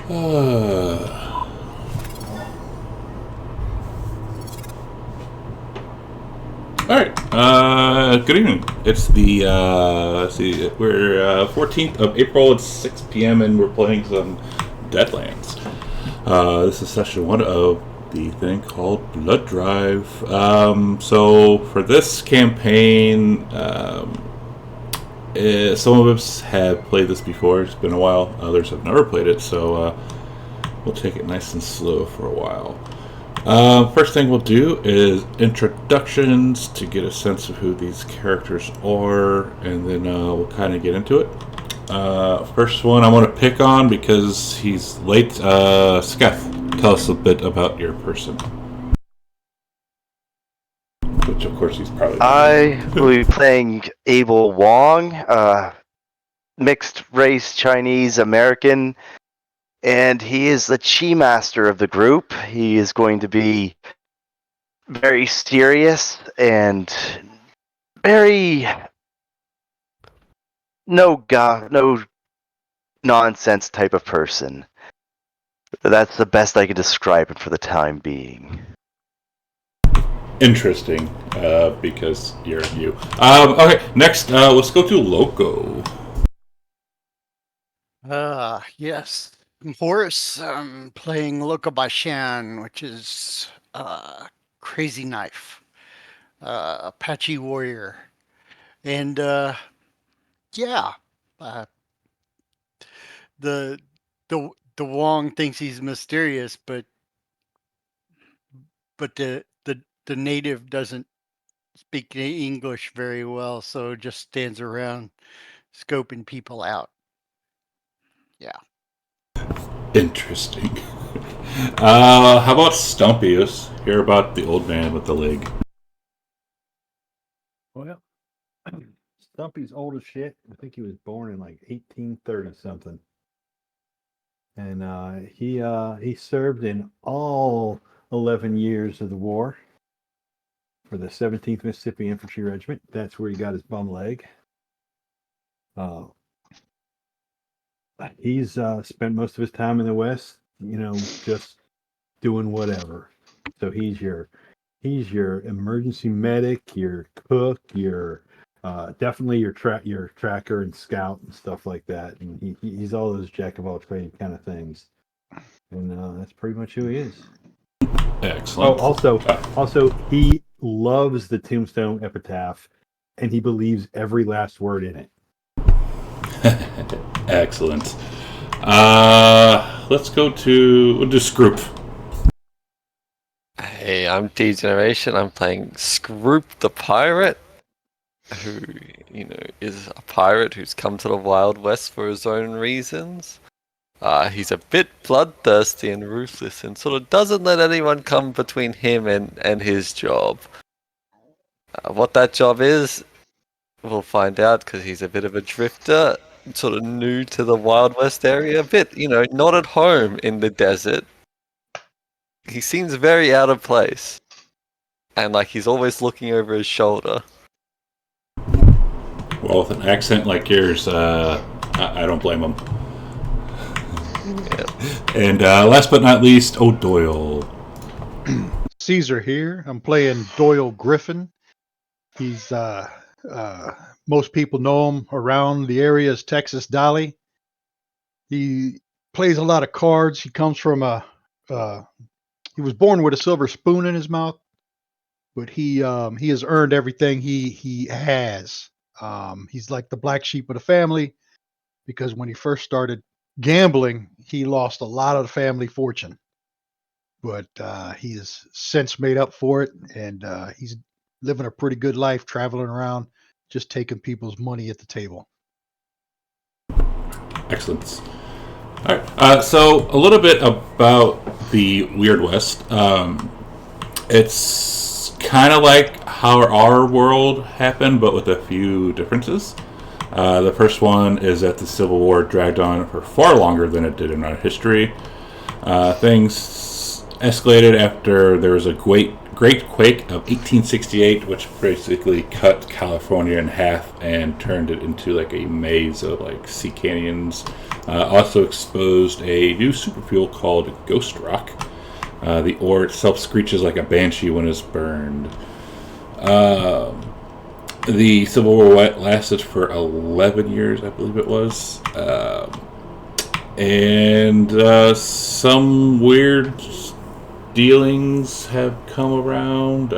Uh, all right. Good evening. It's the let's see, we're 14th of April. It's 6 p.m. and we're playing some Deadlands. This is session one of the thing called Blood Drive. So for this campaign, some of us have played this before. It's been a while. Others have never played it, so we'll take it nice and slow for a while. First thing we'll do is introductions to get a sense of who these characters are, and then we'll kind of get into it. First one I want to pick on because he's late. Sketh, tell us a bit about your person. Which, of course, he's probably. I will be playing Abel Wong, mixed race Chinese American, and he is the chi master of the group. He is going to be very serious and very no nonsense type of person. That's the best I can describe it for the time being. Interesting, because you're you. Okay, next, let's go to Loco. Yes. Horace, playing Loka Bashan, which is Crazy Knife, Apache Warrior. And yeah, uh, the the Wong thinks he's mysterious, but the native doesn't speak English very well, so just stands around scoping people out. Yeah. Interesting. How about Stumpy? Let's hear about the old man with the leg. Well, Stumpy's old as shit. I think he was born in like 1830 something, and he served in all 11 years of the war for the 17th Mississippi Infantry Regiment. That's where he got his bum leg. He's spent most of his time in the West, just doing whatever. So he's your emergency medic, your cook, your definitely your tracker and scout and stuff like that. And he's all those jack of all trades kind of things. And that's pretty much who he is. Excellent. Oh, also he loves the Tombstone epitaph, and he believes every last word in it. Excellent. Let's go to Scroop. Hey, I'm D-Generation. I'm playing Scroop the Pirate, who, is a pirate who's come to the Wild West for his own reasons. He's a bit bloodthirsty and ruthless and sort of doesn't let anyone come between him and his job. What that job is, we'll find out because he's a bit of a drifter, sort of new to the Wild West area, a bit, not at home in the desert. He seems very out of place. And like he's always looking over his shoulder. Well, with an accent like yours, I don't blame him. Yeah. And last but not least, O'Doyle. Caesar here. I'm playing Doyle Griffin. He's most people know him around the area as Texas Dolly. He plays a lot of cards. He comes from he was born with a silver spoon in his mouth, but he has earned everything he has. He's like the black sheep of the family because when he first started gambling, he lost a lot of the family fortune. But he has since made up for it, and he's living a pretty good life, traveling around, just taking people's money at the table. Excellent. All right. So a little bit about the Weird West. It's kind of like how our world happened, but with a few differences. The first one is that the Civil War dragged on for far longer than it did in our history. Things escalated after there was a great quake of 1868, which basically cut California in half and turned it into like a maze of like sea canyons, Also exposed a new super fuel called Ghost Rock. The ore itself screeches like a banshee when it's burned. The Civil War lasted for 11 years, I believe it was. And some weird dealings have come around.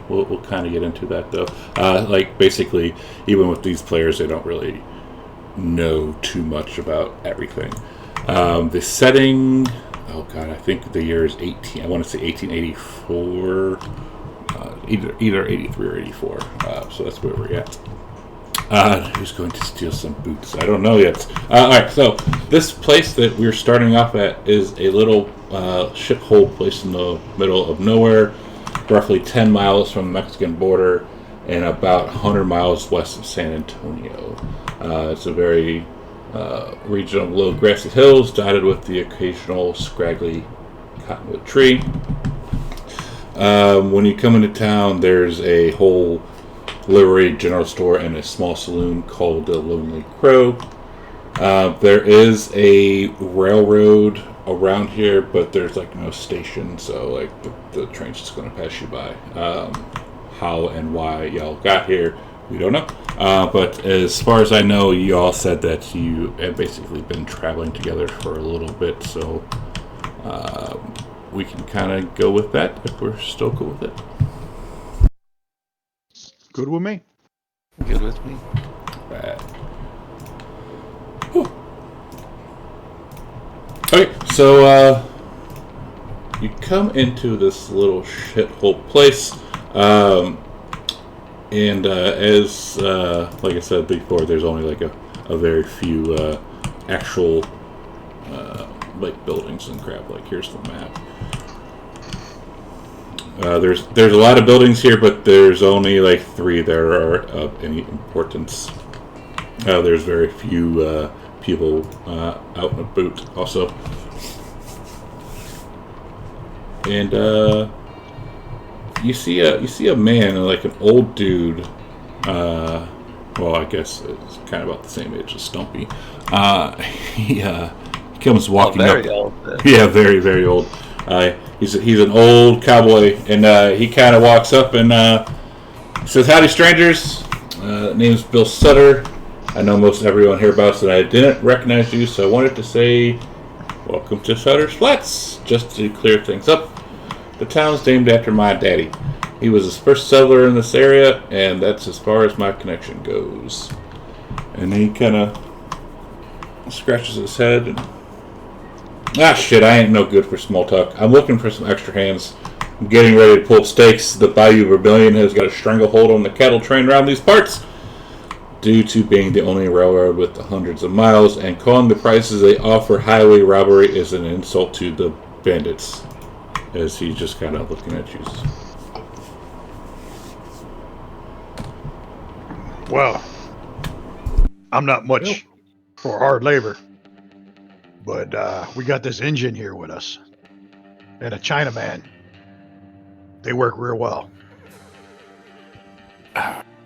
We'll kind of get into that, though. Like, basically, even with these players, they don't really know too much about everything. The setting... Oh, God, I think the year is 18... I want to say 1884... either 83 or 84. So that's where we're at. Who's going to steal some boots? I don't know yet. Alright, so this place that we're starting off at is a little shithole place in the middle of nowhere, roughly 10 miles from the Mexican border and about 100 miles west of San Antonio. It's a very region of low grassy hills dotted with the occasional scraggly cottonwood tree. When you come into town, there's a whole livery general store and a small saloon called the Lonely Crow. There is a railroad around here, but there's like no station, so like the train's just going to pass you by. How and why y'all got here, we don't know. But as far as I know, you all said that you have basically been traveling together for a little bit, so we can kind of go with that if we're still cool with it. Good with me. Good with me. Right. Okay, so you come into this little shithole place, and as like I said before, there's only like a very few actual like buildings and crap. Like here's the map. There's a lot of buildings here, but there's only like 3 that are of any importance. There's very few people out and about also. And you see a man, like an old dude. Well, I guess it's kind of about the same age as Stumpy. He comes walking very up. old, then. Yeah, very, very old. He's an old cowboy, and he kind of walks up and says, "Howdy, strangers. Name's Bill Sutter. I know most everyone hereabouts, and I didn't recognize you, so I wanted to say, welcome to Sutter's Flats. Just to clear things up, the town's named after my daddy. He was the first settler in this area, and that's as far as my connection goes." And he kind of scratches his head and, shit, I ain't no good for small talk. I'm looking for some extra hands. I'm getting ready to pull stakes. The Bayou Rebellion has got a stranglehold on the cattle train around these parts, due to being the only railroad with the hundreds of miles, and calling the prices they offer highway robbery is an insult to the bandits. As he's just kind of looking at you. Well, I'm not much for hard labor, but we got this Indian here with us and a Chinaman. They work real well.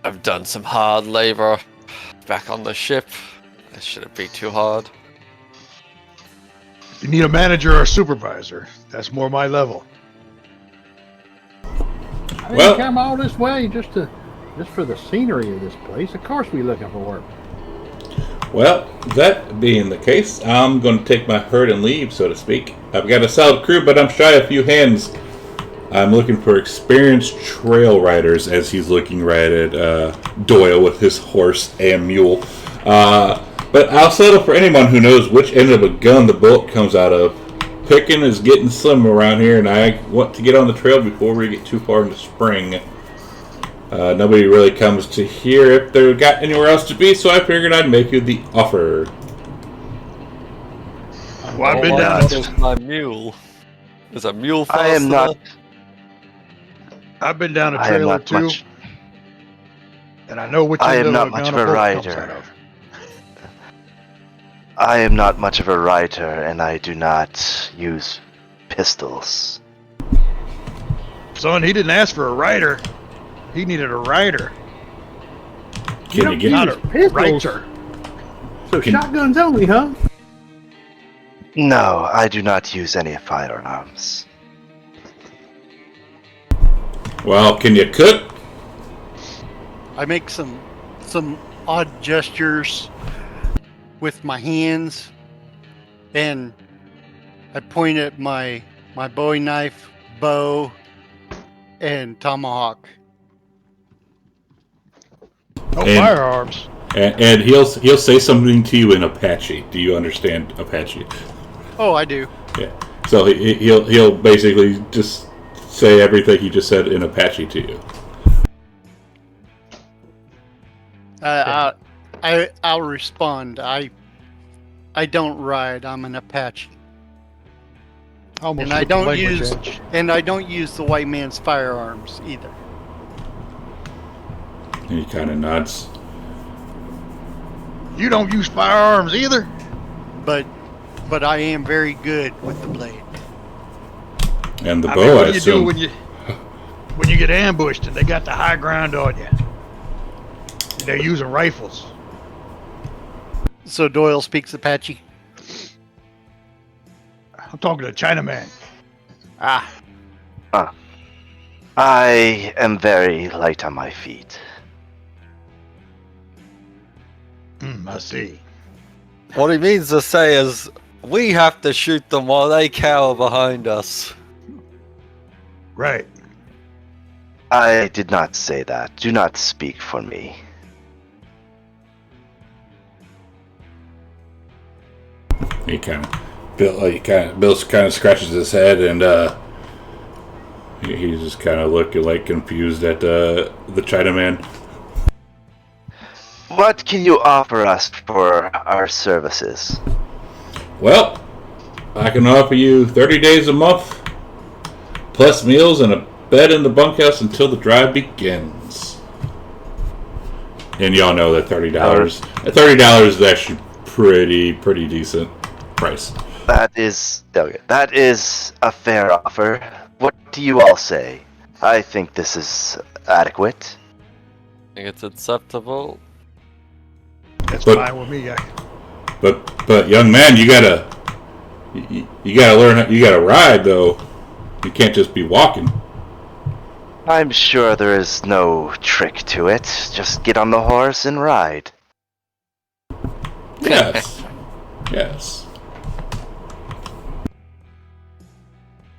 I've done some hard labor back on the ship. That shouldn't be too hard. If you need a manager or a supervisor, that's more my level. I didn't come all this way just for the scenery of this place. Of course we're looking for work. Well, that being the case, I'm going to take my herd and leave, so to speak. I've got a solid crew, but I'm shy of a few hands. I'm looking for experienced trail riders, as he's looking right at Doyle with his horse and mule. But I'll settle for anyone who knows which end of a gun the bullet comes out of. Picking is getting slim around here, and I want to get on the trail before we get too far into spring. Nobody really comes to here if they've got anywhere else to be, so I figured I'd make you the offer. Well, I've been down. There's my mule. There's a mule fast I am not. enough? I've been down a I am trailer not too, much. and I know which I end am of not a much gun of a bullet comes rider. out of. I am not much of a writer, and I do not use pistols. Son, he didn't ask for a rider. He needed a rider, Can you get not a pistols. writer. So shotguns only, huh? No, I do not use any firearms. Well, can you cook? I make some odd gestures with my hands, and I point at my bowie knife, bow, and tomahawk. No And- firearms. And he'll say something to you in Apache. Do you understand Apache? Oh, I do. Yeah. So he'll basically just say everything he just said in Apache to you. I'll respond. I don't ride. I'm an Apache, Almost and I took the don't language use edge. the white man's firearms either. And he kind of nods. You don't use firearms either? But I am very good with the blade. And the I bow, mean, what I do you do assume. when you get ambushed and they got the high ground on you? They're using rifles. So Doyle speaks Apache. I'm talking to Chinaman. Ah, I am very light on my feet. I see. What he means to say is, we have to shoot them while they cower behind us. Right. I did not say that. Do not speak for me. He kind of Bill kind of scratches his head, and he's just kind of looking like confused at the Chinaman. What can you offer us for our services? Well, I can offer you 30 days a month, plus meals and a bed in the bunkhouse until the drive begins. And y'all know that $30 is actually pretty decent price. That is a fair offer. What do you all say? I think this is adequate. I think it's acceptable. That's But- fine with me. But young man, you gotta learn. You gotta ride though. You can't just be walking. I'm sure there is no trick to it. Just get on the horse and ride. Yes. Yes.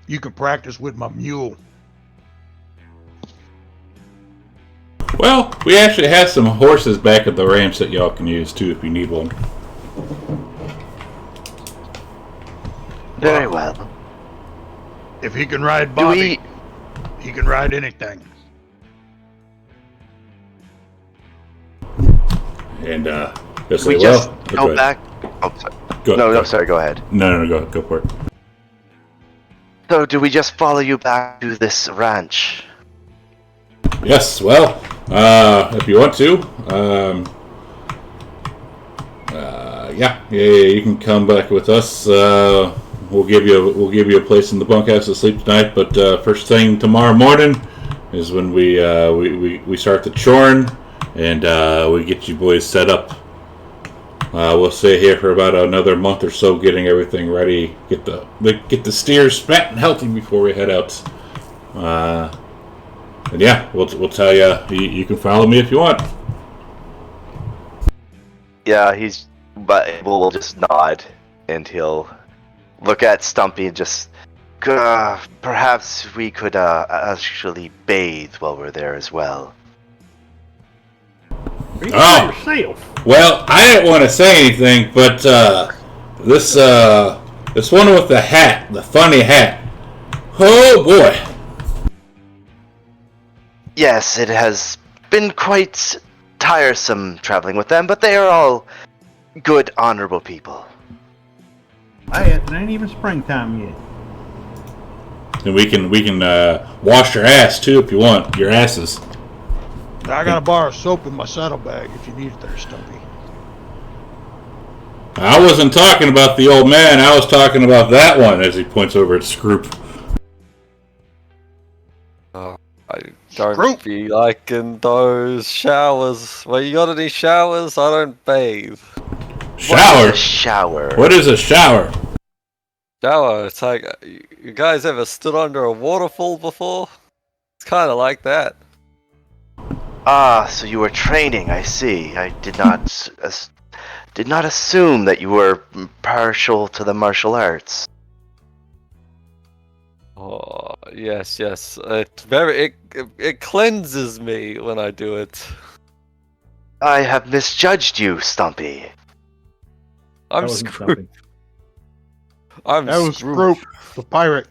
You can practice with my mule. Well, we actually have some horses back at the ranch that y'all can use too if you need one. Very well. If he can ride Do Bobby, we? he can ride anything. And they'll Do say, we well, just go go ahead. back? Oh, sorry. Go, No, go. sorry. Go ahead. No, go for it. So, do we just follow you back to this ranch? Yes, well, if you want to, yeah, you can come back with us. We'll give you a place in the bunkhouse to sleep tonight. But first thing tomorrow morning is when we start the choring, and we get you boys set up. We'll stay here for about another month or so, getting everything ready. Get the steers fat and healthy before we head out. And yeah, we'll tell you. You can follow me if you want. Yeah, but we'll just nod, and he'll look at Stumpy and just, perhaps we could actually bathe while we're there as well. You Oh. by yourself. Well, I didn't want to say anything, but this one with the hat, the funny hat. Oh boy! Yes, it has been quite tiresome traveling with them, but they are all good, honorable people. Hey, it ain't even springtime yet. And we can wash your ass too if you want. Your asses. I got a bar of soap in my saddlebag if you need it there, Stumpy. I wasn't talking about the old man. I was talking about that one. As he points over at Scroop. I don't Screw. be liking those showers. Well, you got any showers? I don't bathe. Shower? A shower. What is a shower? Shower. It's like you guys ever stood under a waterfall before? It's kind of like that. Ah, so you were training. I see. I did not assume that you were partial to the martial arts. Oh yes. It cleanses me when I do it. I have misjudged you, Stumpy. I'm That wasn't screwed. something. I'm That was screwed. Scroop, the pirate.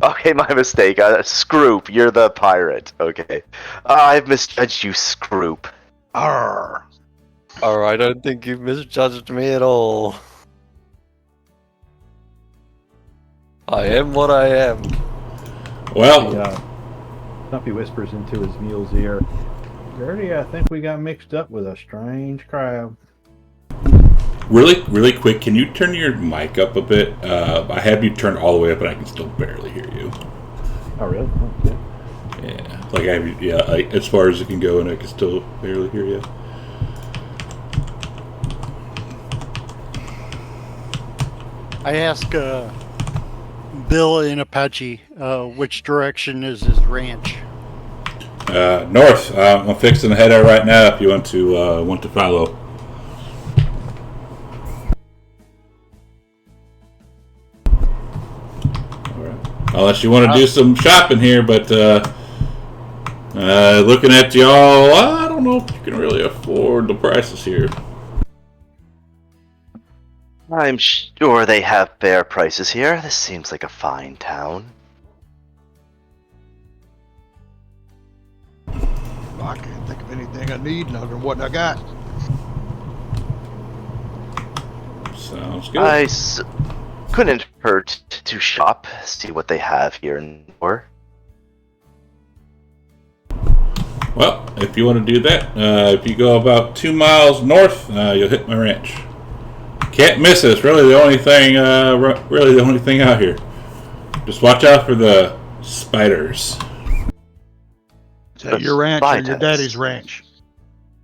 Okay, my mistake. Scroop, you're the pirate. Okay. I've misjudged you, Scroop. Arr. Or I don't think you've misjudged me at all. I am what I am. Well, Stumpy whispers into his mule's ear. Gertie, I think we got mixed up with a strange crowd. really quick, can you turn your mic up a bit? I have you turned all the way up, but I can still barely hear you. Oh, really? Oh, okay. Yeah, like as far as it can go, and I can still barely hear you. I ask Bill in Apache which direction is his ranch. North. I'm fixing to head out right now. If you want to follow. All right. Unless you want to do some shopping here, but looking at y'all, I don't know if you can really afford the prices here. I'm sure they have fair prices here. This seems like a fine town. I can't think of anything I need other than what I got. Sounds good. Couldn't hurt to shop, see what they have here in the store. Well, if you want to do that, if you go about 2 miles north, you'll hit my ranch. Can't miss it. It's really the only thing. Really the only thing out here. Just watch out for the spiders. Is that your ranch or your daddy's ranch?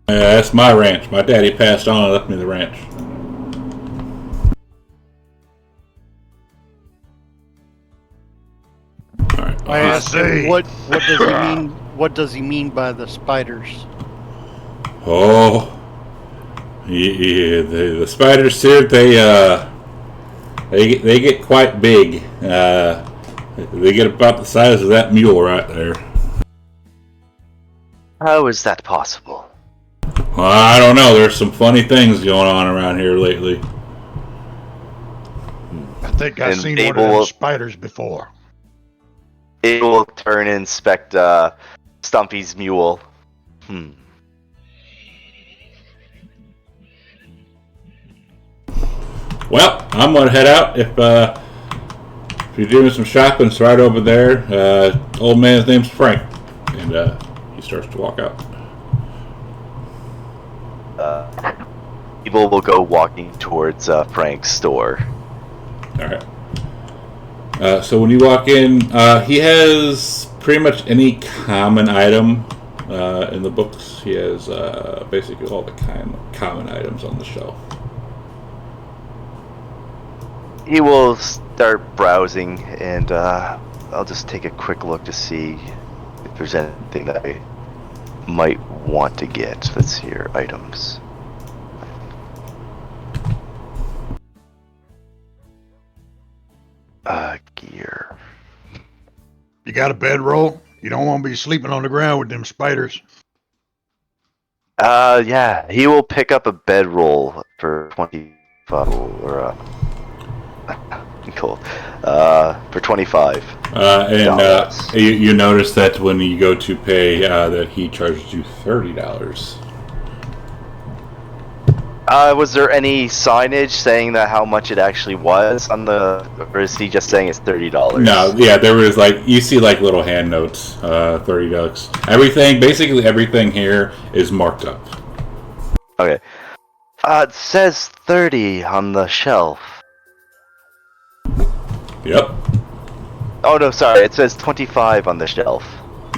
That's my ranch. My daddy passed on and left me the ranch. All right. I asked him see. what does he mean? What does he mean by the spiders? Oh, yeah, the spiders here, they get quite big. They get about the size of that mule right there. How is that possible? Well, I don't know. There's some funny things going on around here lately. I think I've And seen one Abel of will- those spiders before. It will turn and inspect Stumpy's mule. Well, I'm gonna head out. If you're doing some shopping, it's right over there. Old man's name's Frank, and he starts to walk out. Abel will go walking towards Frank's store. All right. So when you walk in, he has pretty much any common item in the books. He has basically all the common items on the shelf. He will start browsing, and I'll just take a quick look to see if there's anything that I might want to get. Let's see here, items. Gear. You got a bedroll? You don't want to be sleeping on the ground with them spiders. Yeah, he will pick up a bedroll for 25 or cool. For 25. And you notice that when you go to pay, that he charges you $30. Was there any signage saying that how much it actually was on the, or is he just saying it's $30? No, yeah, there was you see little hand notes, $30. Basically everything here is marked up. Okay. It says 30 on the shelf. Yep. Oh no, sorry, it says 25 on the shelf.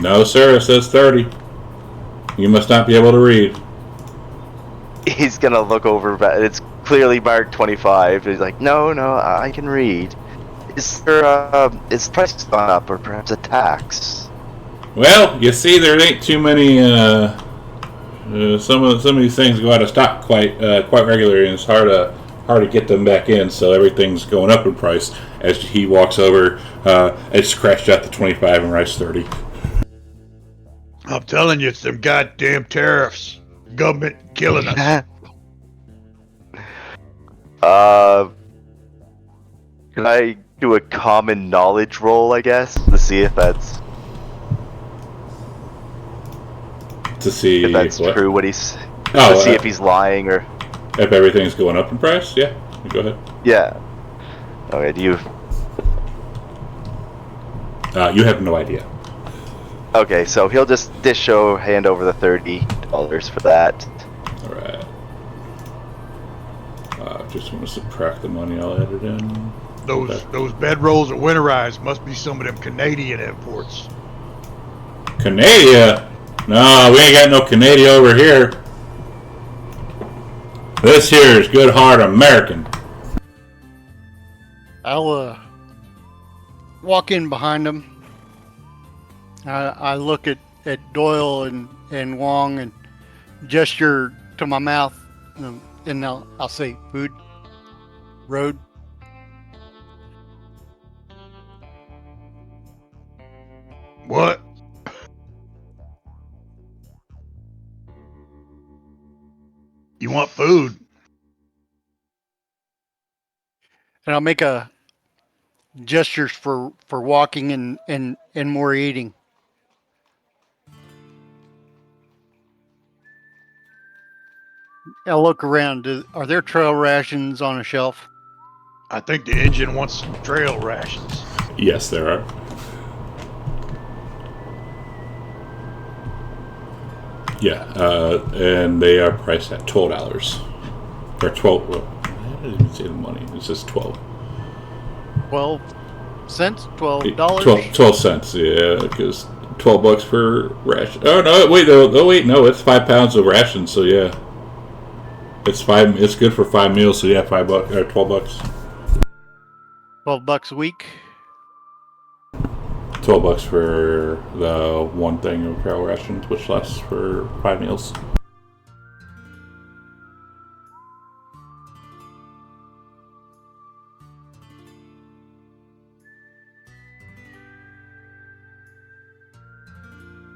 No, sir, it says 30. You must not be able to read. he's gonna look over. It's clearly marked 25. He's like, no, I can read. Is the price gone up, or perhaps a tax? Well, you see, there ain't too many. Some of these things go out of stock quite regularly, and it's hard to get them back in. So everything's going up in price. As he walks over, it's scratched out to 25 and writes 30. I'm telling you, it's them goddamn tariffs. Government killing us. Can I do a common knowledge roll, I guess, to see if that's what? true? What he's Oh, to see if he's lying or if everything's going up in price. Yeah, go ahead. yeah. Okay, do you? You have no idea. Okay, so he'll just hand over the $30 for that. All right. Just want to subtract the money. I'll add it in. Those bedrolls are winterized. Must be some of them Canadian imports. Canada? No, we ain't got no Canada over here. This here is good hard American. I'll walk in behind him. I look at Doyle and Wong and gesture to my mouth, and I'll say food, road. What? You want food? And I'll make a gestures for walking and more eating. I'll look around. Are there trail rations on a shelf? I think the engine wants some trail rations. Yes, there are. Yeah, and they are priced at $12. Or 12. Well, I didn't even say the money. It says 12. 12 cents? $12? 12 cents, yeah, because $12 for ration. Oh, no, wait, no, it's 5 pounds of rations, so yeah. It's good for 5 meals, so yeah, $5 or $12. $12 a week. $12 for the one thing of trail rations, which lasts for 5 meals.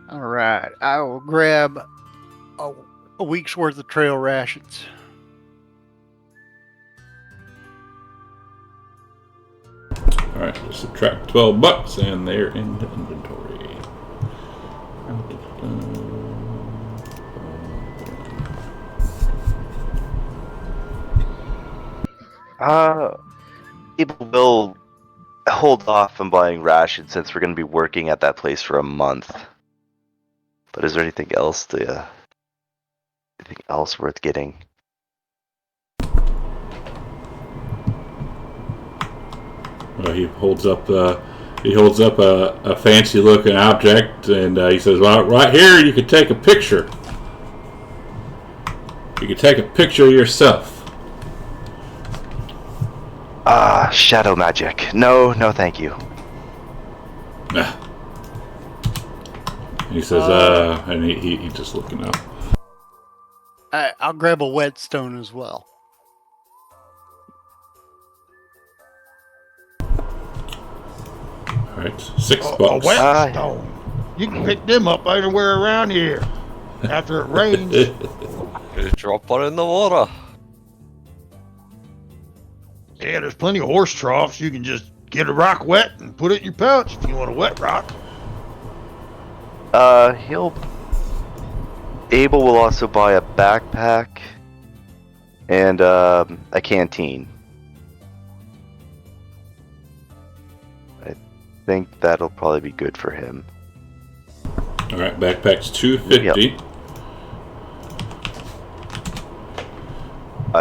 All right, I will grab a week's worth of trail rations. Alright, subtract $12 and they're in the inventory. People will hold off on buying rations since we're going to be working at that place for a month. But is there anything else worth getting? He holds up a fancy looking object and he says, well, right here you can take a picture. You can take a picture of yourself. Shadow magic. No, thank you. Nah. He says, and he just looking up. I'll grab a whetstone as well. Alright, $6. A whetstone. You can pick them up anywhere around here. After it rains. Just drop one in the water. Yeah, there's plenty of horse troughs. You can just get a rock wet and put it in your pouch if you want a wet rock. Abel will also buy a backpack and a canteen. I think that'll probably be good for him. Alright, backpack's $250.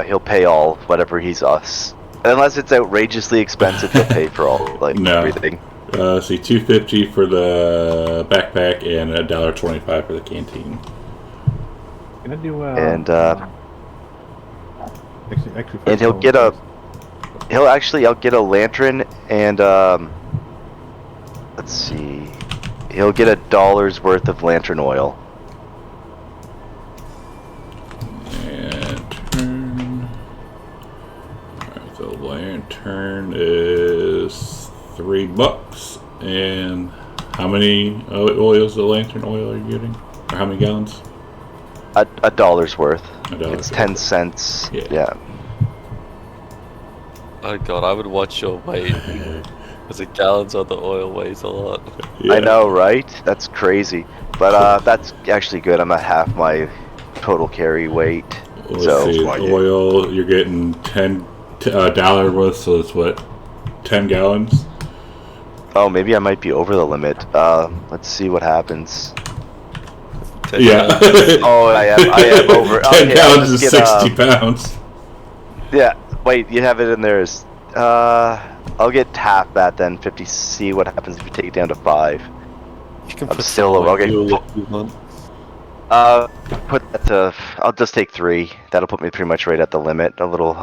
He'll pay all whatever he's us. Unless it's outrageously expensive, he'll pay for all everything. See, $250 for the backpack and $1.25 for the canteen. Can I do Actually, And he'll get a. I'll get a lantern and let's see. He'll get $1 worth of lantern oil. Lantern. Alright, the lantern is $3. And how many oils the lantern oil are you getting? Or how many gallons? $1 worth. $1 It's 10 cents. Yeah. Oh god, I would watch your weight. Because a gallon's worth of oil weighs a lot. Yeah. I know, right? That's crazy. But that's actually good. I'm at half my total carry weight. Let's So see, oil, you're getting $10 worth, so it's what, 10 gallons? oh, maybe I might be over the limit. Let's see what happens. Yeah. Oh, I am over. 10 Okay, gallons is 60 pounds. Yeah. Wait, you have it in there as. I'll get half that then. 50. See what happens if you take it down to 5. You can I'm put still some over. Okay. fuel if you want. Put that to. I'll just take 3. That'll put me pretty much right at the limit. A little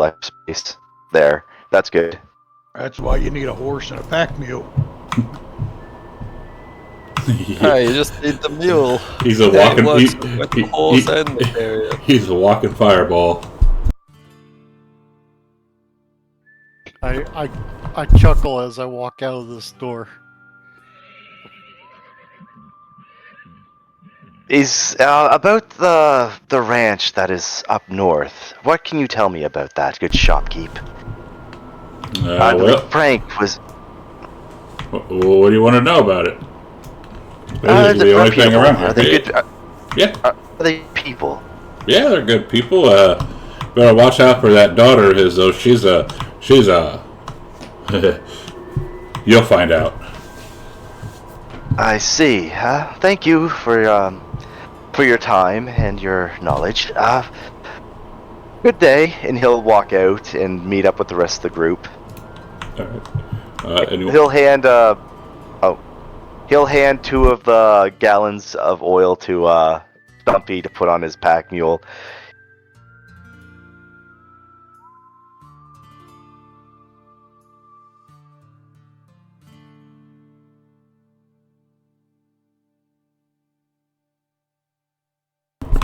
extra space there. That's good. That's why you need a horse and a pack mule. Hey, you just need the mule. He's a It walking. works with the horse and the carrier. He's a walking fireball. I chuckle as I walk out of the store. Is about the ranch that is up north. What can you tell me about that, good shopkeep? I believe Well, Frank was. what do you want to know about it? It's Are basically the only thing reputable? around here. Are they good? Yeah, Are they people? yeah, they're good people. Better watch out for that daughter of his, though. She's a. You'll find out. I see. Thank you for your time and your knowledge. Good day. And he'll walk out and meet up with the rest of the group. All right. Anyone? He'll hand 2 of the gallons of oil to Stumpy to put on his pack mule.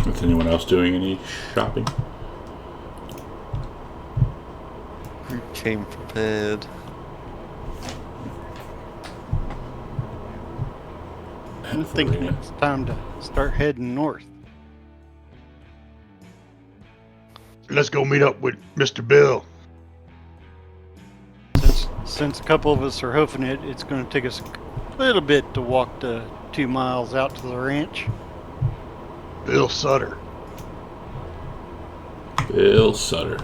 Is anyone else doing any shopping? You came prepared. I'm thinking it's time to start heading north. Let's go meet up with Mr. Bill. Since a couple of us are hoofing it, it's going to take us a little bit to walk the 2 miles out to the ranch. Bill Sutter. Bill Sutter.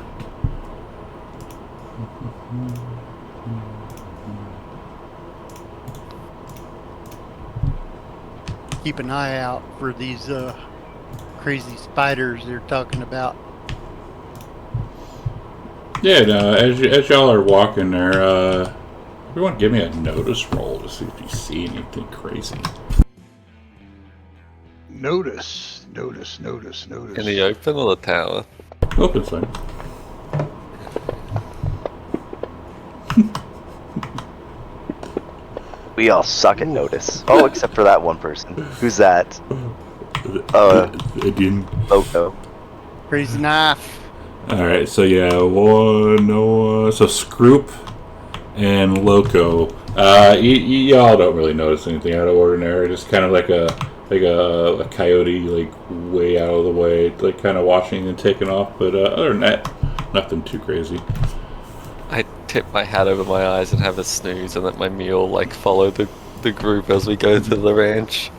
Keep an eye out for these crazy spiders they're talking about. Yeah, no, as y'all are walking there, everyone give me a notice roll to see if you see anything crazy. Notice. In the open or the tower? Open sign. We all suck at notice. Oh, except for that one person. Who's that? Again. Loco. Crazy knife. Alright, so yeah, so Scroop and Loco. Y'all don't really notice anything out of ordinary. Just kind of like a coyote, like way out of the way, like kind of watching and taking off. But other than that, nothing too crazy. I tip my hat over my eyes and have a snooze and let my mule like follow the group as we go to the ranch.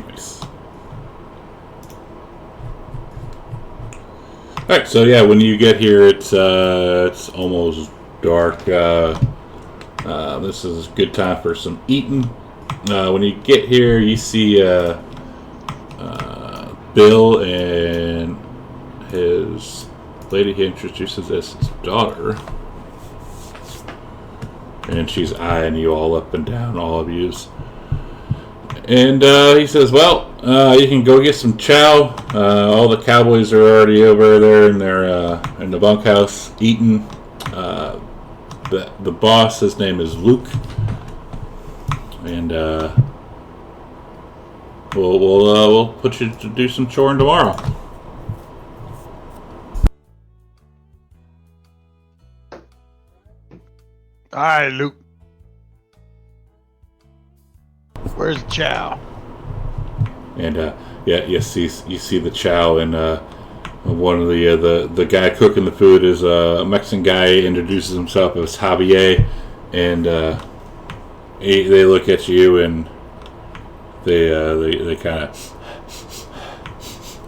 Nice. Alright, so yeah, when you get here, it's almost dark. This is a good time for some eating. When you get here, you see Bill and his lady he introduces as his daughter. And she's eyeing you all up and down, all of yous. And he says, "Well, you can go get some chow. All the cowboys are already over there in their in the bunkhouse eating. The boss, his name is Luke, and we'll put you to do some choring tomorrow." All right, Luke. Where's Chow? And yeah, you see the chow, and one of the guy cooking the food is a Mexican guy. Introduces himself as Javier, and they look at you and they kind of,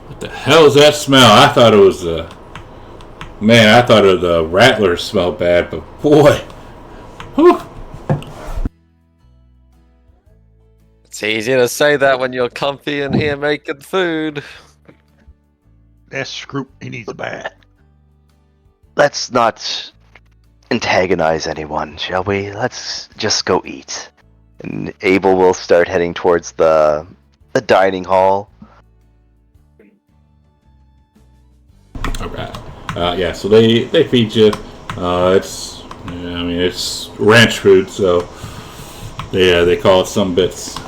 what the hell is that smell? I thought it was the rattlers smelled bad, but boy, whew. It's easy to say that when you're comfy in here making food. That's Scroop. He needs a bath. Let's not antagonize anyone, shall we? Let's just go eat. And Abel will start heading towards the dining hall. Okay. Yeah, so they feed you. It's ranch food, so they call it some bits.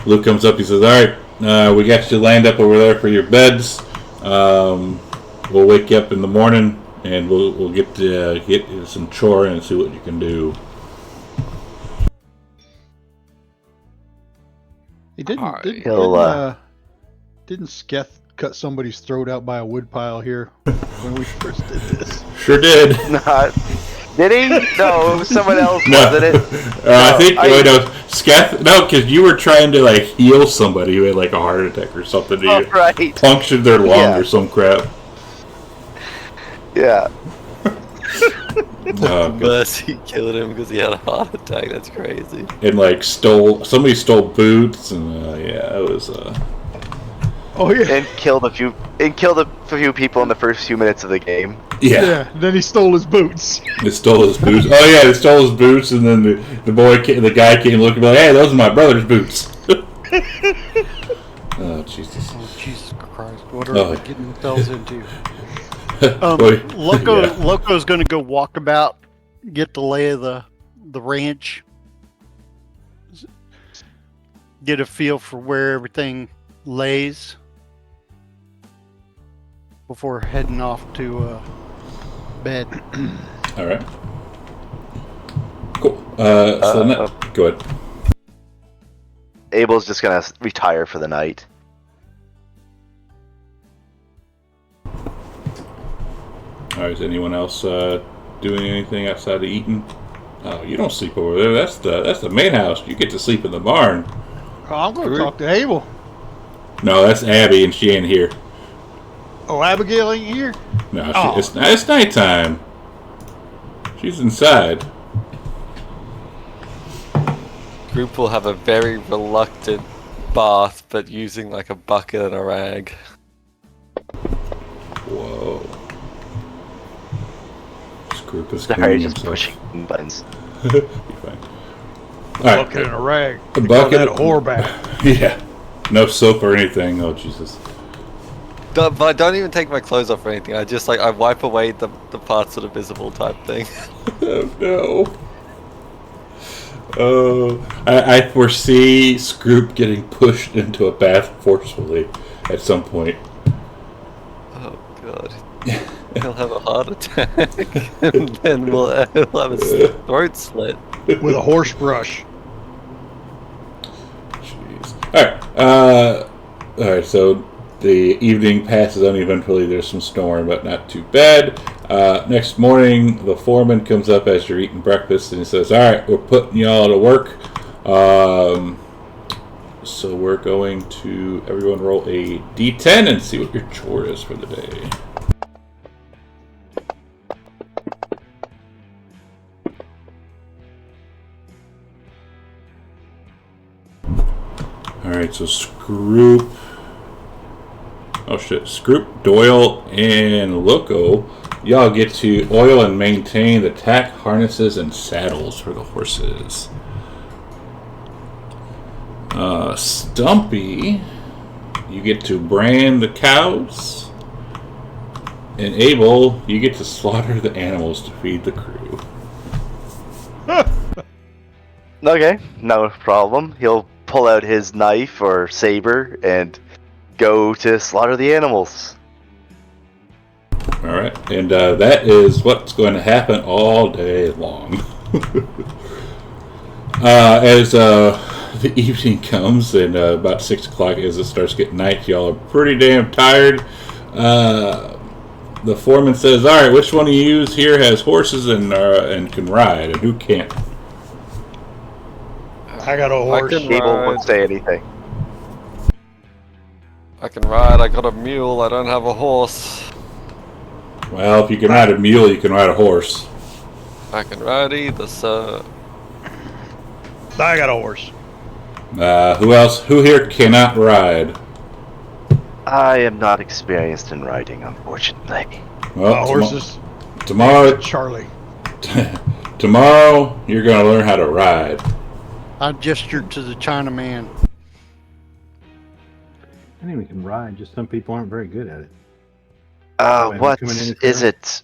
Luke comes up. He says, "All right, we got you lined up over there for your beds. We'll wake you up in the morning, and we'll get you some chore and see what you can do." He didn't. Alright. Didn't Sketh cut somebody's throat out by a woodpile here when we first did this? Sure did. Not, did he? No, it was someone else, No. wasn't it? I think Sketh. No, because you were trying to like heal somebody who had like a heart attack or something. Oh, You right. punctured their lung Yeah. or some crap. Yeah. God. Mercy killed him because he had a heart attack. That's crazy. And like somebody stole boots, and yeah, it was. Oh yeah. And killed a few people in the first few minutes of the game. Yeah. Then he stole his boots. They stole his boots. Oh yeah, they stole his boots, and then the guy came looking like, "Hey, those are my brother's boots." Oh Jesus! Oh, Jesus Christ! What are Oh. they getting themselves into? Boy, yeah. Loco's going to go walk about, get the lay of the ranch, get a feel for where everything lays before heading off to bed. All right. Cool. Go ahead. Abel's just gonna retire for the night. All right. Is anyone else doing anything outside of eating? Oh, you don't sleep over there. That's the main house. You get to sleep in the barn. Oh, I'm going to talk to Abel. No, that's Abby, and she ain't here. Oh, Abigail ain't here? No, Oh. it's nighttime. She's inside. Group will have a very reluctant bath, but using like a bucket and a rag. Whoa. This group is Sorry, cleaning just themselves. pushing buttons. Be fine. All right. Bucket and a rag. A They call bucket. that a whore bag. Yeah. No soap or anything. Oh Jesus. But I don't even take my clothes off or anything. I just I wipe away the parts that are visible type thing. Oh no. Oh, I foresee Scroop getting pushed into a bath forcefully at some point. Oh god. He'll have a heart attack, and then he'll have his throat slit. With a horse brush. Jeez. All right. So the evening passes uneventfully. There's some storm, but not too bad. Next morning, the foreman comes up as you're eating breakfast, and he says, "All right, we're putting y'all to work. So we're going to everyone roll a d10 and see what your chore is for the day." Alright, so Scroop. Oh shit. Scroop, Doyle, and Loco y'all get to oil and maintain the tack, harnesses, and saddles for the horses. Stumpy, you get to brand the cows. And Abel, you get to slaughter the animals to feed the crew. Okay, no problem. He'll pull out his knife or saber and go to slaughter the animals. Alright, and that is what's going to happen all day long. As the evening comes and about 6 o'clock as it starts getting night, y'all are pretty damn tired. The foreman says, alright, which one of you here has horses and can ride, and who can't? I got a horse. Abel won't say anything. I can ride. I got a mule. I don't have a horse. Well, if you can ride a mule, you can ride a horse. I can ride either, sir. I got a horse. Who else? Who here cannot ride? I am not experienced in riding, unfortunately. Well, Horses. tomorrow, Charlie. tomorrow, you're going to learn how to ride. I gestured to the Chinaman. Anyone can ride, just some people aren't very good at it. What coming in is it?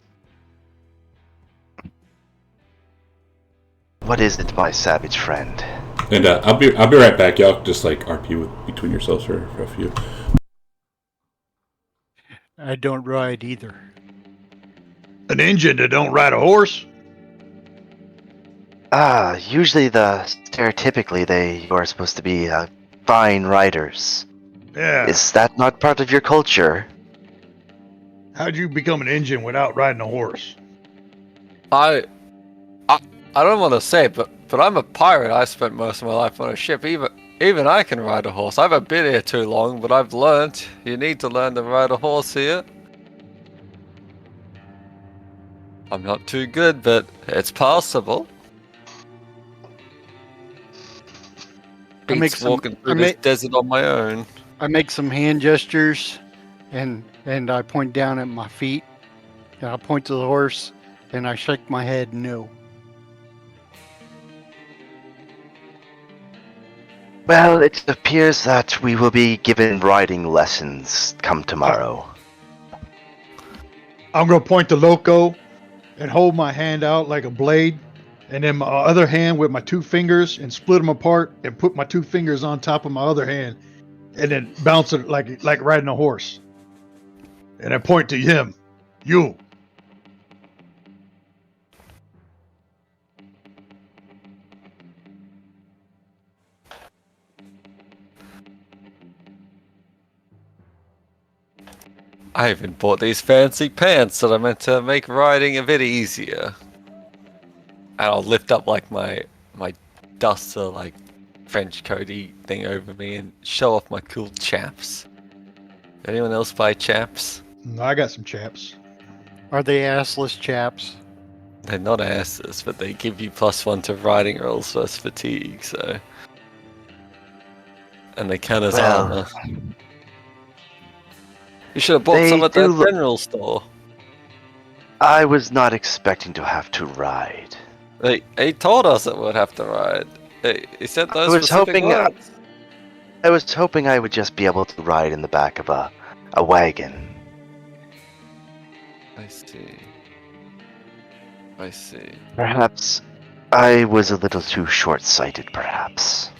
What is it, my savage friend? And I'll be right back. Y'all just like argue between yourselves for a few. I don't ride either. An Indian that don't ride a horse? Usually stereotypically they are supposed to be fine riders. Yeah. Is that not part of your culture? How'd you become an Indian without riding a horse? I don't want to say it, but I'm a pirate. I spent most of my life on a ship. Even I can ride a horse. I haven't been here too long, but I've learned. You need to learn to ride a horse here. I'm not too good, but it's possible. Beats walking through this desert on my own. I make some hand gestures, and I point down at my feet, and I point to the horse, and I shake my head no. Well, it appears that we will be given riding lessons come tomorrow. I'm gonna point to Loco and hold my hand out like a blade, and then my other hand with my two fingers and split them apart and put my two fingers on top of my other hand, and then bounce it like riding a horse. And I point to him, you. I even bought these fancy pants that are meant to make riding a bit easier. And I'll lift up like my duster, like French coaty thing over me and show off my cool chaps. Anyone else buy chaps? I got some chaps. Are they assless chaps? They're not asses, but they give you +1 to riding rolls versus fatigue, so. And they count as armor. You should have bought some at that general store. I was not expecting to have to ride. He told us that we'd have to ride. He said those specific words. I was hoping I would just be able to ride in the back of a wagon. I see. Perhaps I was a little too short-sighted, perhaps.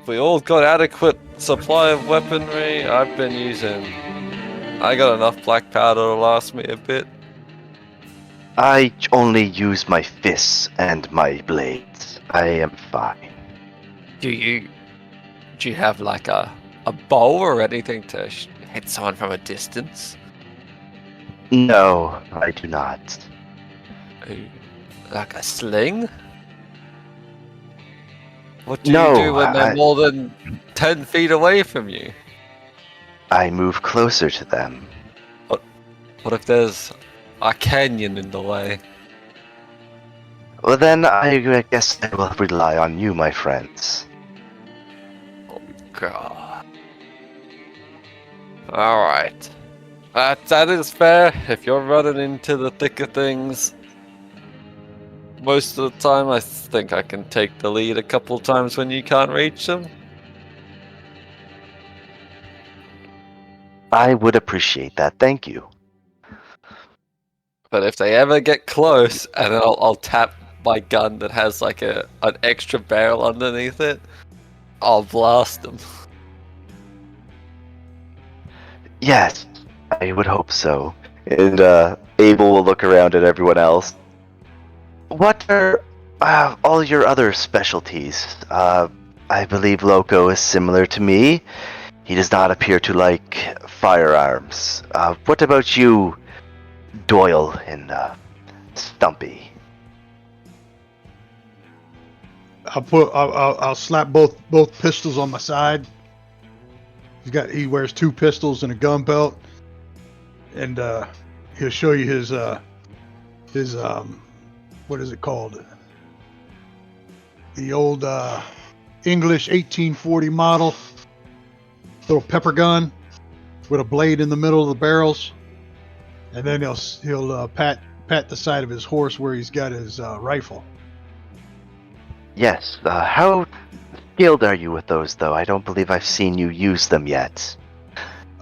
We all got adequate supply of weaponry. I got enough black powder to last me a bit. I only use my fists and my blades. I am fine. Do you have like a bow or anything to hit someone from a distance? No, I do not. Like a sling? What do No, you do when they're more than 10 feet away from you? I move closer to them. What if there's a canyon in the way? Well, then I guess I will rely on you, my friends. Oh, God. Alright. That is fair. If you're running into the thick of things, most of the time I think I can take the lead a couple times when you can't reach them. I would appreciate that. Thank you. But if they ever get close, and I'll tap my gun that has like an extra barrel underneath it, I'll blast them. Yes, I would hope so. And Abel will look around at everyone else. What are all your other specialties? I believe Loco is similar to me. He does not appear to like firearms. What about you, Doyle and Stumpy? I'll slap both pistols on my side. He wears 2 pistols and a gun belt, and he'll show you his what is it called? The old English 1840 model little pepper gun with a blade in the middle of the barrels, and then he'll pat the side of his horse where he's got his rifle. Yes. How skilled are you with those, though? I don't believe I've seen you use them yet.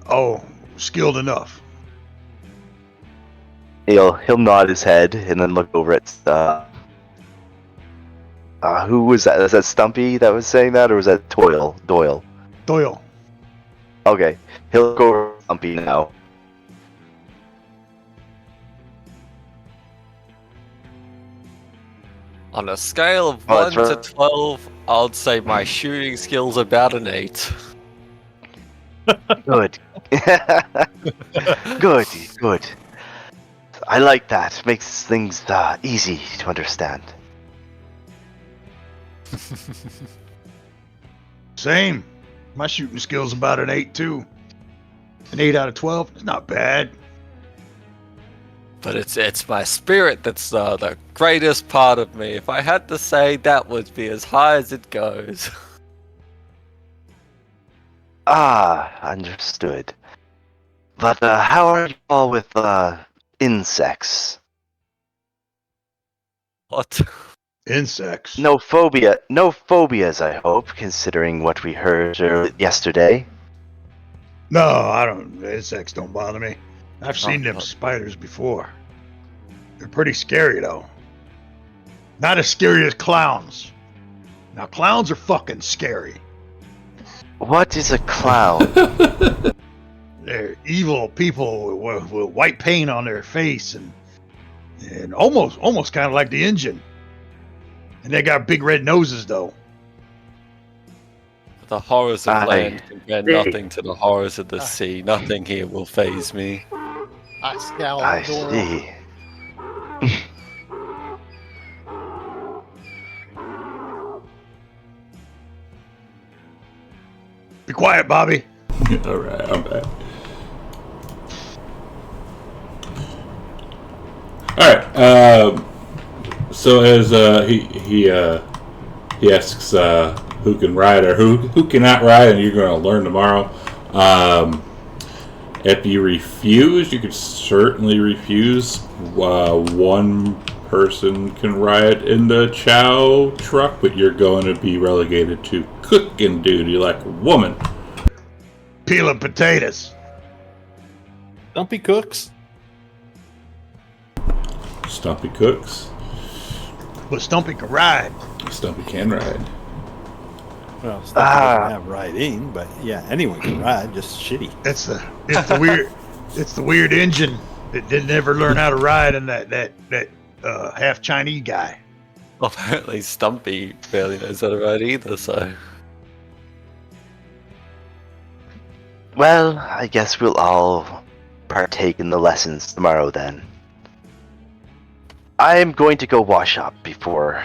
Oh, skilled enough. He'll nod his head and then look over at who was that? Was that Stumpy that was saying that, or was that Doyle? Doyle. Okay, he'll look over at Stumpy now. On a scale of Oh, 1 that's to right. 12, I'd say my shooting skill's about an 8. Good. Good. I like that. Makes things easy to understand. Same. My shooting skill's about an 8 too. An 8 out of 12. It's not bad. But it's my spirit that's the greatest part of me. If I had to say, that would be as high as it goes. Understood. But how are you all with insects? What? Insects. No phobias, I hope, considering what we heard yesterday. No, I don't. Insects don't bother me. I've seen them no. spiders before. They're pretty scary, though. Not as scary as clowns. Now, clowns are fucking scary. What is a clown? They're evil people with white paint on their face and almost kind of like the Injun. And they got big red noses, though. The horrors of I land compare see. nothing to the horrors of the sea. Nothing here will faze me. I scowl I at Doyle. see. Be quiet, Bobby. All right, I'm back. All right. So as he asks who can ride or who cannot ride, and you're going to learn tomorrow. If you refuse, you could certainly refuse. One person can ride in the chow truck, but you're going to be relegated to cooking duty like a woman. Peeling potatoes. Stumpy cooks. Stumpy cooks. But Stumpy can ride. Stumpy can ride. Well, Stumpy doesn't have riding, but yeah, anyone can ride. Just shitty. It's the weird Injun that didn't ever learn how to ride, and that half Chinese guy. Apparently, Stumpy barely knows how to ride either, so. Well, I guess we'll all partake in the lessons tomorrow then. I'm going to go wash up before,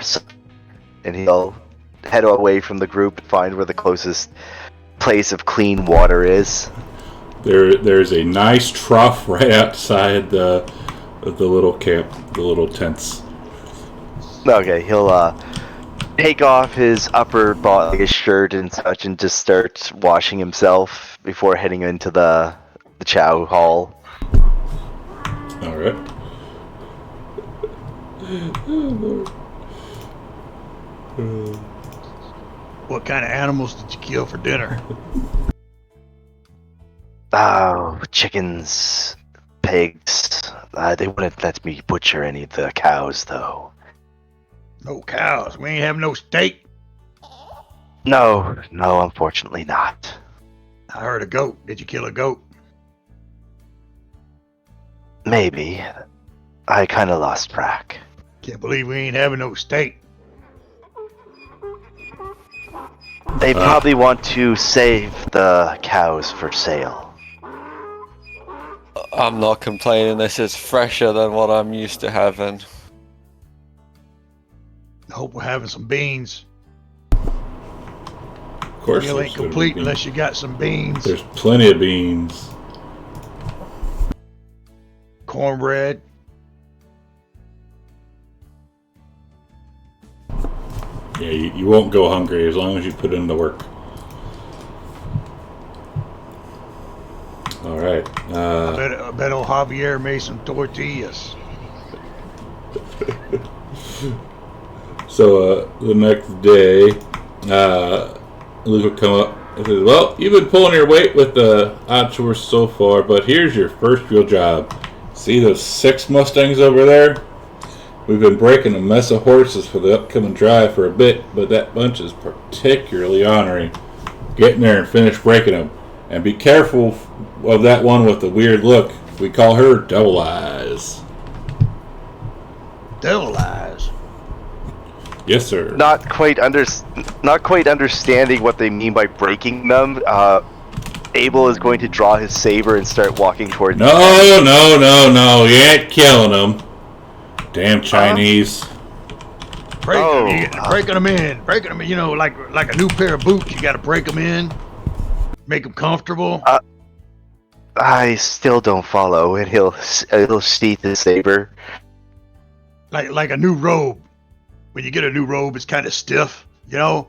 and he'll head away from the group to find where the closest place of clean water is. There's a nice trough right outside the little camp, the little tents. Okay, he'll take off his his shirt and such, and just start washing himself before heading into the the chow hall. All right. What kind of animals did you kill for dinner? Oh, chickens, pigs. They wouldn't let me butcher any of the cows, though. No cows. We ain't having no steak. No, unfortunately not. I heard a goat. Did you kill a goat? Maybe. I kind of lost track. Can't believe we ain't having no steak. They probably want to save the cows for sale. I'm not complaining. This is fresher than what I'm used to having. I hope we're having some beans. Of course, Meal there's ain't gonna be complete beans. unless you got some beans. There's plenty of beans. Cornbread. Yeah, you won't go hungry as long as you put in the work. All right. I bet old Javier made some tortillas. So the next day, Luke will come up and says, "Well, you've been pulling your weight with the odd chores so far, but here's your first real job. See those 6 Mustangs over there? We've been breaking a mess of horses for the upcoming drive for a bit, but that bunch is particularly ornery. Get in there and finish breaking them. And be careful of that one with the weird look. We call her Double Eyes." Devil eyes. Yes, sir. Not quite understanding what they mean by breaking them. Abel is going to draw his saber and start walking towards. No. You ain't killing them. Damn Chinese. Breaking them in. Breaking them in. You know, like a new pair of boots. You got to break them in. Make them comfortable. I still don't follow, and he'll sheath his saber. Like a new robe. When you get a new robe, it's kind of stiff, you know,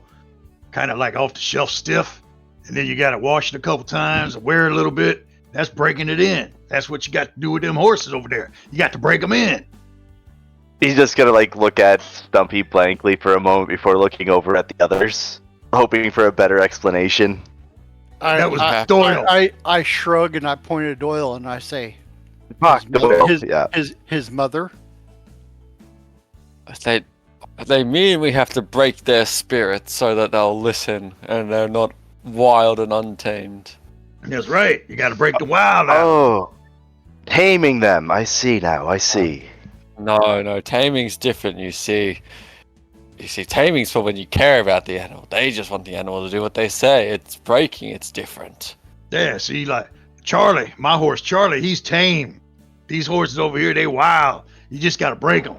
kind of like off the shelf stiff, and then you got to wash it a couple times and wear it a little bit. That's breaking it in. That's what you got to do with them horses over there. You got to break them in. He's just gonna look at Stumpy blankly for a moment before looking over at the others, hoping for a better explanation. That was Doyle. I shrug and I point at Doyle and I say, Doyle, his mother. They mean we have to break their spirits so that they'll listen and they're not wild and untamed. That's right. You got to break the wild out. Oh, taming them. I see now. I see. No, taming's different, you see. Taming's for when you care about the animal. They just want the animal to do what they say. It's breaking, it's different. Yeah, see, like Charlie, my horse Charlie, he's tame. These horses over here, they wild. You just got to break them.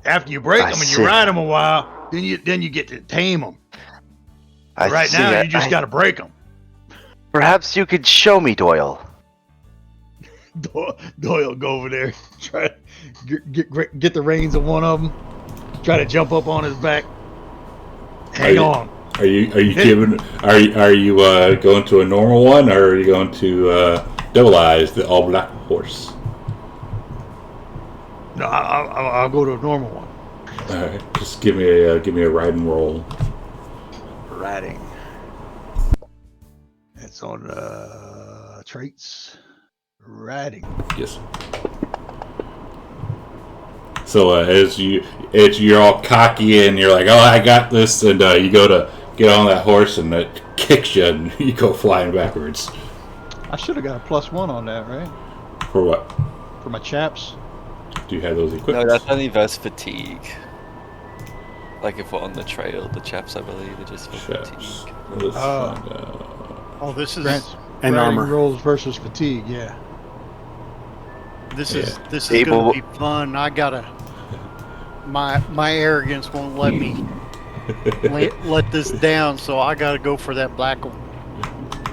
After you break them and you ride them a while, then you get to tame them. Right now, you just got to break them. Perhaps you could show me, Doyle. Doyle go over there, try to get the reins of one of them, try to jump up on his back. Hang on. Are you going to a normal one, or are you going to Double Eyes, the all black horse? No, I'll go to a normal one. All right, just give me a riding roll. Riding. It's on traits. Riding. Yes. So as you're all cocky and you're like, "Oh, I got this," and you go to get on that horse and it kicks you and you go flying backwards. I should have got a +1 on that, right? For what? For my chaps. Do you have those equipped? No, that's only versus fatigue. Like if we're on the trail, the chaps I believe are just for Chaps. fatigue. Let's find out. Oh, this is And Riding armor. rolls versus fatigue. Yeah. this is Abel- gonna be fun. I gotta. My arrogance won't let me let this down, so I gotta go for that black one.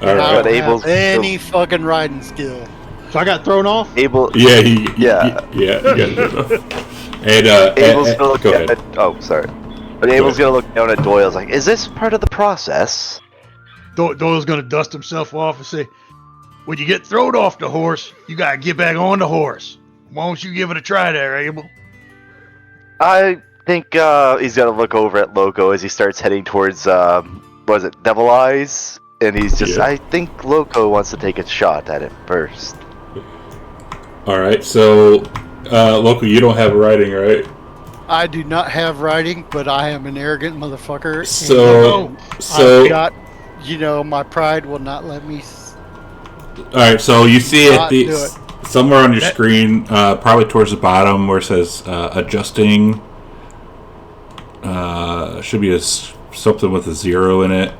All I right. But don't Abel's have any fucking riding skill. So I got thrown off. Abel. Yeah, Yeah. You got it. And Abel's gonna look go ahead. at. Oh, sorry. But Abel's gonna look down at Doyle's like, "Is this part of the process?" Doyle's gonna dust himself off and say, When you get thrown off the horse, you gotta get back on the horse. Why don't you give it a try there, Abel? I think he's gonna look over at Loco as he starts heading towards was it Devil Eyes? And he's just Yeah. I think Loco wants to take a shot at it first. All right, so local, you don't have writing, right? I do not have writing, but I am an arrogant motherfucker. So, I've got, my pride will not let me. All right, so you see Not do it. somewhere on your screen, probably towards the bottom, where it says adjusting. Should be something with a 0 in it.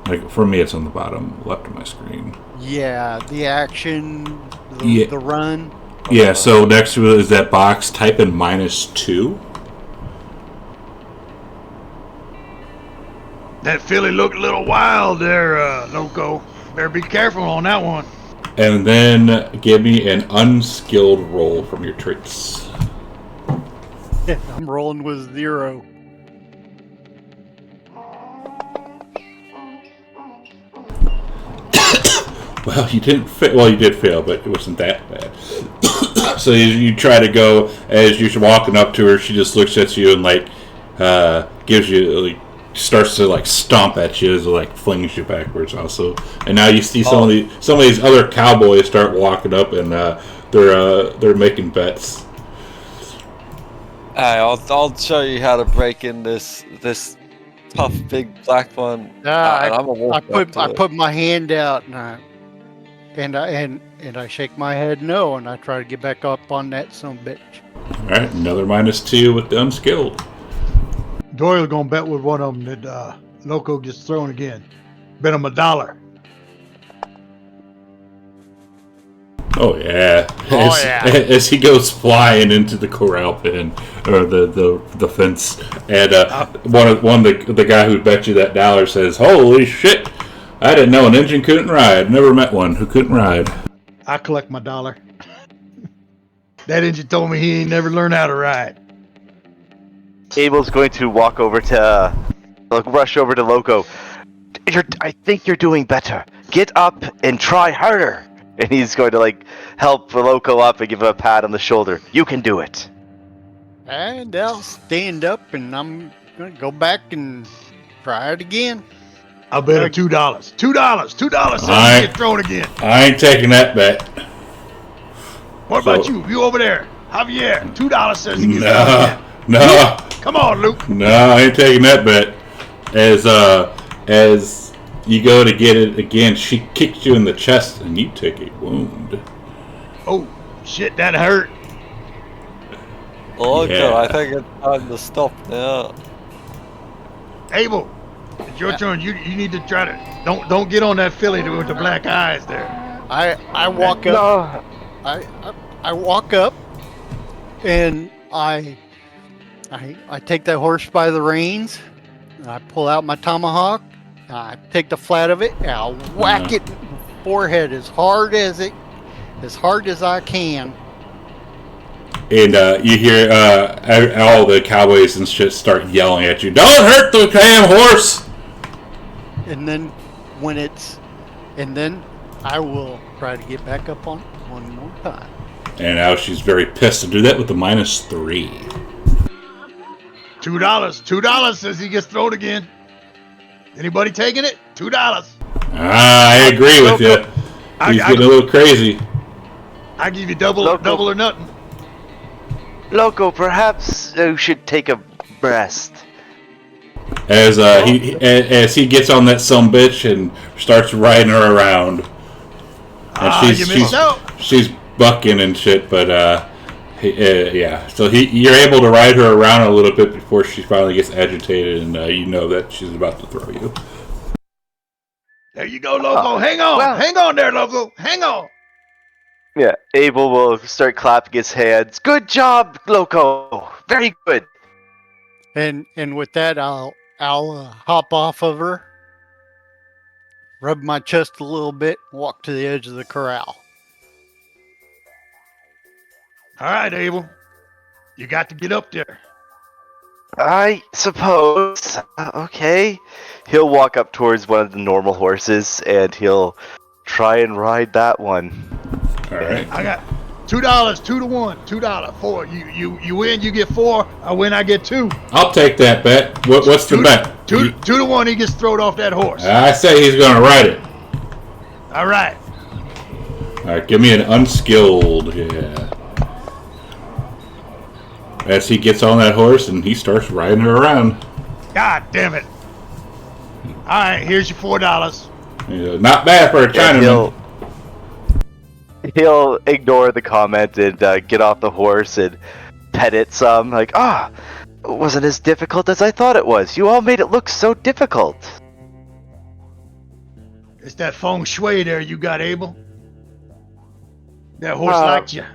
Like for me, it's on the bottom left of my screen. Yeah, the action, Yeah. the run. Yeah, so next to it is that box. Type in -2. That filly looked a little wild there, Loco. Better be careful on that one. And then give me an unskilled roll from your traits. I'm rolling with 0. Well, you didn't fail. Well, you did fail, but it wasn't that bad. So you try to go as you're walking up to her. She just looks at you and gives you starts to stomp at you as it flings you backwards. Also, and now you see some of these other cowboys start walking up and they're making bets. I'll show you how to break in this tough big black one. And I'm a wolf. I put my hand out and I shake my head no, and I try to get back up on that son of a bitch. All right, another -2 with the unskilled. Doyle gonna bet with one of them that Loco gets thrown again. Bet him $1. Oh yeah! Oh, yeah. As he goes flying into the corral pen or the fence, and the guy who bet you that $1 says, "Holy shit! I didn't know an engine couldn't ride. Never met one who couldn't ride." I collect my $1. That engine told me he ain't never learned how to ride. Abel's going to rush over to Loco. I think you're doing better. Get up and try harder. And he's going to help Loco up and give him a pat on the shoulder. You can do it. And I'll stand up and I'm gonna go back and try it again. I'll bet him $2. $2 says Alright. he get thrown again. I ain't taking that bet. What So- about you? You over there. Javier, $2 says he gets thrown No, again. no, Come on, Luke. no! I ain't taking that bet. As you go to get it again, she kicks you in the chest and you take a wound. Oh, shit, that hurt. Okay, Yeah. I think it's time to stop now. Abel, it's your turn. You need to try to don't get on that filly with the black eyes there. I walk up. I walk up and I take that horse by the reins. I pull out my tomahawk. I take the flat of it. And I whack it in the forehead as hard as I can. And you hear all the cowboys and shit start yelling at you. Don't hurt the damn horse! And then I will try to get back up on it one more time. And now she's very pissed to do that with the -3. $2 says he gets thrown again. Anybody taking it? $2. I agree with you. He's getting a little crazy. I give you double or nothing. Loco, perhaps you should take a rest. As he gets on that sumbitch and starts riding her around. And You missed out. she's bucking and shit, but yeah. So you're able to ride her around a little bit before she finally gets agitated, and you know that she's about to throw you. There you go, Loco. Hang on. Well- Hang on there, Loco. Hang on. Yeah, Abel will start clapping his hands. Good job, Loco. Very good. And with that, I'll hop off of her, rub my chest a little bit, walk to the edge of the corral. All right, Abel. You got to get up there. I suppose. Okay. He'll walk up towards one of the normal horses and he'll try and ride that one. All right. I got $2, 2-1, $2, 4. You win, you get 4. I win, I get 2. I'll take that bet. What's the bet? 2-1, he gets thrown off that horse. I say he's going to ride it. All right. All right, give me an unskilled. Yeah. As he gets on that horse and he starts riding her around. God damn it. All right, here's your $4. Yeah, not bad for a Chinaman. He'll ignore the comment and get off the horse and pet it some. Like, it wasn't as difficult as I thought it was. You all made it look so difficult. It's that feng shui there you got, Abel. That horse liked you.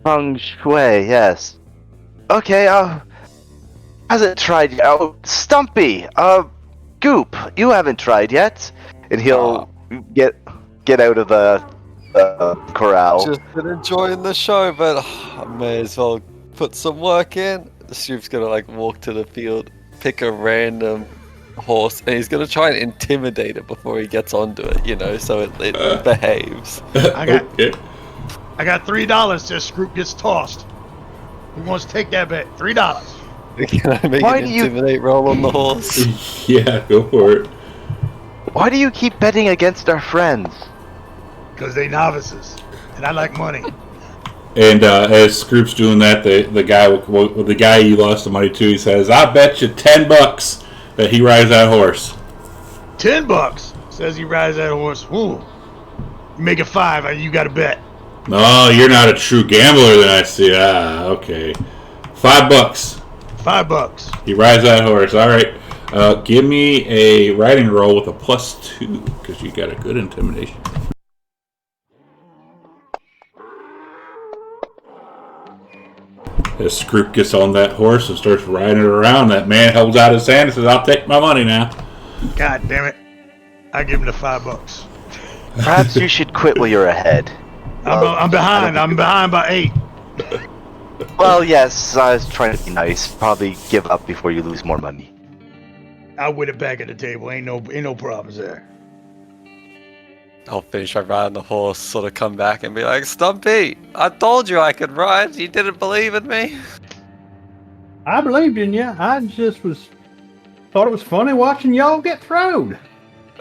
Feng shui, yes. Okay, hasn't tried yet. Oh, Stumpy, Goop, you haven't tried yet. And he'll get out of the corral. Just been enjoying the show, but I may as well put some work in. The Snoop's gonna like walk to the field, pick a random horse, and he's gonna try and intimidate it before he gets onto it, you know, so it behaves. I got Okay. $3. This group gets tossed. Who wants to take that bet? $3. Can I make an intimidate roll on the horse? Yeah, go for it. Why do you keep betting against our friends? Because they novices, and I like money. And as Scroop's doing that, the guy you lost the money to, he says, "I bet you $10 that he rides that horse." $10 says he rides that horse. Ooh, you make it 5. You got to bet. No, you're not a true gambler, then I see. Okay. $5. $5. He rides that horse. All right. Give me a riding roll with a +2 because you got a good intimidation. As Scroop gets on that horse and starts riding it around, that man holds out his hand and says, "I'll take my money now." God damn it! I give him the $5. Perhaps you should quit while you're ahead. I'm behind. I'm behind by 8. Well, yes, I was trying to be nice. Probably give up before you lose more money. I'll win it back at the table. Ain't no problems there. I'll finish my ride on the horse, sort of come back and be like, Stumpy, I told you I could ride. You didn't believe in me. I believed in you. I just thought it was funny watching y'all get thrown.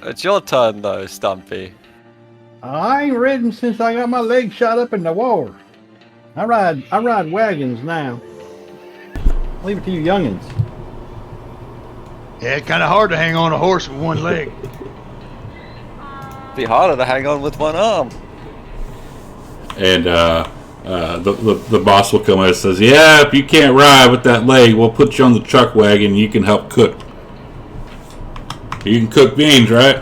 It's your turn though, Stumpy. I ain't ridden since I got my leg shot up in the war. I ride wagons now. Leave it to you youngins. Yeah, it's kind of hard to hang on a horse with one leg. Be harder to hang on with one arm. And the boss will come in and says, "Yeah, if you can't ride with that leg, we'll put you on the truck wagon and you can help cook. You can cook beans, right?"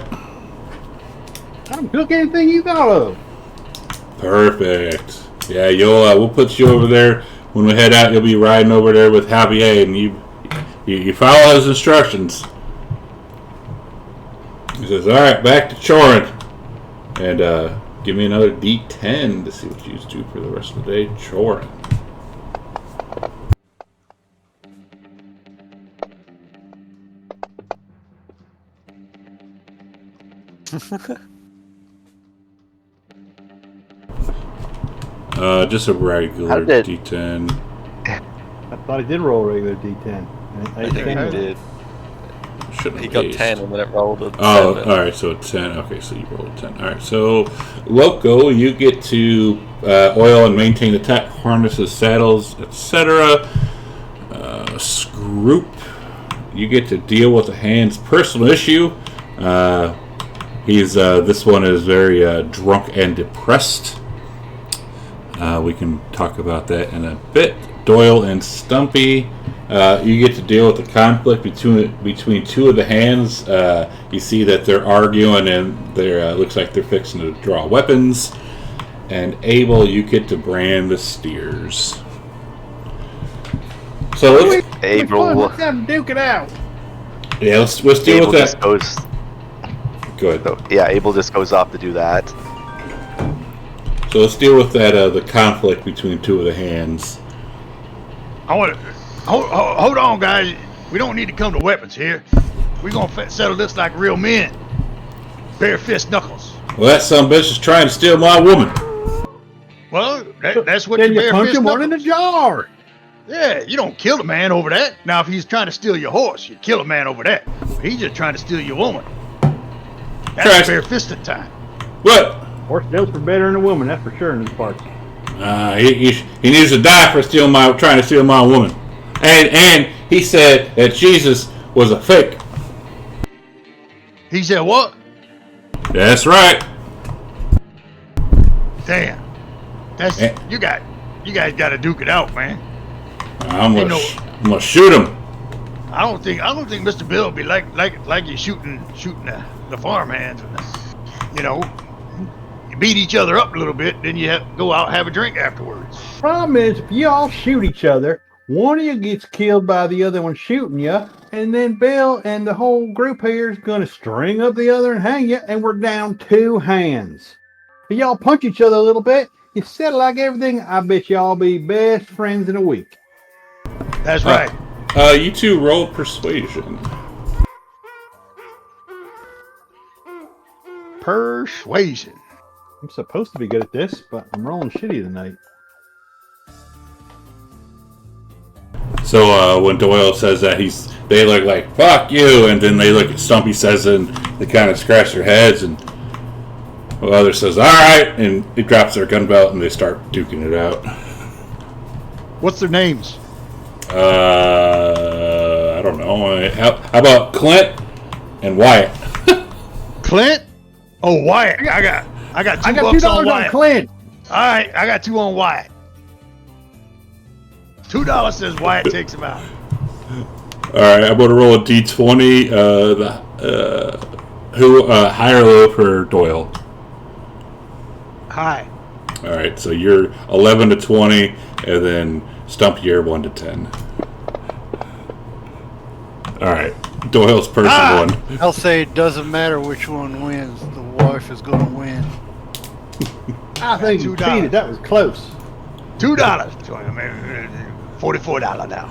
I don't cook anything you thought of. Perfect. Yeah, we'll put you over there. When we head out, you'll be riding over there with Happy Hay, and you follow his instructions. He says, "All right, back to choring." And give me another D10 to see what you do for the rest of the day. Choring. Just a regular D10. I thought he did roll a regular D10. I think he did. Shouldn't He have got paced. 10 and then it rolled a 7. Alright, so 10. Okay, so you rolled a 10. Alright, so Loco, you get to oil and maintain the tack harnesses, saddles, etc. Scroop, you get to deal with the hand's personal issue. This one is very drunk and depressed. We can talk about that in a bit. Doyle and Stumpy, you get to deal with the conflict between two of the hands. You see that they're arguing and looks like they're fixing to draw weapons. And Abel, you get to brand the steers. So Abel, Duke it out. yeah, let's deal Abel with just that. goes. Good. Yeah, Abel just goes off to do that. So let's deal with that. The conflict between two of the hands. I want to hold on, guys. We don't need to come to weapons here. We're gonna settle this like real men. Bare fist knuckles. Well, that son of a bitch is trying to steal my woman. Well, that's what Then your you bare punch fist him one in the knuckles. jar. Yeah, you don't kill a man over that. Now, if he's trying to steal your horse, you kill a man over that. But he's just trying to steal your woman. That's Christ. bare fisted time. What? Horse nails for better than a woman, that's for sure in these parts. He needs to die for trying to steal my woman. And he said that Jesus was a fake. He said what? That's right. Damn. That's you guys got to duke it out, man. I'm gonna shoot him. I don't think Mr. Bill will be like you shooting the farmhands. You know, you beat each other up a little bit, then you have to go out and have a drink afterwards. Problem is, if you all shoot each other, one of you gets killed by the other one shooting you, and then Bill and the whole group here is going to string up the other and hang you, and we're down 2 hands. If y'all punch each other a little bit, you settle like everything, I bet y'all be best friends in a week. That's right. You two roll persuasion. Persuasion. I'm supposed to be good at this, but I'm rolling shitty tonight. So when Doyle says that, they look like fuck you, and then they look at Stumpy says it, and they kind of scratch their heads, and the other says all right, and he drops their gun belt, and they start duking it out. What's their names? I don't know. How about Clint and Wyatt? Clint? Oh, Wyatt. I got $2 $2 on Wyatt. on Clint. All right, I got 2 on Wyatt. $2 says Wyatt takes him out. All right, I'm going to roll a d20. High or low for Doyle? High. All right, so you're 11 to 20, and then Stump, you're 1 to 10. All right, Doyle's person won. I'll say it doesn't matter which one wins. The wife is going to win. I think you $2. cheated. That was close. $2. $44 now.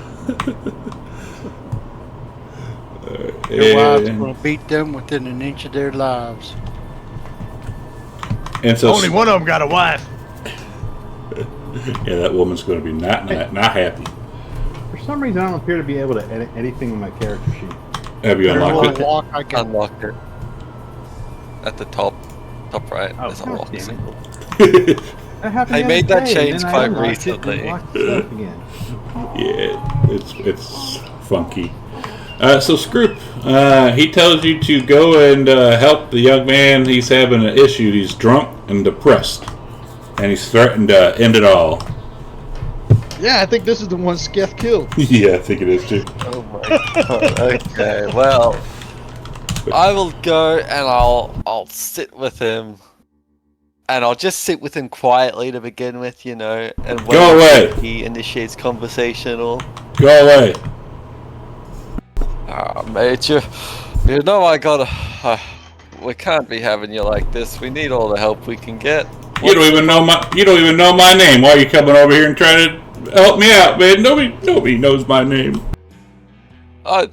Your wife's going to beat them within an inch of their lives. And so, Only one of them got a wife. yeah, that woman's going to be not happy. For some reason, I don't appear to be able to edit anything in my character sheet. Have you unlocked it? Walk, I can Unlock it. At the top right, Oh, there's a God lock. damn it. That happened I the made other that day, change and then I quite unlocked it and recently. locked it up again. Yeah, it's funky. So Scroop, he tells you to go and help the young man. He's having an issue. He's drunk and depressed, and he's threatened to end it all. Yeah, I think this is the one Skeff killed. Yeah, I think it is too. Oh my god. Okay, well, I will go and I'll sit with him. And I'll just sit with him quietly to begin with, you know. And when Go away. he initiates conversational. Go away. Mate, you know I gotta. We can't be having you like this. We need all the help we can get. You don't even know my name. Why are you coming over here and trying to help me out, man? Nobody knows my name. If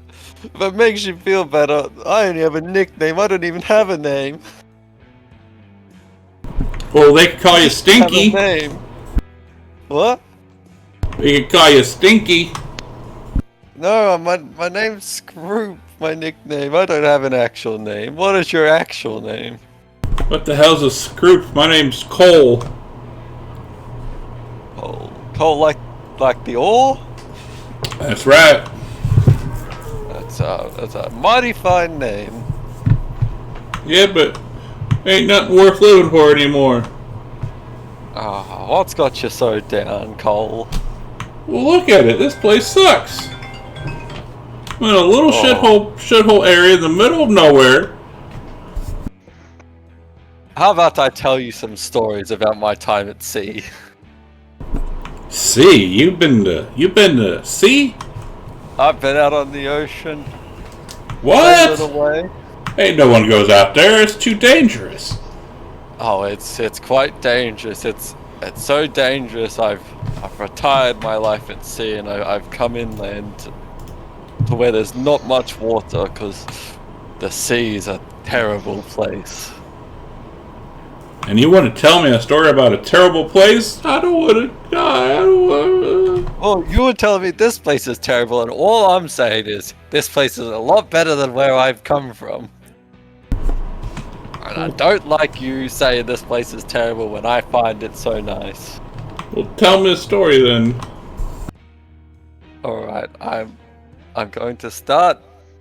it makes you feel better, I only have a nickname. I don't even have a name. Well, they could call you Have Stinky. a name. What? They could call you Stinky. No, my name's Scroop. My nickname. I don't have an actual name. What is your actual name? What the hell's a Scroop? My name's Cole. Cole, like the ore? That's right. That's a mighty fine name. Yeah, but ain't nothing worth living for anymore. Ah, what's got you so down, Cole? Well, look at it. This place sucks. I'm in a little shithole area in the middle of nowhere. How about I tell you some stories about my time at sea? Sea? You've been to sea? I've been out on the ocean. What? Sailing away. Ain't no one goes out there. It's too dangerous. Oh, it's quite dangerous. It's so dangerous. I've retired my life at sea, and I've come inland to where there's not much water because the sea is a terrible place. And you want to tell me a story about a terrible place? I don't want to die. I don't want to... Well, you were telling me this place is terrible, and all I'm saying is this place is a lot better than where I've come from. And I don't like you saying this place is terrible when I find it so nice. Well, tell me a story then. Alright, I'm going to start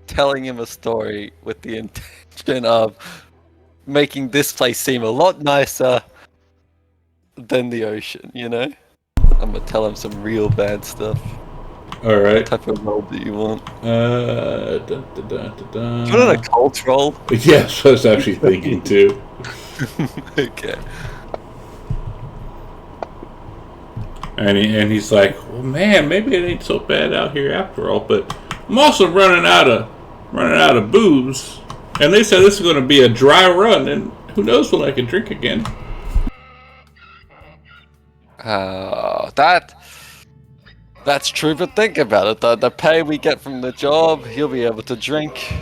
telling him a story with the intention of making this place seem a lot nicer than the ocean, you know? I'm gonna tell him some real bad stuff. All right. What type of roll do you want? Put Put in a cult roll. Yes, I was actually thinking too. Okay. And he's like, well, man, maybe it ain't so bad out here after all. But I'm also running out of booze, and they said this is going to be a dry run, and who knows when I can drink again. That's true, but think about it. The pay we get from the job, you'll be able to drink.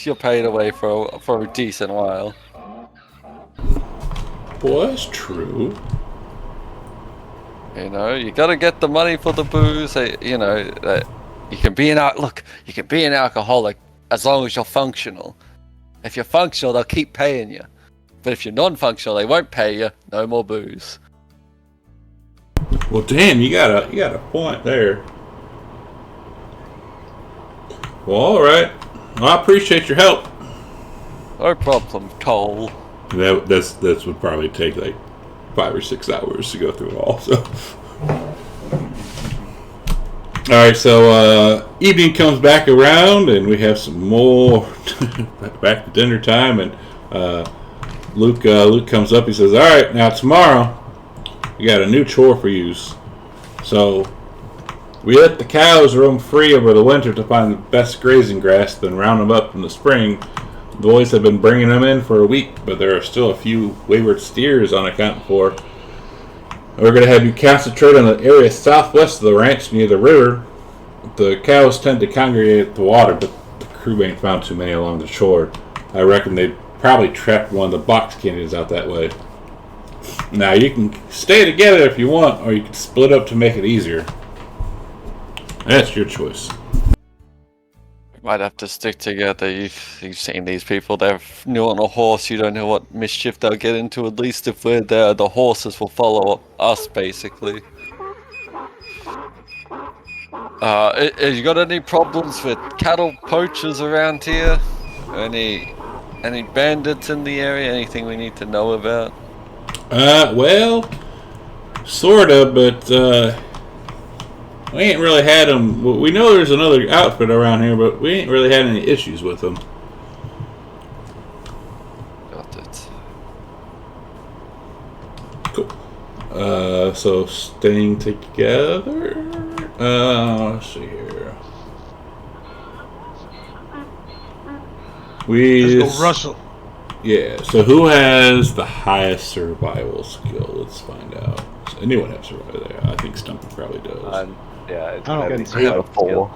You're paid away for a decent while. Well, that's true. You know, you gotta get the money for the booze. You know, you can be an alcoholic as long as you're functional. If you're functional, they'll keep paying you. But if you're non-functional, they won't pay you. No more booze. Well, damn, you got a point there. Well, all right. Well, I appreciate your help. No problem, Cole. That would probably take like 5 or 6 hours to go through it all. So, all right. So evening comes back around, and we have some more back to dinner time. And Luke comes up. He says, "All right, now tomorrow we got a new chore for you. So we let the cows roam free over the winter to find the best grazing grass, then round them up in the spring. The boys have been bringing them in for a week, but there are still a few wayward steers unaccounted for. We're going to have you concentrate on the area southwest of the ranch near the river. The cows tend to congregate at the water, but the crew ain't found too many along the shore. I reckon they probably trapped one of the box canyons out that way. Now, you can stay together if you want, or you can split up to make it easier. That's your choice." Might have to stick together. You've seen these people. They're new on a horse. You don't know what mischief they'll get into. At least if we're there, the horses will follow us, basically. Have you got any problems with cattle poachers around here? Any bandits in the area? Anything we need to know about? Well, sorta, but we ain't really had them. We know there's another outfit around here, but we ain't really had any issues with them. Got it. Cool. So staying together. Let's see here. Let's go, Russell. Yeah. So who has the highest survival skill? Let's find out. Does anyone have survival there? I think Stumpy probably does. Yeah, it's I don't gotta be get some kind of 4. skill.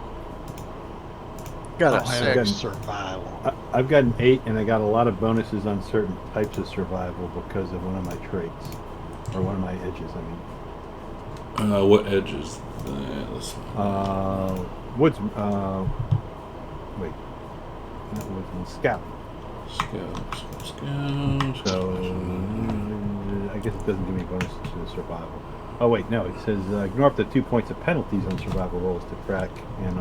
Got a I have 6. survival. I've got an 8, and I got a lot of bonuses on certain types of survival because of one of my traits, or one of my edges. I mean, What edges? Let's woods. Wait, not woodsman. Scout. Scout. So I guess it doesn't give me bonuses to the survival. Oh wait, no. It says ignore up to 2 points of penalties on survival rolls to track, and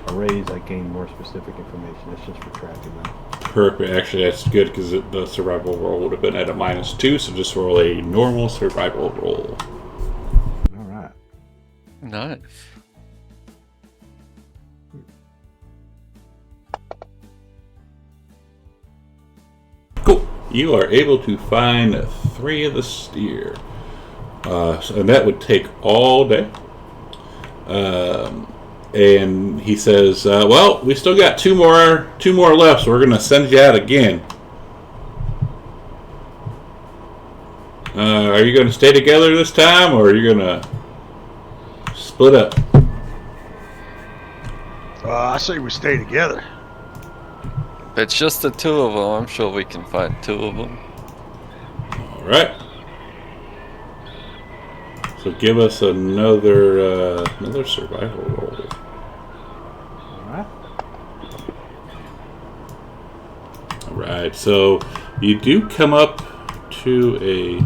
arrays I gain more specific information. That's just for tracking them. Perfect. Actually, that's good because the survival roll would have been at a -2, so just roll a normal survival roll. All right. Nice. Cool. You are able to find 3 of the steer. And that would take all day. And he says, "Well, we still got two more left, so we're gonna send you out again. Are you gonna stay together this time, or are you gonna split up?" I say we stay together. It's just the 2 of them. I'm sure we can find 2 of them. right. So give us another survival roll. All right. All right. So you do come up to a.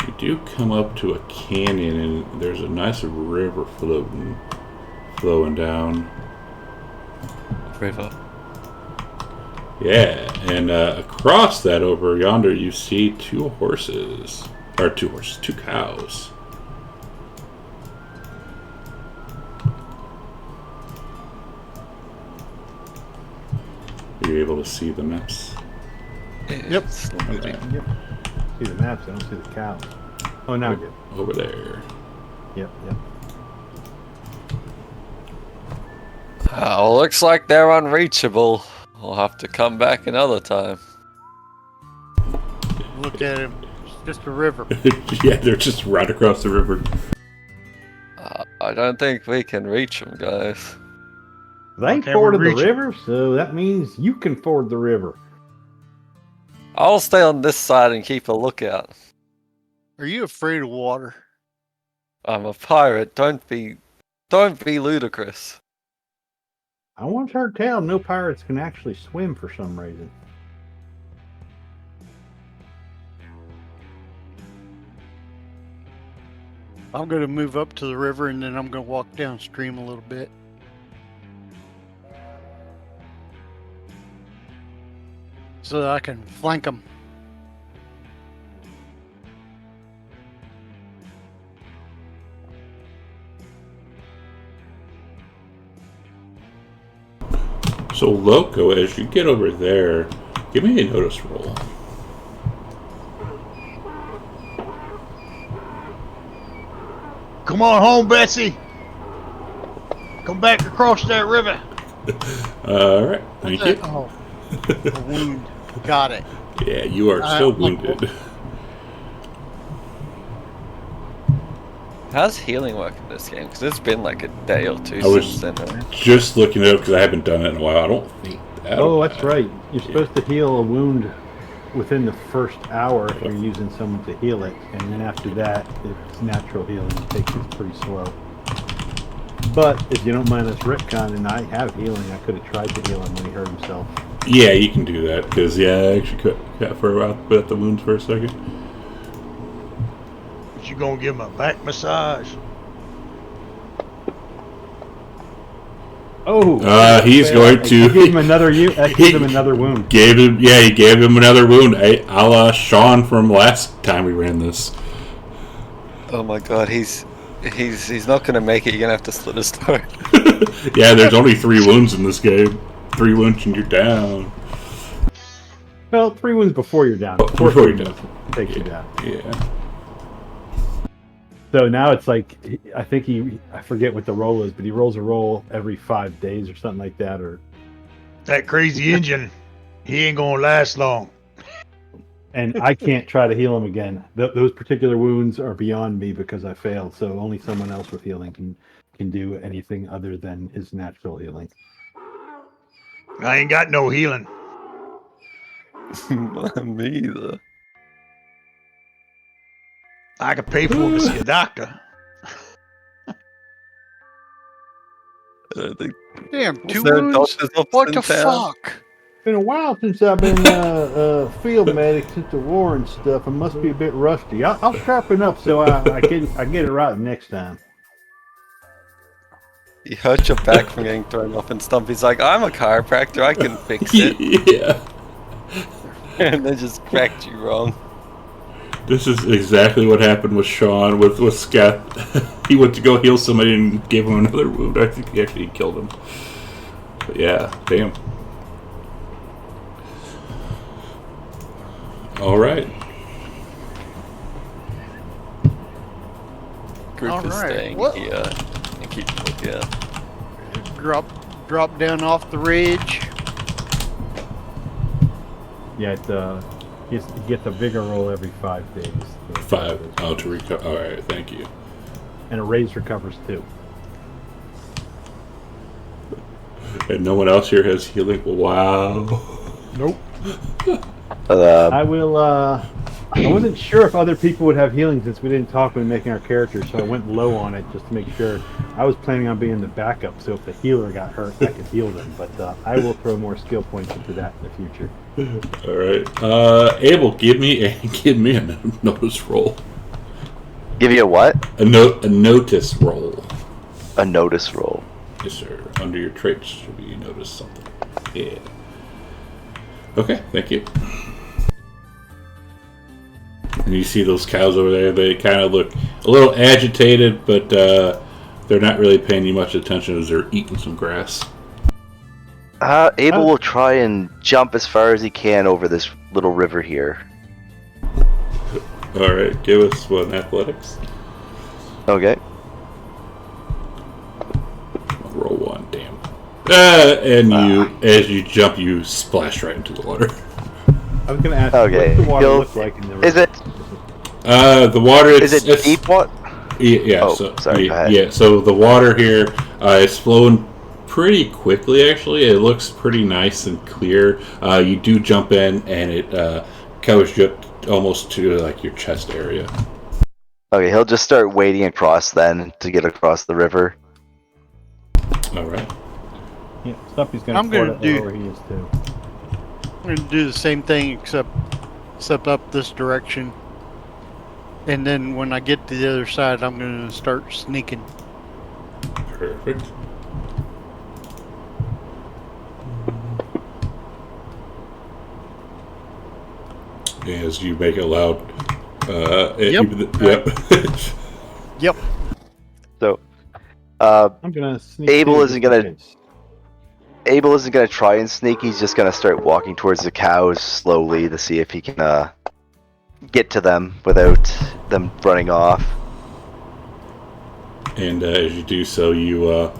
You do come up to a canyon, and there's a nice river flowing down. River. Yeah, and across that over yonder, you see two cows. Are you able to see the maps? Yep. Okay. Yep. See the maps. I don't see the cows. Oh, now I do. Over there. Yep. Yep. Oh, looks like they're unreachable. We'll have to come back another time. Look at him. It's just a river. Yeah, they're just right across the river. I don't think we can reach them, guys. They can't we forded the reach it? river, so that means you can ford the river. I'll stay on this side and keep a lookout. Are you afraid of water? I'm a pirate. Don't be ludicrous. I once heard tell no pirates can actually swim for some reason. I'm going to move up to the river and then I'm going to walk downstream a little bit. So that I can flank them. So, Loco, as you get over there, give me a notice roll. Come on home, Betsy. Come back across that river. All right, thank you. Oh, a wound. Got it. Yeah, you are still wounded. How's healing work in this game? Because it's been like a day or two I was since then. Right? just looking it up because I haven't done it in a while. I don't think. Oh, that's right. You're supposed to heal a wound within the first hour if you're using someone to heal it, and then after that, it's natural healing. It's pretty slow. But if you don't mind us retconning, I have healing. I could have tried to heal him when he hurt himself. Yeah, you can do that because I actually cut for a while, put out the wounds for a second. But you gonna give him a back massage? Oh, he's going to. I gave him another. That gives him another wound. He gave him another wound, a la Sean from last time we ran this. Oh my god, he's not gonna make it. You're gonna have to slit his throat. Yeah, there's only 3 wounds in this game. 3 wounds and you're down. Well, 3 wounds before you're down. Before you're down. Takes you down. Yeah. So now it's like, I think I forget what the roll is, but he rolls a roll every 5 days or something like that. Or That crazy engine, he ain't gonna last long. And I can't try to heal him again. Those particular wounds are beyond me because I failed. So only someone else with healing can do anything other than his natural healing. I ain't got no healing. Me either. I could pay for him to see a doctor. I don't think. Damn, Was 2 there wounds? doctors up What in the town? fuck? Been a while since I've been field medic since the war and stuff. I must be a bit rusty. I'll sharpen up so I get it right next time. You hurt your back from getting thrown off and Stumpy's like, I'm a chiropractor, I can fix it. Yeah. And they just cracked you wrong. This is exactly what happened with Sean with Scath. He went to go heal somebody and gave him another wound. I think he actually killed him. But yeah, damn. All right. Group All is right, staying well- here and keep looking out. Drop down off the ridge. Yeah, you get the vigor roll every 5 days. 5. Oh, to recover. All right, thank you. And a raise recovers too. And no one else here has healing. Wow. Nope. I will. I wasn't sure if other people would have healing since we didn't talk when making our characters, so I went low on it just to make sure. I was planning on being the backup, so if the healer got hurt, I could heal them. But I will throw more skill points into that in the future. All right, Abel, give me a notice roll. Give you a what? A notice roll. A notice roll. Yes, sir. Under your traits, should be notice something. Yeah. Okay, thank you. And you see those cows over there. They kind of look a little agitated, but they're not really paying you much attention as they're eating some grass. Abel will try and jump as far as he can over this little river here. All right, give us one athletics. Okay. Roll one, damn. And as you jump, you splash right into the water. I was going to ask, Okay. what's the water look like in the river? Is it? The water. Is it deep water? Yeah. Oh, so, sorry. Go ahead. Yeah. So the water here is flowing pretty quickly. Actually, it looks pretty nice and clear. You do jump in, and it covers you up almost to like your chest area. Okay, he'll just start wading across then to get across the river. All right. Yeah, Stumpy's going I'm to gonna port do- it where he is too. I'm gonna do the same thing except up this direction. And then when I get to the other side, I'm gonna start sneaking. Perfect. As you make it loud. Yep. Yep. So, I'm going to sneak Abel in isn't just in gonna- case. Abel isn't going to try and sneak. He's just going to start walking towards the cows slowly to see if he can get to them without them running off. And as you do so, you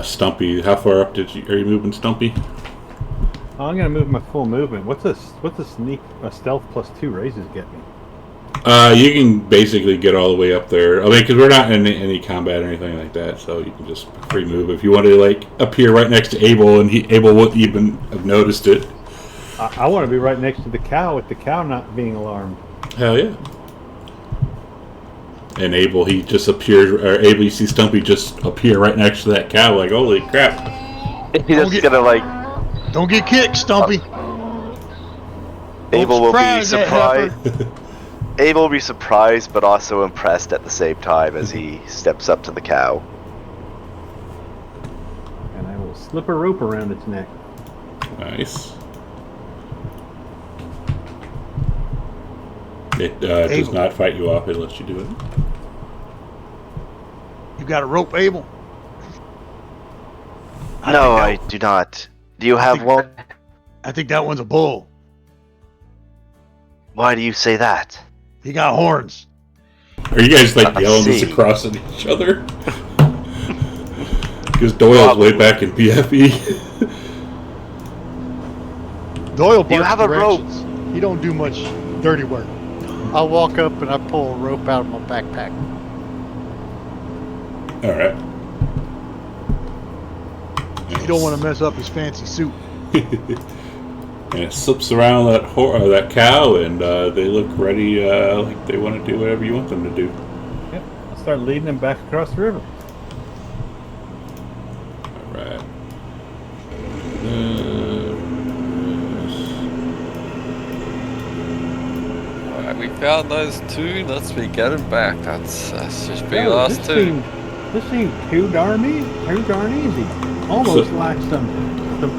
Stumpy. How far up are you moving, Stumpy? Oh, I'm going to move my full movement. What's a stealth +2 raises get me? You can basically get all the way up there. I mean, because we're not in any combat or anything like that, so you can just free move. If you want to, like, appear right next to Abel, and Abel wouldn't even have noticed it. I want to be right next to the cow with the cow not being alarmed. Hell yeah. And Abel, he just appears, or Abel, you see Stumpy just appear right next to that cow, like, holy crap. He's just going to, like... Don't get kicked, Stumpy. Abel will be surprise that surprised. Abel will be surprised, but also impressed at the same time as he steps up to the cow. And I will slip a rope around its neck. Nice. It does Abel. not fight you off, it lets you do it. You got a rope, Abel? No, I do not. Do you have one? I think that one's a bull. Why do you say that? He got horns. Are you guys like I yelling this see. across at each other? Because Doyle's way back in BFE. Doyle Do you barks have a rope? directions. He don't do much dirty work. I'll walk up and I pull a rope out of my backpack. Alright. You don't want to mess up his fancy suit. And it slips around that cow, and they look ready, like they want to do whatever you want them to do. Yep. I'll start leading them back across the river. Alright. Alright, we found those two. Let's be getting back. That's just be Oh, last this two. This seemed too darn easy. Almost like some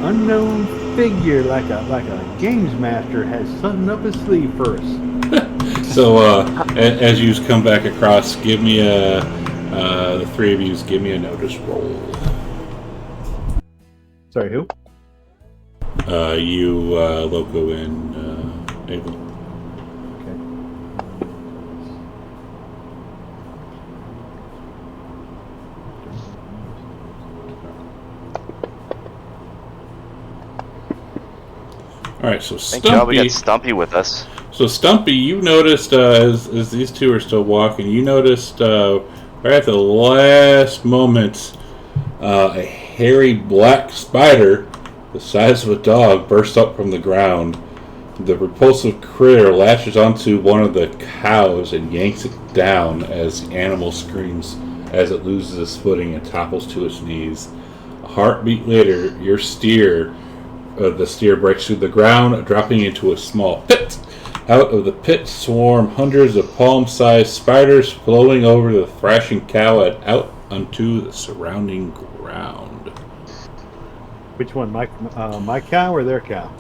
unknown figure, like a games master has something up his sleeve for us. So, as you come back across, give me the three of you, give me a notice roll. Sorry, who? You, Loco, and Abel. Okay. Alright, so Thank God we Stumpy. got Stumpy with us. So Stumpy, you noticed as these two are still walking, you noticed right at the last moment a hairy black spider the size of a dog burst up from the ground The repulsive critter latches onto one of the cows and yanks it down as the animal screams as it loses its footing and topples to its knees. A heartbeat later, the steer breaks through the ground, dropping into a small pit. Out of the pit swarm hundreds of palm-sized spiders flowing over the thrashing cow and out onto the surrounding ground. Which one, my cow or their cow?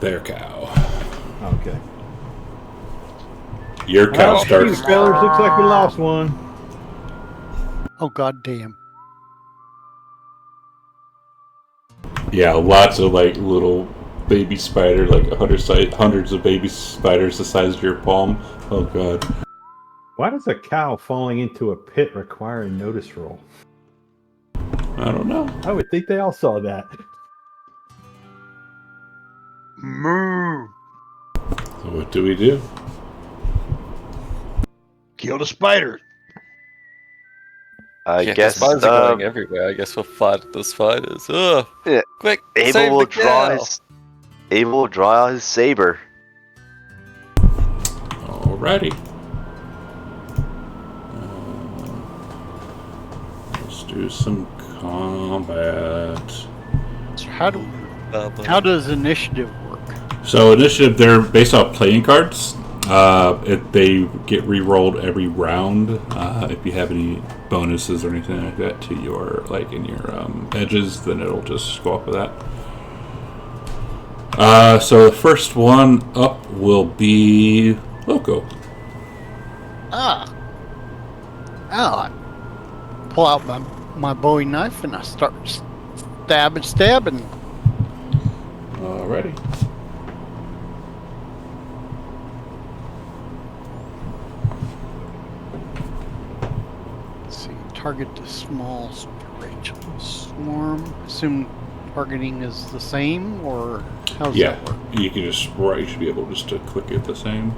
Their cow. Okay. Your cow starts. Fellas, looks like we lost one. Oh, god damn. Yeah, lots of like little baby spider, like hundreds of baby spiders the size of your palm. Oh god. Why does a cow falling into a pit require a notice roll? I don't know. I would think they all saw that. Moo. So what do we do? Kill the spider. I Yeah, guess the spiders are going everywhere. I guess we'll fight the spiders. Ugh. Yeah. Quick, Abel save will the draw cow. his saber. Alrighty. Let's do some combat. So how does initiative work? So initiative, they're based off playing cards. They get re-rolled every round. If you have any bonuses or anything like that to your in your edges, then it'll just go off of that. So the first one up will be Loco. I pull out my Bowie knife and I start stabbing. Alrighty. Let's see, target the small swarm. Assume targeting is the same, or how does that work? You can just you should be able just to click it the same.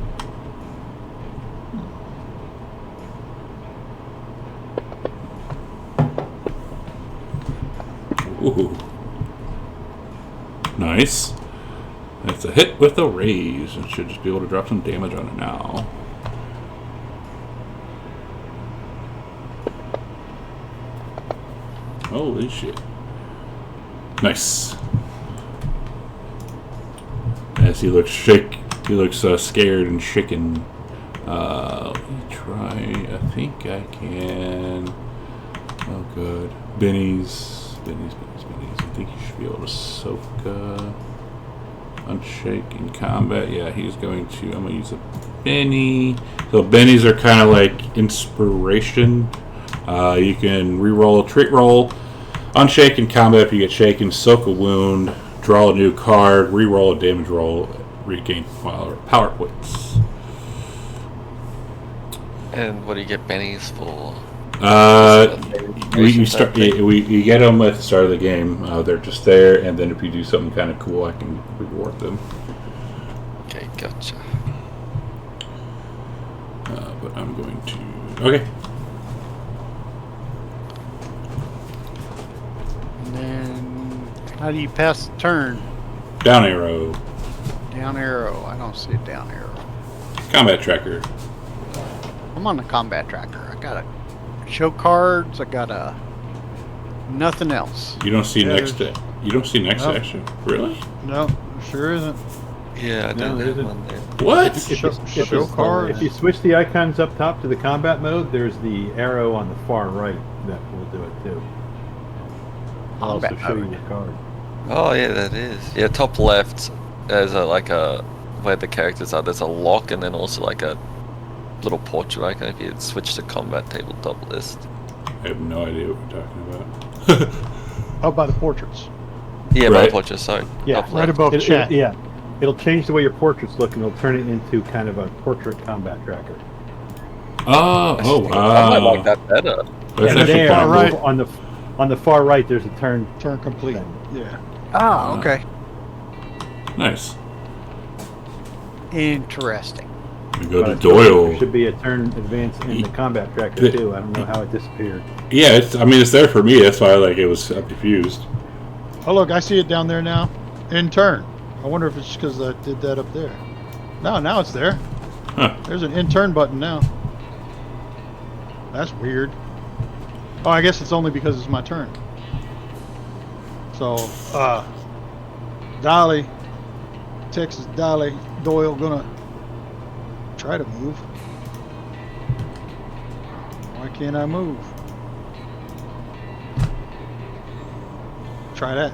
Ooh. Nice. That's a hit with a raise. It should just be able to drop some damage on it now. Holy shit. Nice. As he looks scared and shaken. Let me try. I think I can. Oh, good. Benny's. I think you should be able to soak. Unshake in combat. Yeah, he's going to. I'm going to use a Benny. So Bennies are kind of like inspiration. You can re-roll a trait roll. Unshake in combat if you get shaken. Soak a wound. Draw a new card. Re-roll a damage roll. Regain power points. And what do you get bennies for? You get them at the start of the game. They're just there, and then if you do something kind of cool, I can reward them. Okay, gotcha. But I'm going to. Okay. And then how do you pass the turn? Down arrow. Down arrow. I don't see a down arrow. Combat tracker. I'm on the combat tracker. I got a show cards. I got a nothing else. You don't see Yeah, next. You don't see next No. action. Really? No, sure isn't. Yeah, I don't there have isn't. one there. What? Show card. If you switch the icons up top to the combat mode, there's the arrow on the far right that will do it too. I'll also Combat show you mode. your card. Oh yeah, that is. Yeah, top left. There's where the characters are. There's a lock, and then also like a little portrait icon. If you switch to combat tabletop list. I have no idea what we're talking about. How about the portraits? Yeah, my Right. portrait. Sorry. Yeah, top Right left. above chat. Yeah, it'll change the way your portraits look, and it'll turn it into kind of a portrait combat tracker. Oh I wow. might like that better. That's And actually there, kind of right. cool. on the far right, there's a turn. Turn complete. thing. Yeah. Ah, okay. Nice. Interesting. We go to There Doyle. should be a turn advance in the combat tracker The- too. I don't know how it disappeared. Yeah, it's there for me. That's why I'm confused. Oh look, I see it down there now. In turn. I wonder if it's because I did that up there. No, now it's there. Huh. There's an in turn button now. That's weird. Oh, I guess it's only because it's my turn. So, Dolly, Texas Dolly, Doyle gonna try to move. Why can't I move? Try that.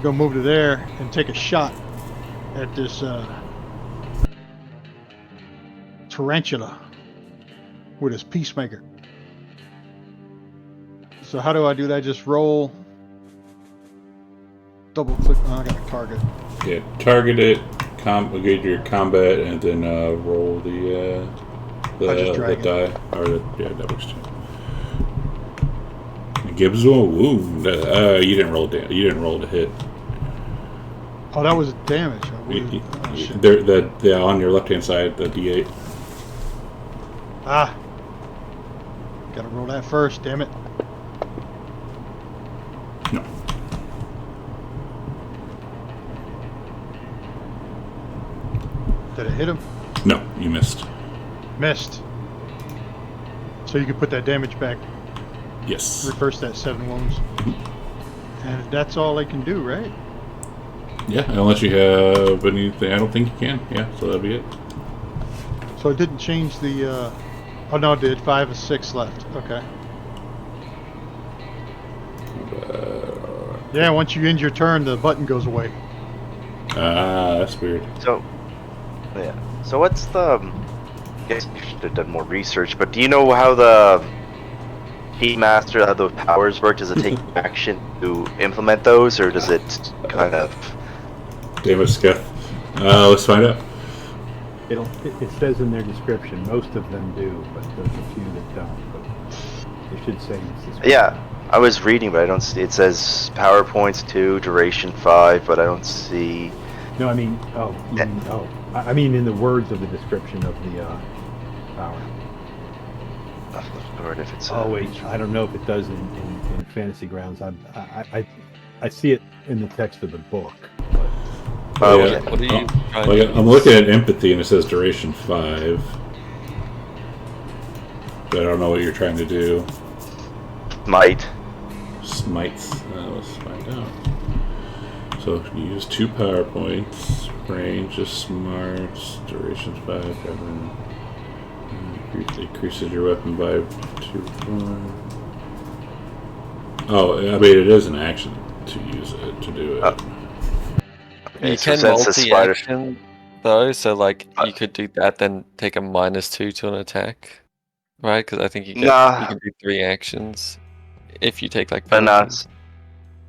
Go move to there and take a shot at this tarantula with his peacemaker. So how do I do that? Just roll, double click. Oh, I got a target. Yeah, target it, get your combat, and then roll the die. Or that works too. It gives you a wound. You didn't roll down. You didn't roll to hit. Oh, that was damage. Oh, shit. The on your left hand side, the D8. Ah, gotta roll that first. Damn it. No. Did it hit him? No, you missed. Missed. So you can put that damage back. Yes. Reverse that 7 wounds. And that's all I can do, right? Yeah, unless you have anything. I don't think you can. Yeah, so that'll be it. So it didn't change the. Oh no, it did. 5 of 6 left. Okay. Yeah, once you end your turn, the button goes away. That's weird. So, yeah. So what's the? I guess you should have done more research. But do you know how the Heat Master, how those powers work? Does it take action to implement those, or does it kind of? Damn Skeff. Let's find out. It says in their description, most of them do, but there's a few that don't. But it should say in this description. Yeah, I was reading, but I don't see. It says power points 2, duration 5, but I don't see. No, I mean, I mean in the words of the description of the power. Lord, if it's. Oh wait, I don't know if it does in Fantasy Grounds. I see it in the text of the book. But... Oh, yeah. okay. What are you trying Like, to I'm looking at empathy and it says duration 5. But I don't know what you're trying to do. Might. Smites. Let's find out. So you use 2 power points. Range is smarts. Duration 5. Increases your weapon by 2. Oh, I mean it is an action to use it to do it. Okay, You so can since the spider- multi-action though, so like you could do that, then take a -2 to an attack, right? Because I think you Nah. can do 3 actions if you take like. But nah,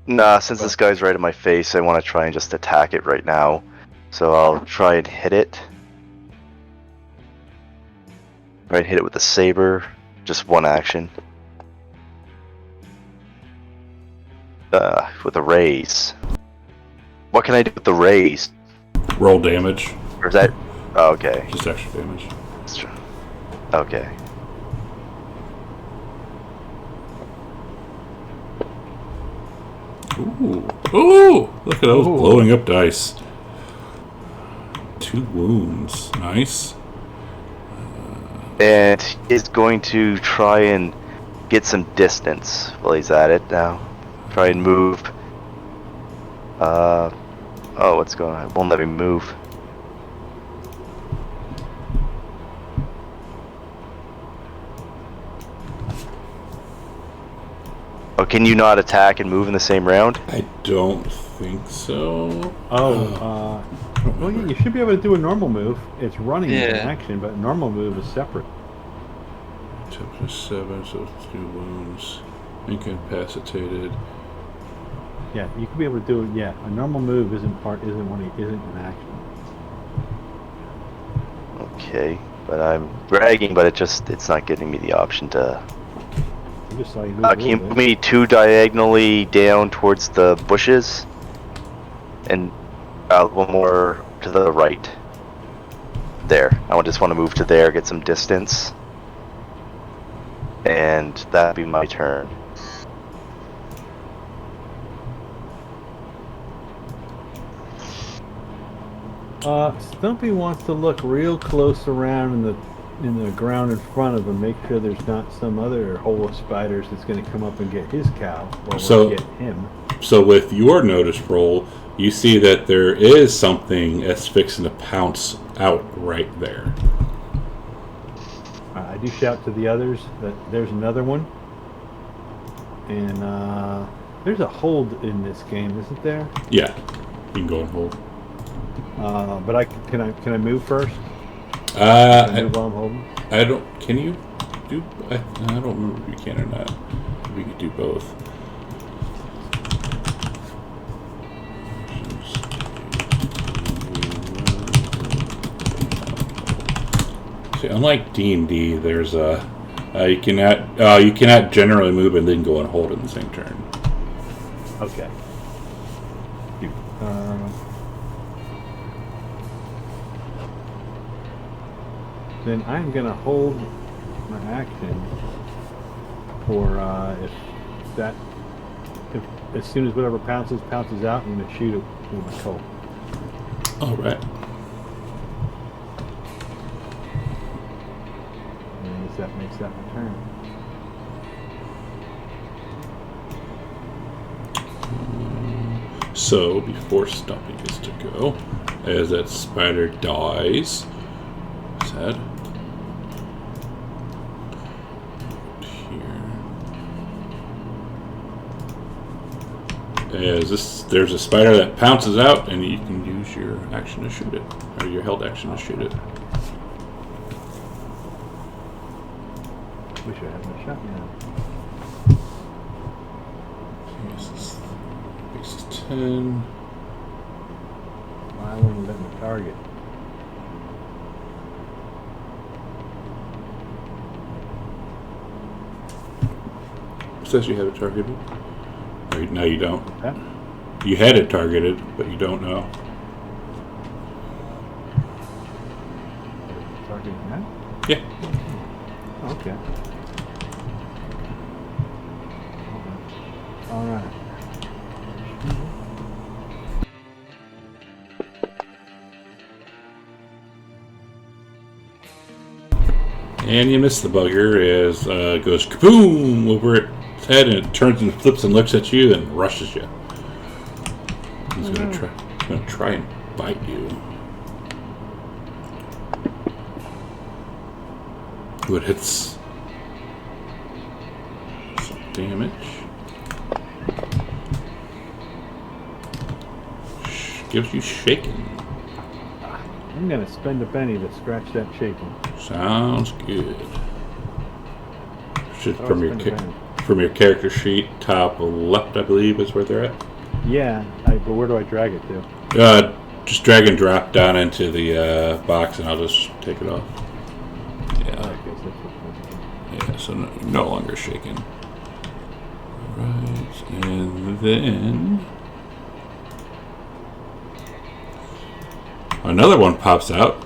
penalties. since this guy's right in my face, I want to try and just attack it right now. So I'll try and hit it. Try and hit it with the saber. Just 1 action. With a raise. What can I do with the raise? Roll damage. Or is that? Oh, okay. Just extra damage. That's true. Okay. Ooh. Ooh! Look at those Ooh. blowing up dice. 2 wounds. Nice. And he's going to try and get some distance while he's at it now. Try and move. Oh, what's going on? It won't let me move. Oh, can you not attack and move in the same round? I don't think so. Well, yeah, you should be able to do a normal move. It's running as an Yeah. action, but a normal move is separate. Toughness 7, so 2 wounds. Incapacitated. Yeah, you could be able to do it. Yeah, a normal move isn't an action. Okay, but I'm bragging, but it's not giving me the option to. I just saw you move Can you move me 2 diagonally down towards the bushes? And 1 more to the right. There. I just want to move to there, get some distance. And that'd be my turn. Stumpy wants to look real close around in the ground in front of him, make sure there's not some other hole of spiders that's going to come up and get his cow or get him. So with your notice roll, you see that there is something that's fixing to pounce out right there. I do shout to the others that there's another one, and there's a hold in this game, isn't there? Yeah, you can go and hold. But can I move first? Can I move while I'm holding? I don't. Can you do? I don't remember if you can or not. We can do both. See, unlike D&D, there's a you cannot generally move and then go and hold in the same turn. Okay. Then I'm gonna hold my action for if as soon as whatever pounces out, I'm gonna shoot it with my Colt. All right. And that makes that my turn. So before Stumpy gets to go, as that spider dies, sad. There's a spider that pounces out, and you can use your action to shoot it, or your held action to shoot it. Wish I had my shot now. This is 10. I wouldn't let me target. It says you have it targeted. Right, now you don't. Okay. You had it targeted, but you don't know. Target now? Yeah. Okay. All right. And you miss the bugger as goes kaboom over its head, and it turns and flips and looks at you and rushes you. He's gonna try and bite you. It hits some damage. Gives you shaking. I'm gonna spend a penny to scratch that shaking. Sounds good. Should Oh, from your character sheet, top left, I believe, is where they're at. Yeah, but where do I drag it to? Just drag and drop down into the box, and I'll just take it off. Yeah. I guess that's what's Yeah. So no longer shaking. Right, and then another one pops out.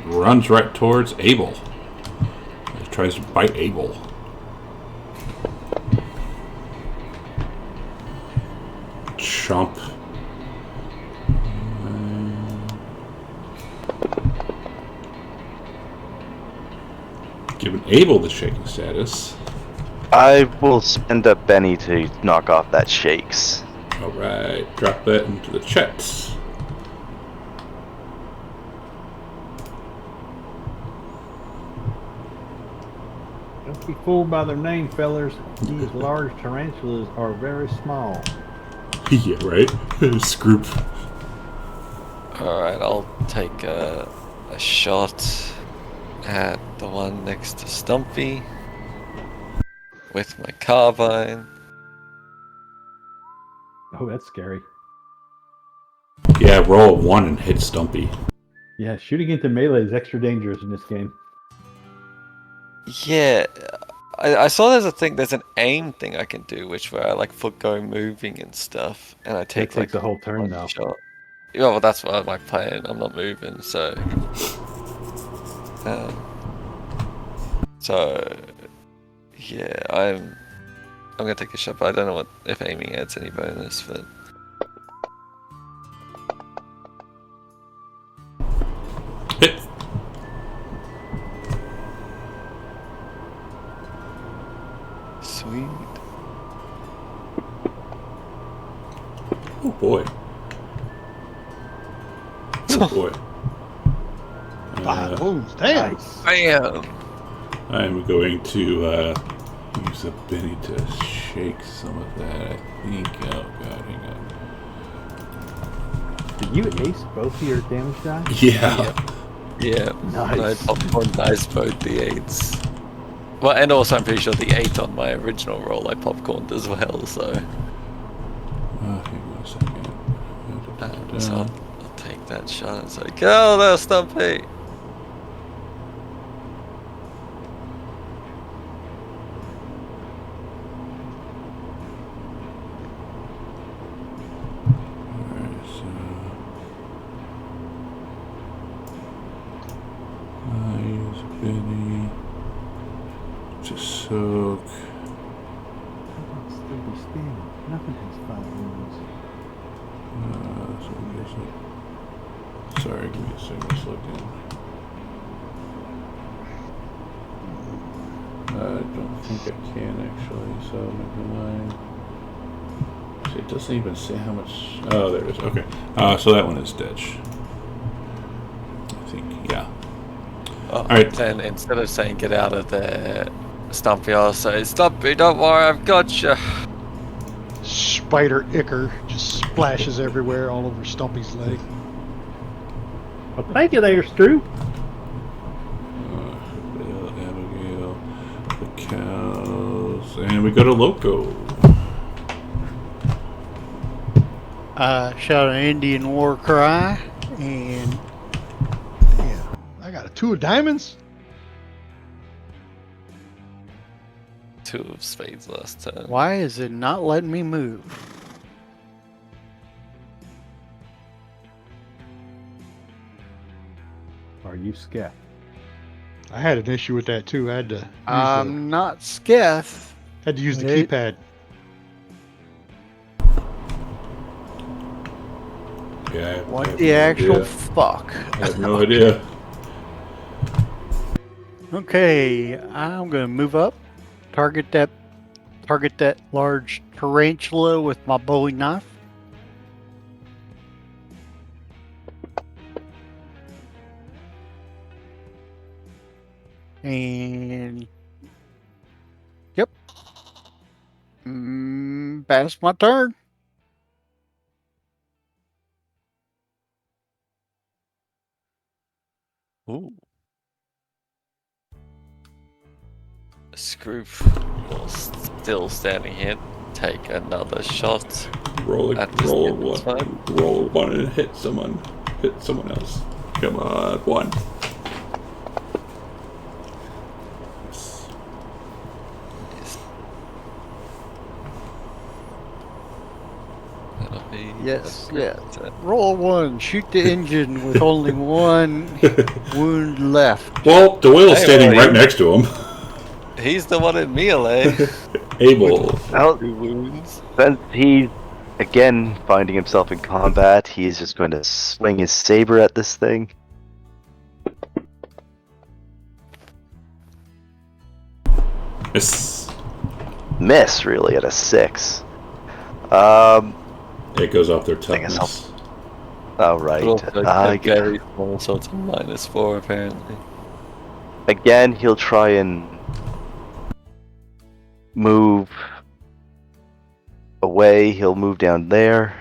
Runs right towards Abel. It tries to bite Abel. Chomp. Giving Abel the shaking status. I will spend a penny to knock off that shakes. Alright, drop that into the chat. Don't be fooled by their name, fellers. These large tarantulas are very small. Yeah, right? Scroop. Alright, I'll take a shot at the one next to Stumpy with my carbine. Oh, that's scary. Yeah, roll a 1 and hit Stumpy. Yeah, shooting into melee is extra dangerous in this game. Yeah, I saw there's an aim thing I can do, which where I like forgo moving and stuff, and I take That like takes a whole turn one though. shot. Yeah, well, that's what my plan. I'm not moving, so. Yeah, I'm gonna take a shot, but I don't know if aiming adds any bonus, but. Sweet. Oh boy. Oh boy. 5 wounds. Damn. Nice. Bam! I'm going to use a Benny to shake some of that, I think. Oh god, hang on. Did you ace both of your damage dice? Yeah. Yeah. Nice. I popcorn dice both the 8s. Well, and also I'm pretty sure the 8 on my original roll I popcorned as well, so. Hang on a second. So I'll take that shot and say, go there, Stumpy! Alright, so I use Benny to soak. Still be standing. Nothing has 5 wounds. So I guess sorry, give me a second to slow down. I don't think I can actually, so never mind. See, it doesn't even say how much. Oh, there it is. Okay. So that one is Ditch. I think, yeah. Oh, Alright. Then instead of saying get out of there, Stumpy, I'll say, Stumpy, don't worry, I've got you. Spider ichor just splashes everywhere all over Stumpy's leg. Well, thank you there, Stu. Abigail, the cows, and we go to Loco. Shout an Indian war cry, and Yeah. I got a 2 of diamonds. 2 of spades last turn. why is it not letting me move? Are you scared? I had an issue with that too. I had to use, I'm not Sketh. had to use the it- keypad. Yeah, I What have the no actual idea. fuck? I have no idea. Okay, I'm gonna move up, target that large tarantula with my bowie knife. And yep, that's my turn. Ooh. Scroope, while still standing here, take another shot. Roll a At this one. time. Roll one and hit someone. Hit someone else. Come on, 1. That'll be Yes, a great yes. turn. Roll 1, shoot the engine with only 1 wound left. Well, Doyle's Hey, standing well, right next to him. He's the one in melee. Abel. Well, 2 wounds. since he's again finding himself in combat, he's just going to swing his saber at this thing. Miss. Miss, really, at a 6. It goes off their I guess toughness. Oh, right. But also I they're very small, so it's a -4 apparently. Again, he'll try and move away. He'll move down there.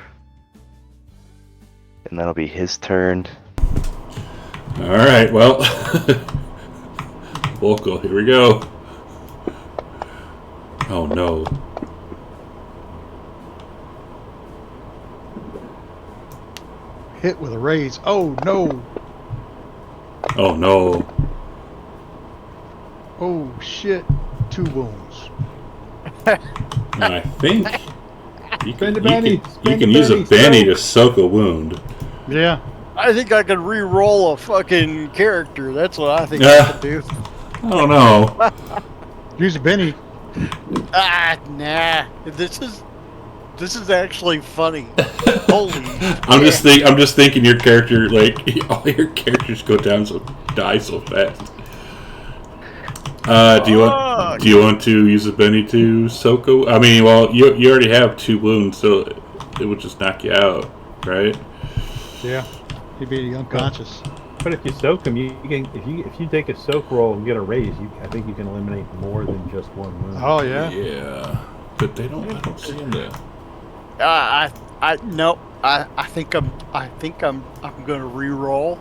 And that'll be his turn. Alright, well. Vocal, here we go. Oh no. Hit with a raise. Oh no. Oh no. Oh shit. 2 wounds. I think you Spend a can, Benny. you can, you Spend can a use a Benny, Benny so- to soak a wound. Yeah. I think I could re-roll a fucking character. That's what I think I could do. I don't know. Use a Benny. Nah. This is actually funny. Holy I'm just thinking your character, like, all your characters die so fast. Do you want Do you want to use a Benny to soak? I mean, well, you already have 2 wounds, so it would just knock you out, right? Yeah, he'd be unconscious. But if you soak him, you can. If you take a soak roll and get a raise, I think you can eliminate more than just 1 wound. Oh yeah. Yeah, but they don't. I don't see them there. No. I think I'm gonna re-roll.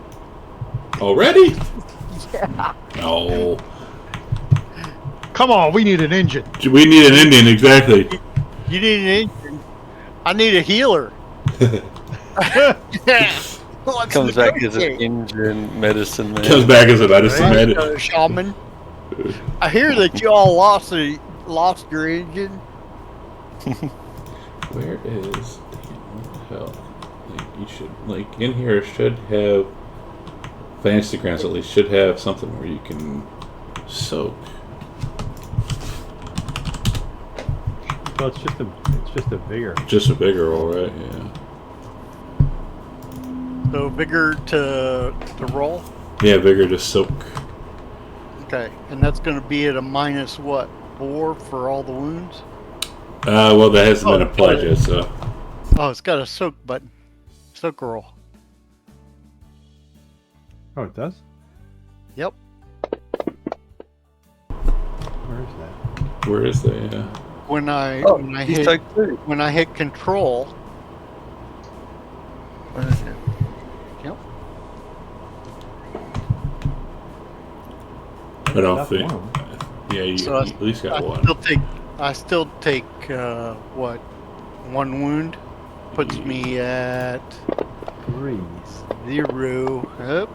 Already? Yeah. No. Come on, we need an engine. We need an Indian, exactly. You need an engine. I need a healer. Comes back as an engine medicine man. Comes back as a medicine man. Shaman. I hear that you all lost your engine. Where is? What the hell? Like, you should in here should have Fantasy Grounds at least should have something where you can soak. Well, it's just a vigor. Just a bigger roll, right? Yeah. So vigor to roll. Yeah, bigger to soak. Okay, and that's going to be at a minus what? 4 for all the wounds. Well, that hasn't been applied yet, so. Oh, it's got a soak button. Soak roll. Oh, it does? Yep. Where is that? Yeah. When I he's hit so good. when I hit control. What is it? Yep. I don't That's think. one. Yeah, you So at least got one. I still take what? 1 wound puts me at 3. 0. Yep.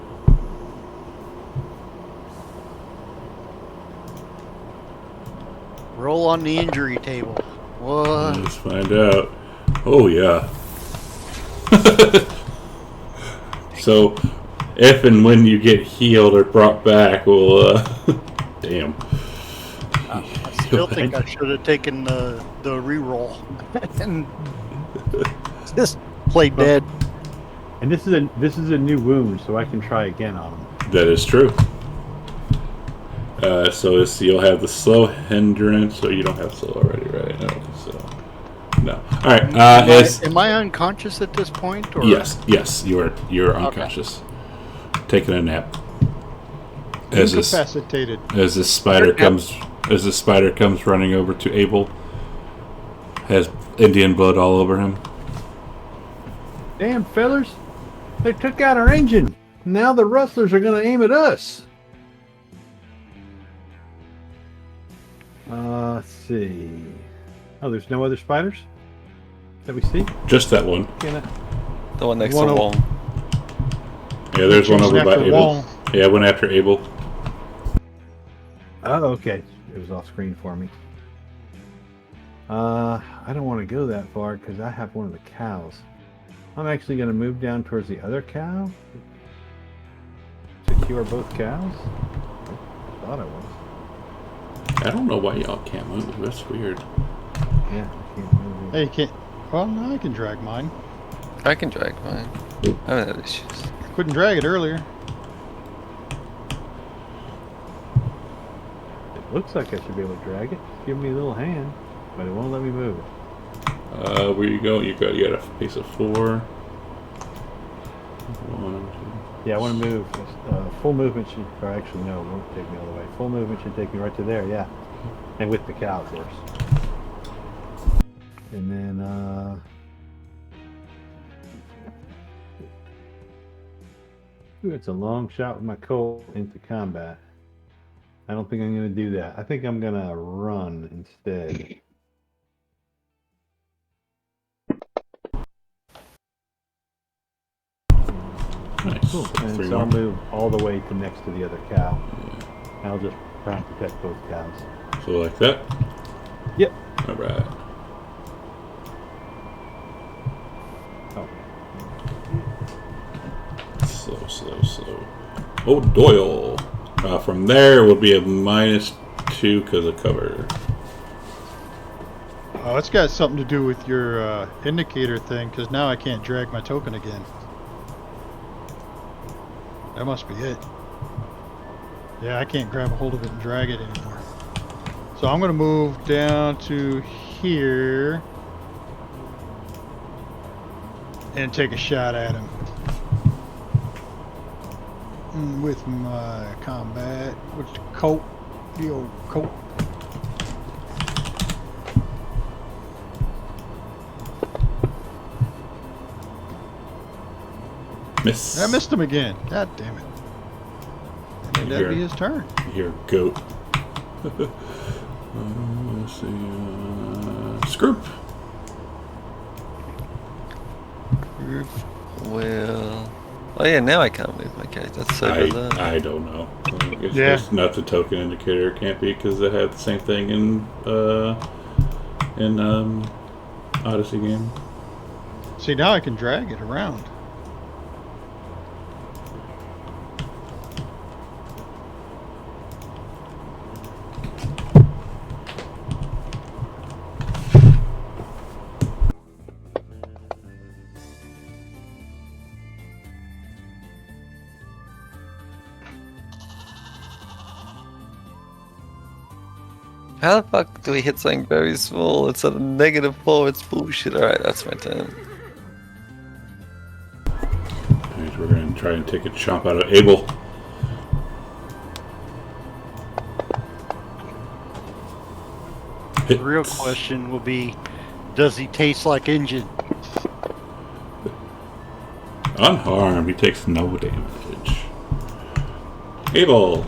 Roll on the injury table. What? Let's find out. Oh yeah. So, if and when you get healed or brought back, we'll. Damn. I still think I should have taken the reroll and just play dead. And this is a new wound, so I can try again on him. That is true. So you'll have the slow hindrance. So you don't have slow already, right? I don't think so. No. All right. Am I unconscious at this point? Or? Yes. You're unconscious, taking a nap. Incapacitated. As this spider comes running over to Abel, has Indian blood all over him. Damn, fellers! They took out our engine. Now the rustlers are going to aim at us. Let's see. Oh, there's no other spiders that we see? Just that one. The one next One to o- Wong. Yeah, there's one over by After Abel. Wong. Yeah, one after Abel. Oh, okay. It was off screen for me. I don't want to go that far because I have one of the cows. I'm actually going to move down towards the other cow. Secure both cows. I thought I was. I don't know why y'all can't move. That's weird. Yeah, I can't move. Hey, you can't. Well, no, I can drag mine. I can drag mine. I haven't had issues. Couldn't drag it earlier. It looks like I should be able to drag it. Give me a little hand, but it won't let me move it. Where you go? You got a pace of 4. 1, 2. Yeah, I want to move. Full movement should, or actually no, it won't take me all the way. Full movement should take me right to there, yeah. And with the cow, of course. And then, ooh, it's a long shot with my Colt into combat. I don't think I'm going to do that. I think I'm going to run instead. Nice. Cool. And 3 so I'll more. move all the way to next to the other cow. And I'll just try and protect both cows. So like that. Yep. All right. Oh. Slow. Oh, Doyle. From there will be a -2 because of cover. Oh, it's got something to do with your indicator thing, because now I can't drag my token again. That must be it. Yeah, I can't grab a hold of it and drag it anymore. So I'm gonna move down to here and take a shot at him. With my combat, with the coat, the old coat. Miss. I missed him again. God damn it. I think that'd be his turn. Here, goat. Let's see. Scroop. Well, oh yeah, now I can't move my character. That's so bizarre. I don't know. It's Yeah. just not the token indicator. It can't be because they had the same thing in Odyssey game. See, now I can drag it around. How the fuck do we hit something very small? It's at a -4. It's bullshit. Alright, that's my turn. Alright, we're going to try and take a chomp out of Abel. The real question will be, does he taste like engine? Unharmed. He takes no damage. Abel.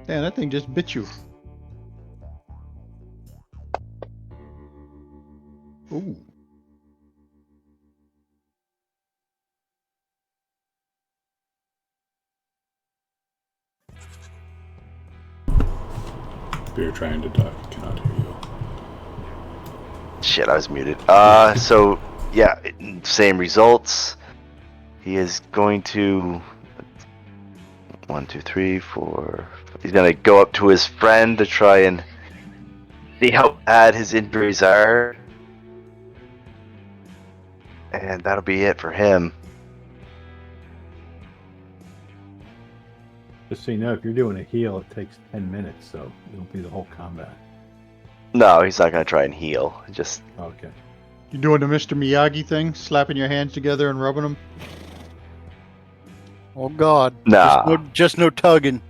Damn, that thing just bit you. Ooh. If you're trying to talk, I cannot hear you. Shit, I was muted. So yeah, same results. He is going to 1, 2, 3, 4. He's gonna go up to his friend to try and see how bad his injuries are, and that'll be it for him. Just so you know, if you're doing a heal, it takes 10 minutes, so it'll be the whole combat. No, he's not gonna try and heal. Just Okay. You doing the Mr. Miyagi thing? Slapping your hands together and rubbing them? Oh God! Nah. Just no tugging.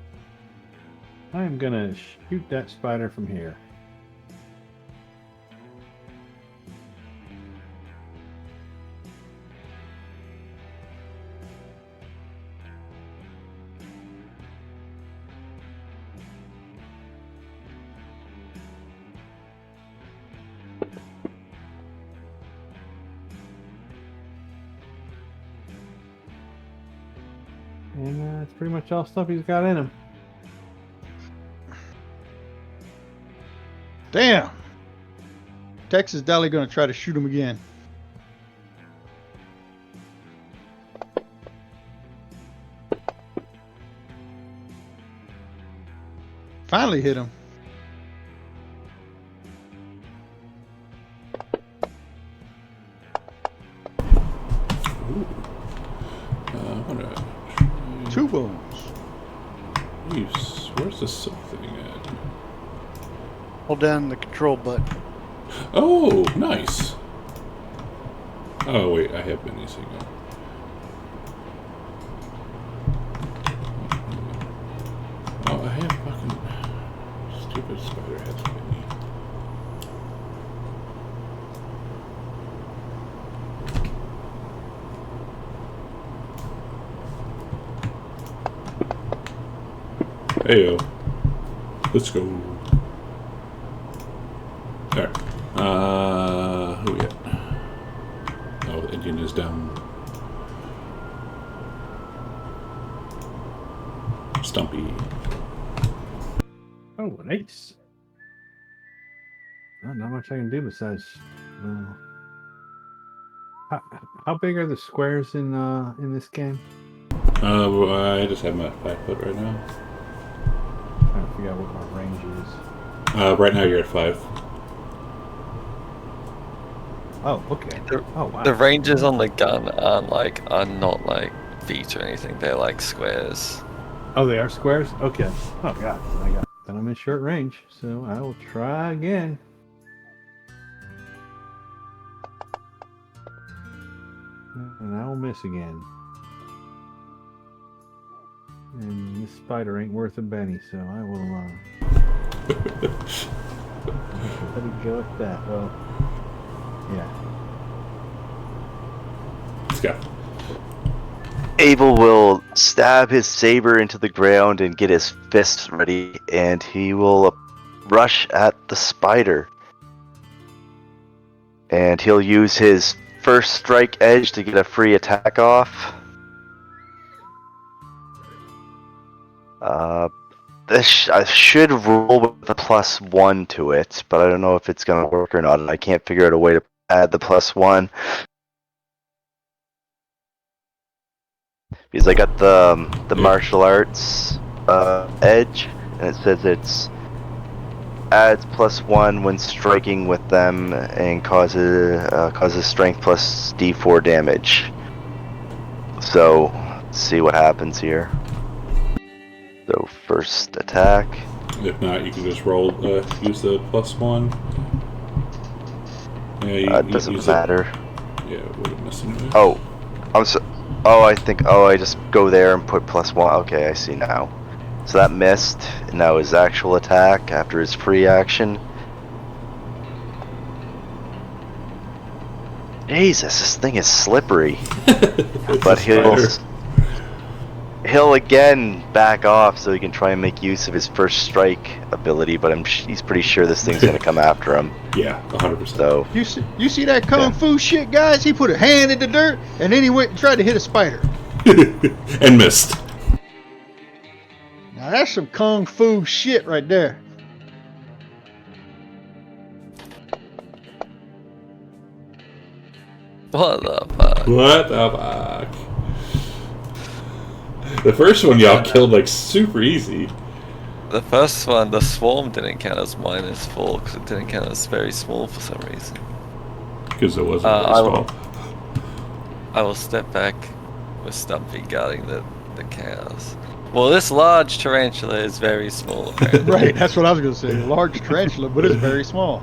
I am gonna shoot that spider from here. And that's pretty much all stuff he's got in him. Damn! Texas Dolly gonna try to shoot him again. Finally hit him. I'm gonna 2 wounds. use. Where's the silk thing at? Hold down the control button. Oh, nice. Oh wait, I have been using it. Oh, I have fucking stupid spider heads with me. Heyo. Let's go. Alright. Who we got? Oh, the Indian is down. Stumpy. Oh, nice. Oh, not much I can do besides. How big are the squares in this game? I just have my 5 foot right now. Trying to figure out what my range is. Right now you're at 5. Oh, okay. Oh, wow. The ranges on the gun are not like feet or anything. They're like squares. Oh, they are squares? Okay. Oh, God. Then I'm in short range, so I will try again. And I will miss again. And this spider ain't worth a penny, so I will, let it go at that. Well, yeah. Let's go. Abel will stab his saber into the ground and get his fists ready, and he will rush at the spider. And he'll use his first strike edge to get a free attack off. I should roll with a +1 to it, but I don't know if it's going to work or not, and I can't figure out a way to add the +1. Because I got the martial arts edge, and it says it's adds +1 when striking with them and causes strength plus D4 damage. So let's see what happens here. So first attack. If not, you can just roll. Use the +1. Yeah, It doesn't matter. Yeah, it would have missed anyway. Oh, I think. Oh, I just go there and put +1. Okay, I see now. So that missed. And now his actual attack after his free action. Jesus, this thing is slippery. But he'll again back off so he can try and make use of his first strike ability. But he's pretty sure this thing's gonna come after him. Yeah, 100%. So You see that kung fu shit, guys? He put a hand in the dirt and then he went and tried to hit a spider. And missed. Now that's some kung fu shit right there. What the fuck? What the fuck? The first one y'all killed like super easy. The first one, the swarm didn't count as -4 because it didn't count as very small for some reason. Because it wasn't very small. I will step back with Stumpy guarding the cows. Well, this large tarantula is very small, apparently. Right, that's what I was going to say. A large tarantula, but it's very small.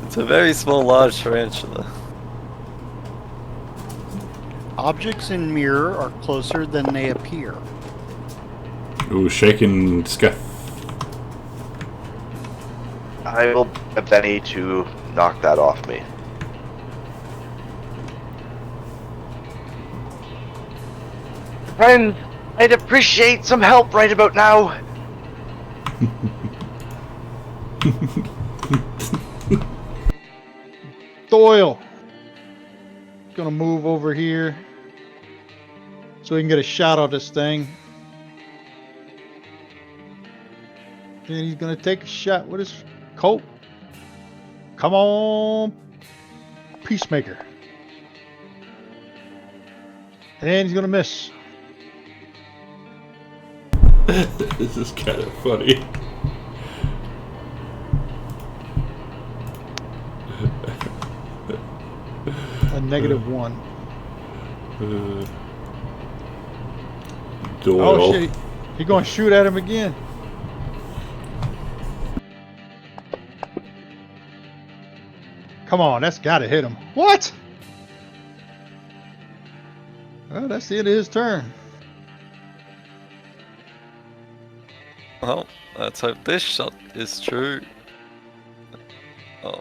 It's a very small, large tarantula. Objects in mirror are closer than they appear. Ooh, shaking scuff. I will get Benny to knock that off me. Friend, I'd appreciate some help right about now. Doyle. Gonna move over here so he can get a shot on this thing. Then he's gonna take a shot with his Colt. Come on, Peacemaker. And he's gonna miss. This is kind of funny. A -1. Doyle. Oh shit! He gonna shoot at him again. Come on, that's gotta hit him. What? Well, that's the end of his turn. Well, let's hope this shot is true. Oh.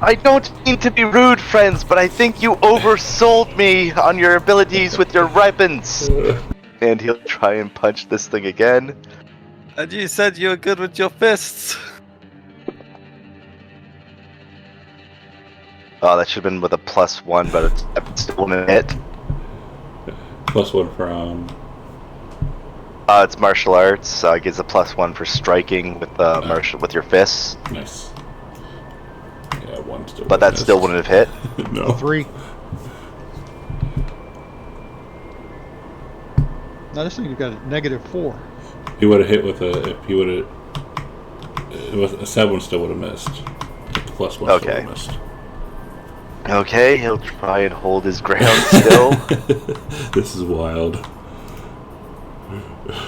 I don't mean to be rude, friends, but I think you oversold me on your abilities with your weapons. And he'll try and punch this thing again. And you said you were good with your fists. Oh, that should have been with a +1, but it's still gonna hit. +1 from. It's martial arts, so it gives a +1 for striking with with your fists. Nice. Yeah, 1 still. But that still wouldn't have hit. No. 3. Now this thing's got a -4. He would have hit with a. If he would have. With a 7 still would have missed. +1 Okay. still missed. Okay, he'll try and hold his ground still. This is wild.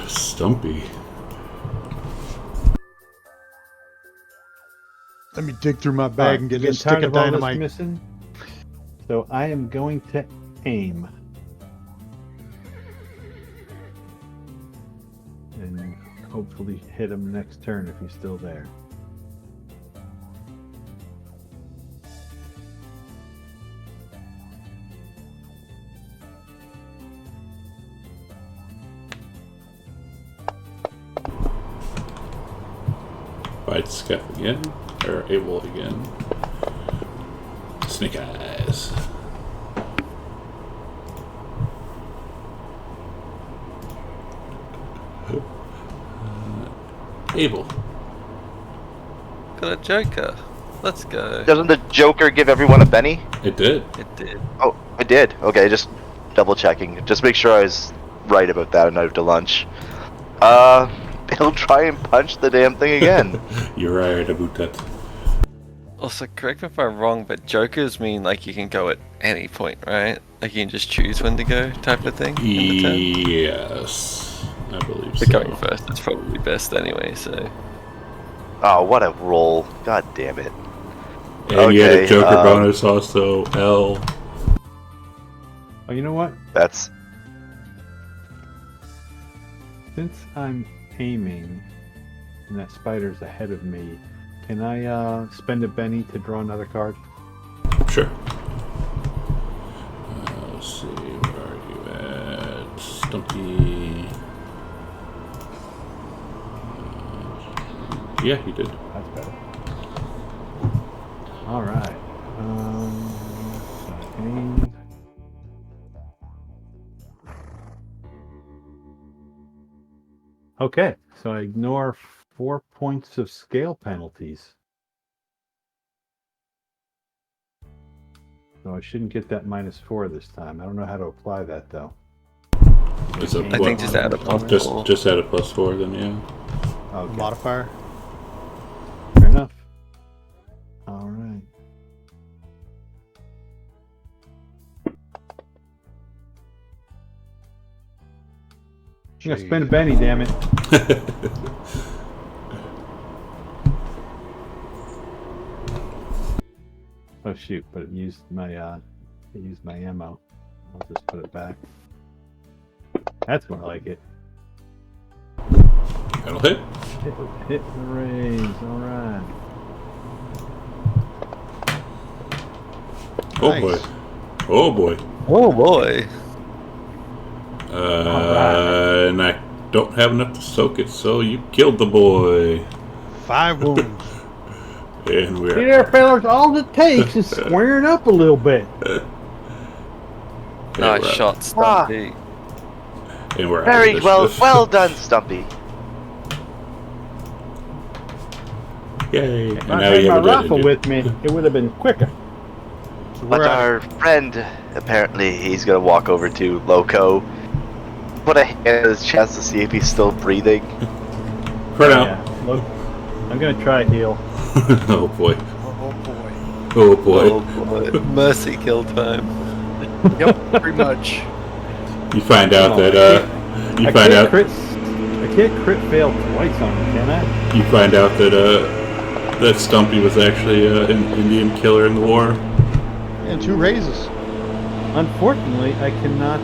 Stumpy. Let me dig through my All bag right, and get getting a stick tired of of all this dynamite. missing. So I am going to aim. And hopefully hit him next turn if he's still there. Fight Skeff again. Or Abel again. Snake Eyes. Abel. Got a Joker. Let's go. Doesn't the Joker give everyone a Benny? It did. It did. Oh, I did. Okay, just double checking. Just make sure I was right about that and out to lunch. He'll try and punch the damn thing again. You're right about that. Also, correct me if I'm wrong, but Jokers mean like you can go at any point, right? Like you can just choose when to go, type of thing. In the turn? Yes. I believe But so. going first is probably best anyway. So Oh, what a roll. God damn it. And you had a Okay, Joker bonus also. L. Oh, you know what? That's... Since I'm aiming and that spider's ahead of me, can I spend a Benny to draw another card? Sure. Let's see. Where are you at? Stumpy. Yeah, you did. That's better. All right. So aim. Okay, so I ignore 4 points of scale penalties. So I shouldn't get that -4 this time. I don't know how to apply that though. Is it I think just add a +4. Just add a +4 then, yeah. Okay, Modifier. fair enough. All right. I'm gonna spend a Benny, damn it. Oh shoot! But it used my ammo. I'll just put it back. That's more like it. That'll hit. Hit the raise. All right. Oh Nice. boy. Oh boy. oh boy. And I don't have enough to soak it, so you killed the boy. 5 wounds. And See we're there, fellas. All it takes is squaring up a little bit. Nice shot, Stumpy. And we're out Very of well, initiative. well done, Stumpy. Yay. And If now I had you my have a rifle dead with me, it would have been quicker. So But we're out. our friend, apparently, he's gonna walk over to Loco, put a hand in his chest to see if he's still breathing. For now. Yeah. Look, I'm gonna try heal. Oh boy. Oh boy. Oh boy. Oh boy. Mercy kill time. Yep, pretty much. You find out Oh, that you I find can't out crit fail twice on him, can I? you find out that that Stumpy was actually an Indian killer in the war. And 2 raises. Unfortunately, I cannot.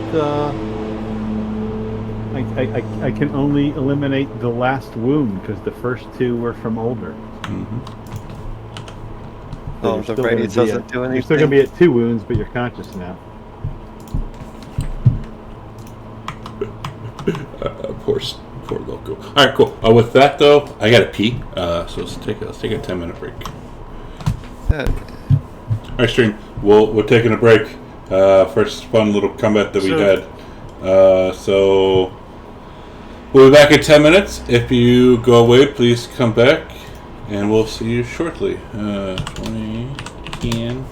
I can only eliminate the last wound because the first 2 were from older. Mm-hmm. Oh, you're the still gonna raise be doesn't at- do anything. You're still gonna be at 2 wounds, but you're conscious now. Poor Loco. All right, cool. With that though, I gotta pee. So let's take a 10-minute break. Yeah. All right, stream. We're taking a break. First fun little combat that we had. So we'll be back in 10 minutes. If you go away, please come back, and we'll see you shortly. 20 10.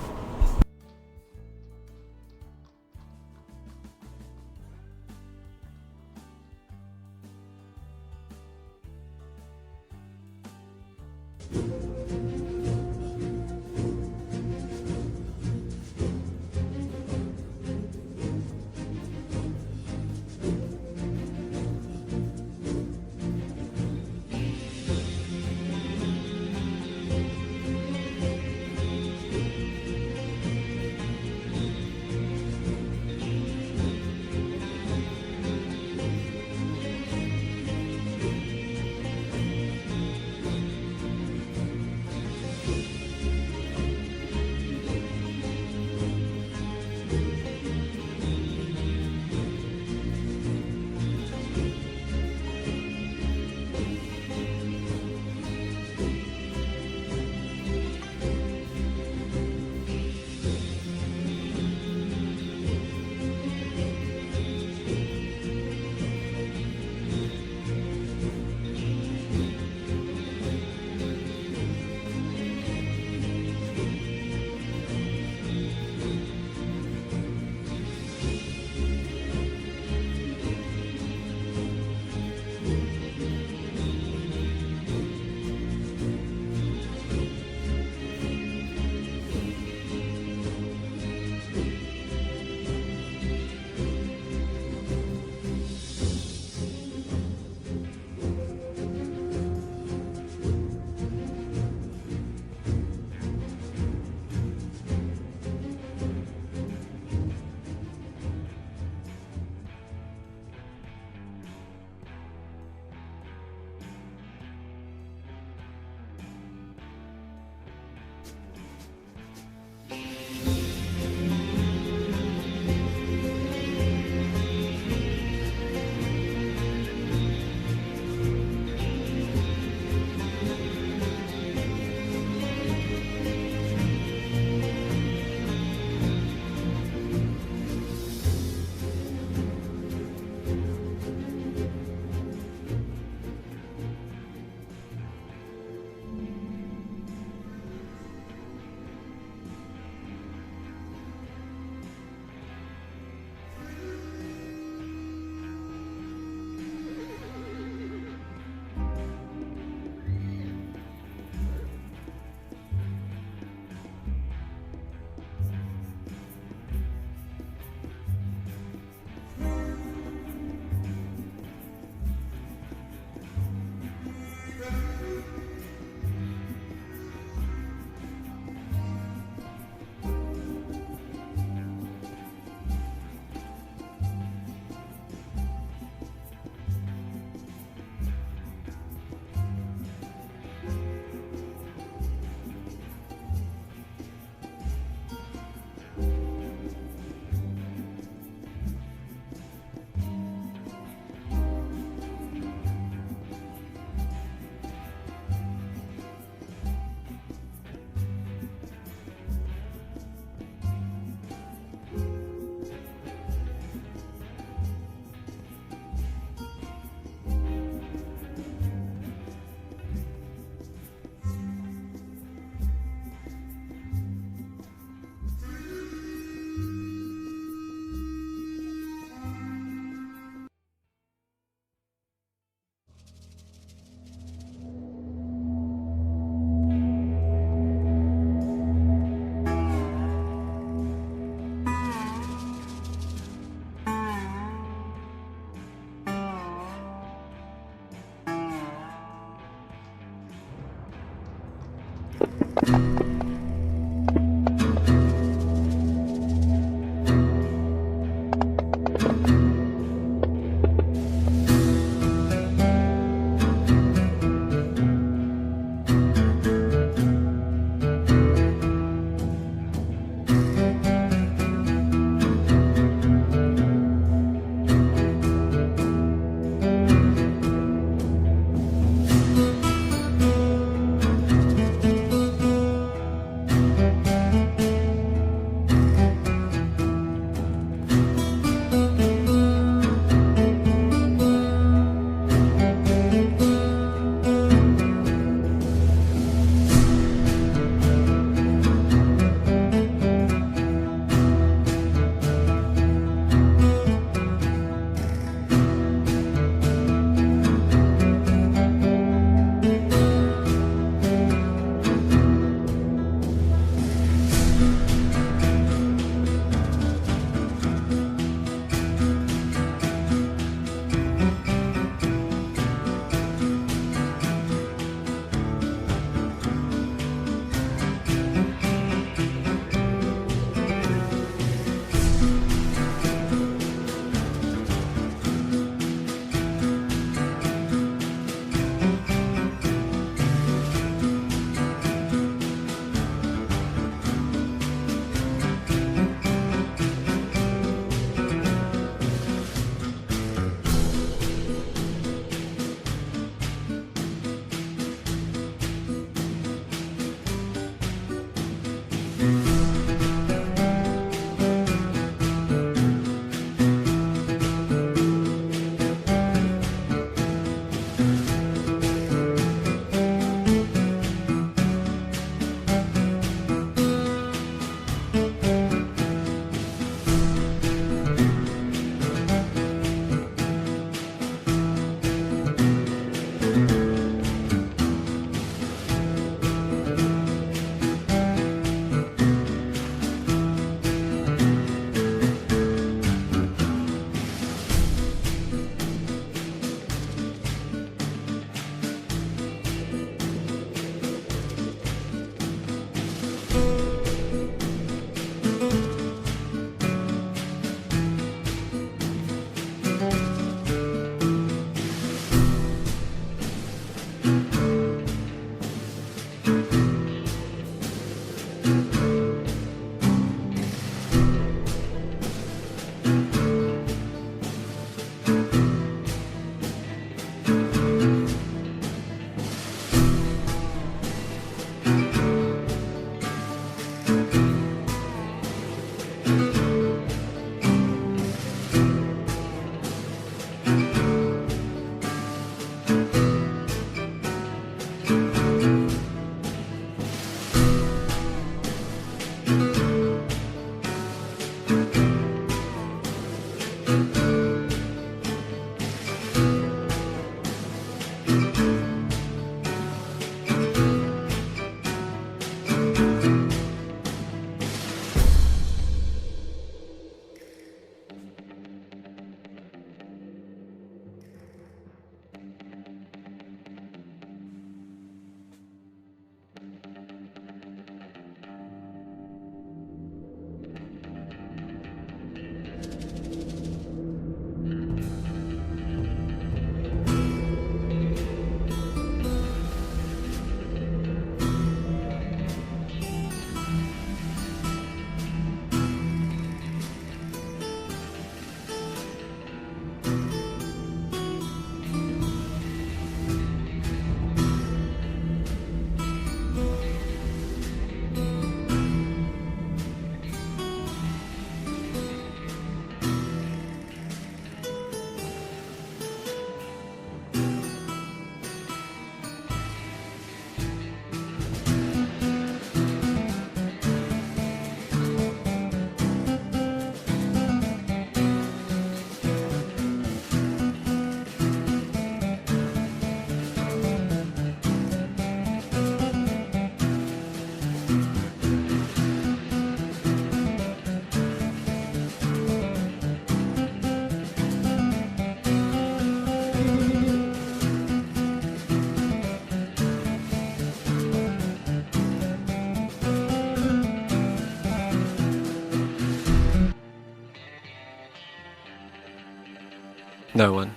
No one.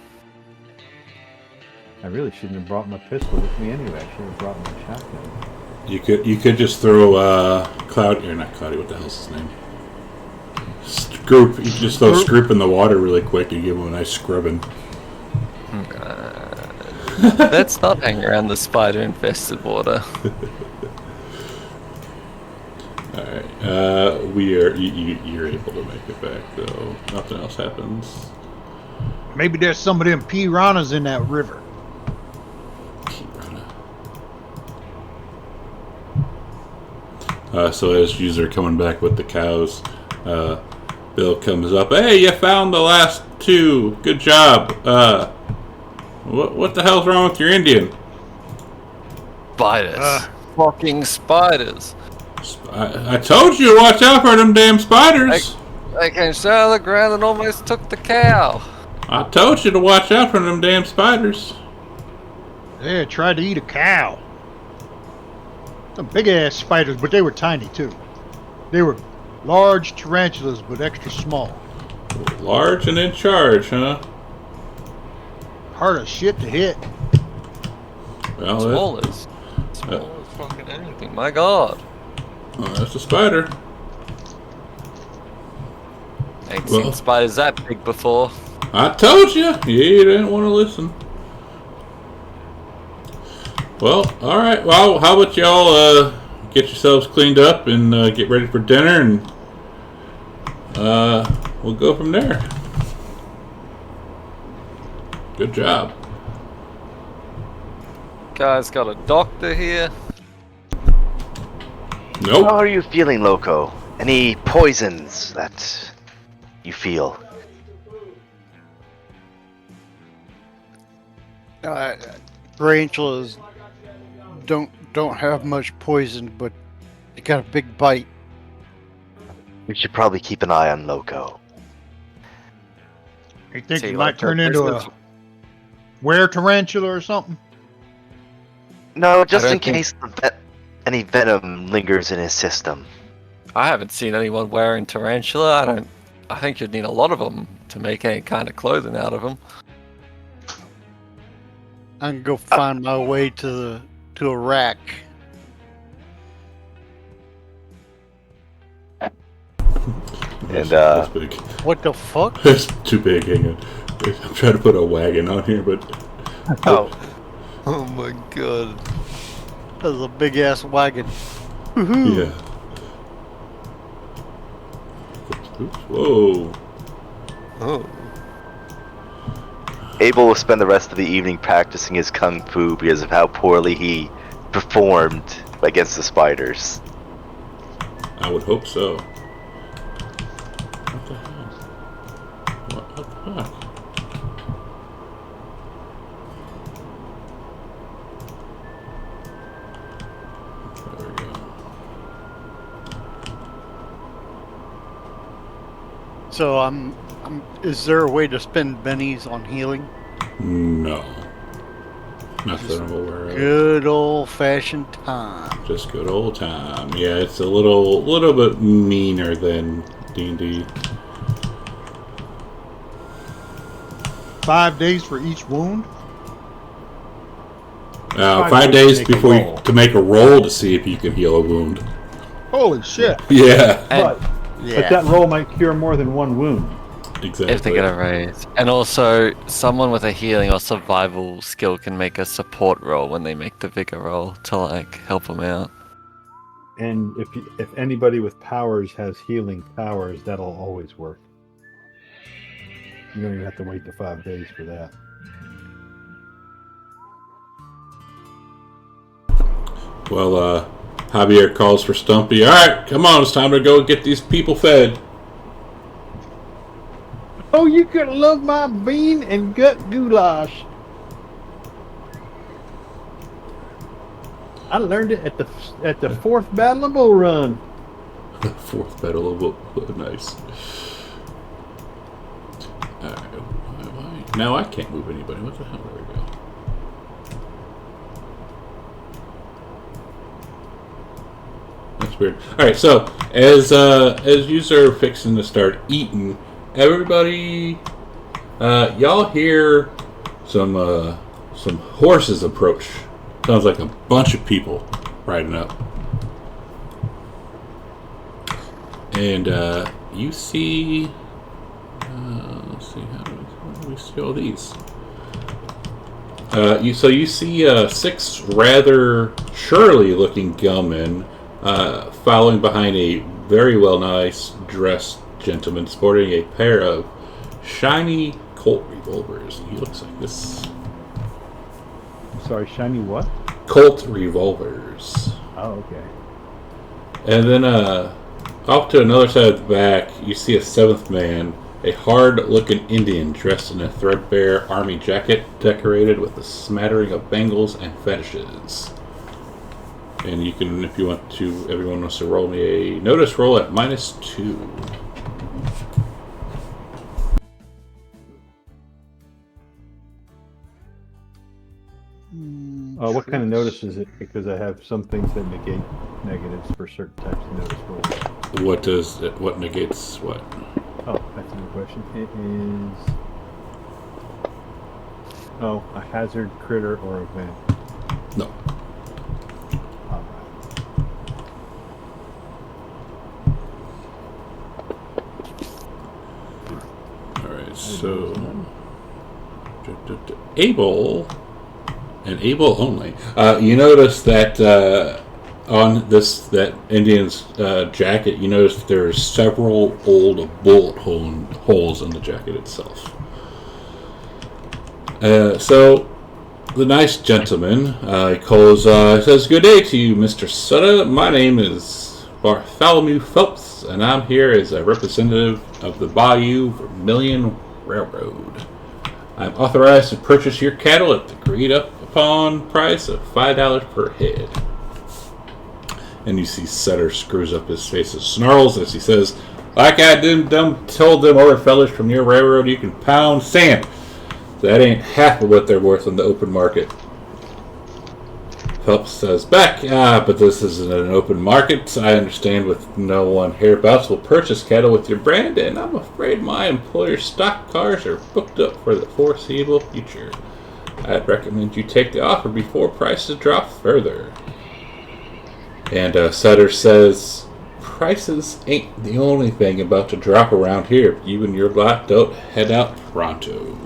I really shouldn't have brought my pistol with me anyway. I should have brought my shotgun. You could just throw Cloud, or not Cloudy, what the hell's his name? Scroop. You could just throw Scroop in the water really quick and give him a nice scrubbing. Let's not hang around the spider-infested water. Alright, you're able to make it back, though. Nothing else happens. Maybe there's some of them piranhas in that river. So as you are coming back with the cows, Bill comes up. Hey, you found the last two. Good job. What the hell's wrong with your Indian? Spiders. Fucking spiders. I told you to watch out for them damn spiders. They came straight out of the ground and almost took the cow. I told you to watch out for them damn spiders. They tried to eat a cow. Some big ass spiders, but they were tiny too. They were large tarantulas, but extra small. Large and in charge, huh? Hard as shit to hit. Well, Small as fucking anything. My God. That's a spider. Ain't seen spiders that big before. I told you. You didn't want to listen. Well, all right. Well, how about y'all get yourselves cleaned up and get ready for dinner, and we'll go from there. Good job. Guys, got a doctor here. Nope. How are you feeling, Loco? Any poisons that you feel? Tarantulas don't have much poison, but they got a big bite. We should probably keep an eye on Loco. You think See, he like might turn the into business- a were tarantula or something? No, just don't in case any venom lingers in his system. I haven't seen anyone wearing tarantula. I think you'd need a lot of them to make any kind of clothing out of them. I can go find my way to a rack. And That's big. What the fuck? It's too big. Hang on. I'm trying to put a wagon on here, but oh, Oh my god. That's a big ass wagon. yeah. Oops. Whoa. Oh. Abel will spend the rest of the evening practicing his kung fu because of how poorly he performed against the spiders. I would hope so. What the hell? What the fuck? There we go. So is there a way to spend bennies on healing? No. Not that I'm aware of. Good old fashioned time. Just good old time. Yeah, it's a little bit meaner than D&D. 5 days for each wound? 5 days before to make a roll to see if you can heal a wound. Holy shit. Yeah, But that roll might cure more than one wound. exactly. If they get a raise. And also, someone with a healing or survival skill can make a support roll when they make the vigor roll to, like, help them out. And if anybody with powers has healing powers, that'll always work. You don't even have to wait the 5 days for that. Well, Javier calls for Stumpy. All right, come on, it's time to go get these people fed. Oh, you could love my bean and gut goulash. I learned it at the fourth Battle of Bull Run. Fourth battle of nice. All right, why? Now I can't move anybody. What the hell? There we go. That's weird. All right, so as you are fixing to start eating, everybody, y'all hear some horses approach. Sounds like a bunch of people riding up, and you see. Let's see how do we see all these. You see 6 rather surly-looking gunmen following behind a very nice dressed gentleman sporting a pair of shiny Colt revolvers. He looks like this. Sorry, shiny what? Colt revolvers. Oh, okay. And then off to another side of the back, you see a 7th man, a hard-looking Indian dressed in a threadbare army jacket decorated with a smattering of bangles and fetishes. And you can, if you want to, everyone wants to roll me a notice roll at -2. What kind of notice is it? Because I have some things that negate negatives for certain types of notice rolls. What negates what? Oh, that's a good question. It is... Oh, a hazard, critter, or event. No. Alright, so... Able, and Able only. You notice that on that Indian's jacket, you notice there's several old bullet holes in the jacket itself. So the nice gentleman says, "Good day to you, Mr. Sutter. My name is Bartholomew Phelps, and I'm here as a representative of the Bayou Vermilion Railroad. I'm authorized to purchase your cattle at the agreed upon price of $5 per head." And you see Sutter screws up his face and snarls as he says, "Like I told them other fellas from your railroad, you can pound sand. That ain't half of what they're worth on the open market." Phelps says back, but this isn't an open market. I understand with no one hereabouts will purchase cattle with your brand, and I'm afraid my employer's stock cars are booked up for the foreseeable future. I'd recommend you take the offer before prices drop further." And Sutter says, "Prices ain't the only thing about to drop around here. You and your lot don't head out pronto."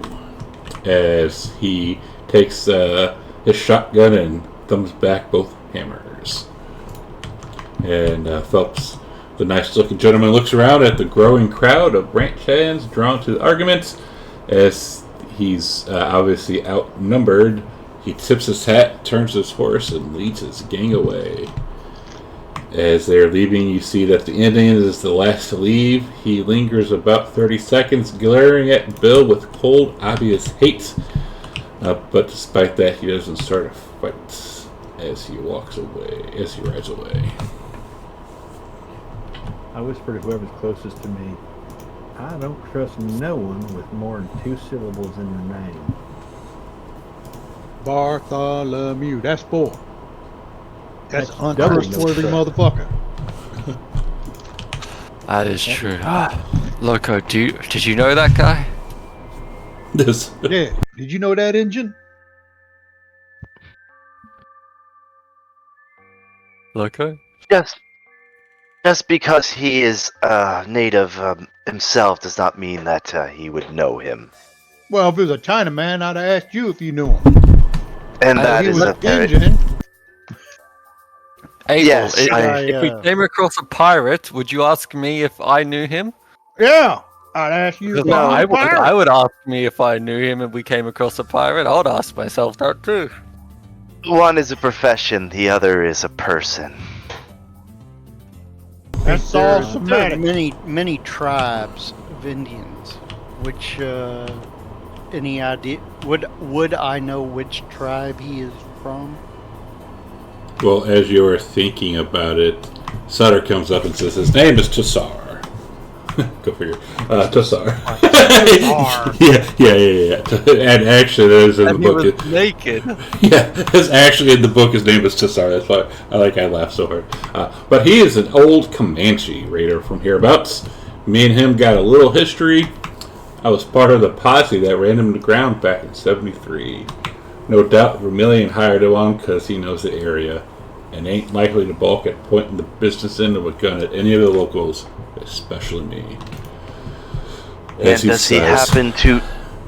As he takes his shotgun and thumbs back both hammers. And Phelps, the nice-looking gentleman, looks around at the growing crowd of ranch hands drawn to the arguments. As he's obviously outnumbered, he tips his hat, turns his horse, and leads his gang away. As they're leaving, you see that the Indian is the last to leave. He lingers about 30 seconds, glaring at Bill with cold, obvious hate. But despite that, he doesn't start a fight as he rides away. I whisper to whoever's closest to me, "I don't trust no one with more than 2 syllables in their name." Bartholomew. That's 4. That's double untrustworthy no motherfucker. That is true. Loco, did you know that guy? This. Yeah. Did you know that engine? Loco? Just because he is native himself does not mean that he would know him. Well, if it was a Chinaman, I'd have asked you if you knew him. And that he is was a very... engineering. Abel, Yes, if we came across a pirate, would you ask me if I knew him? Yeah. I'd ask you if Because you knew a pirate. I would ask me if I knew him and we came across a pirate. I would ask myself that too. One is a profession, the other is a person. That's There all are Semitic. many tribes of Indians. Which any idea? Would I know which tribe he is from? Well, as you're thinking about it, Sutter comes up and says his name is Tassar. Go figure. Tassar. yeah. And actually, there's in the And he book. was naked. Yeah, it's actually in the book. His name is Tassar. That's why I laughed so hard. But he is an old Comanche raider from hereabouts. Me and him got a little history. I was part of the posse that ran him to the ground back in '73. No doubt Vermilion hired him on because he knows the area and ain't likely to balk at pointing the business end of a gun at any of the locals, especially me. And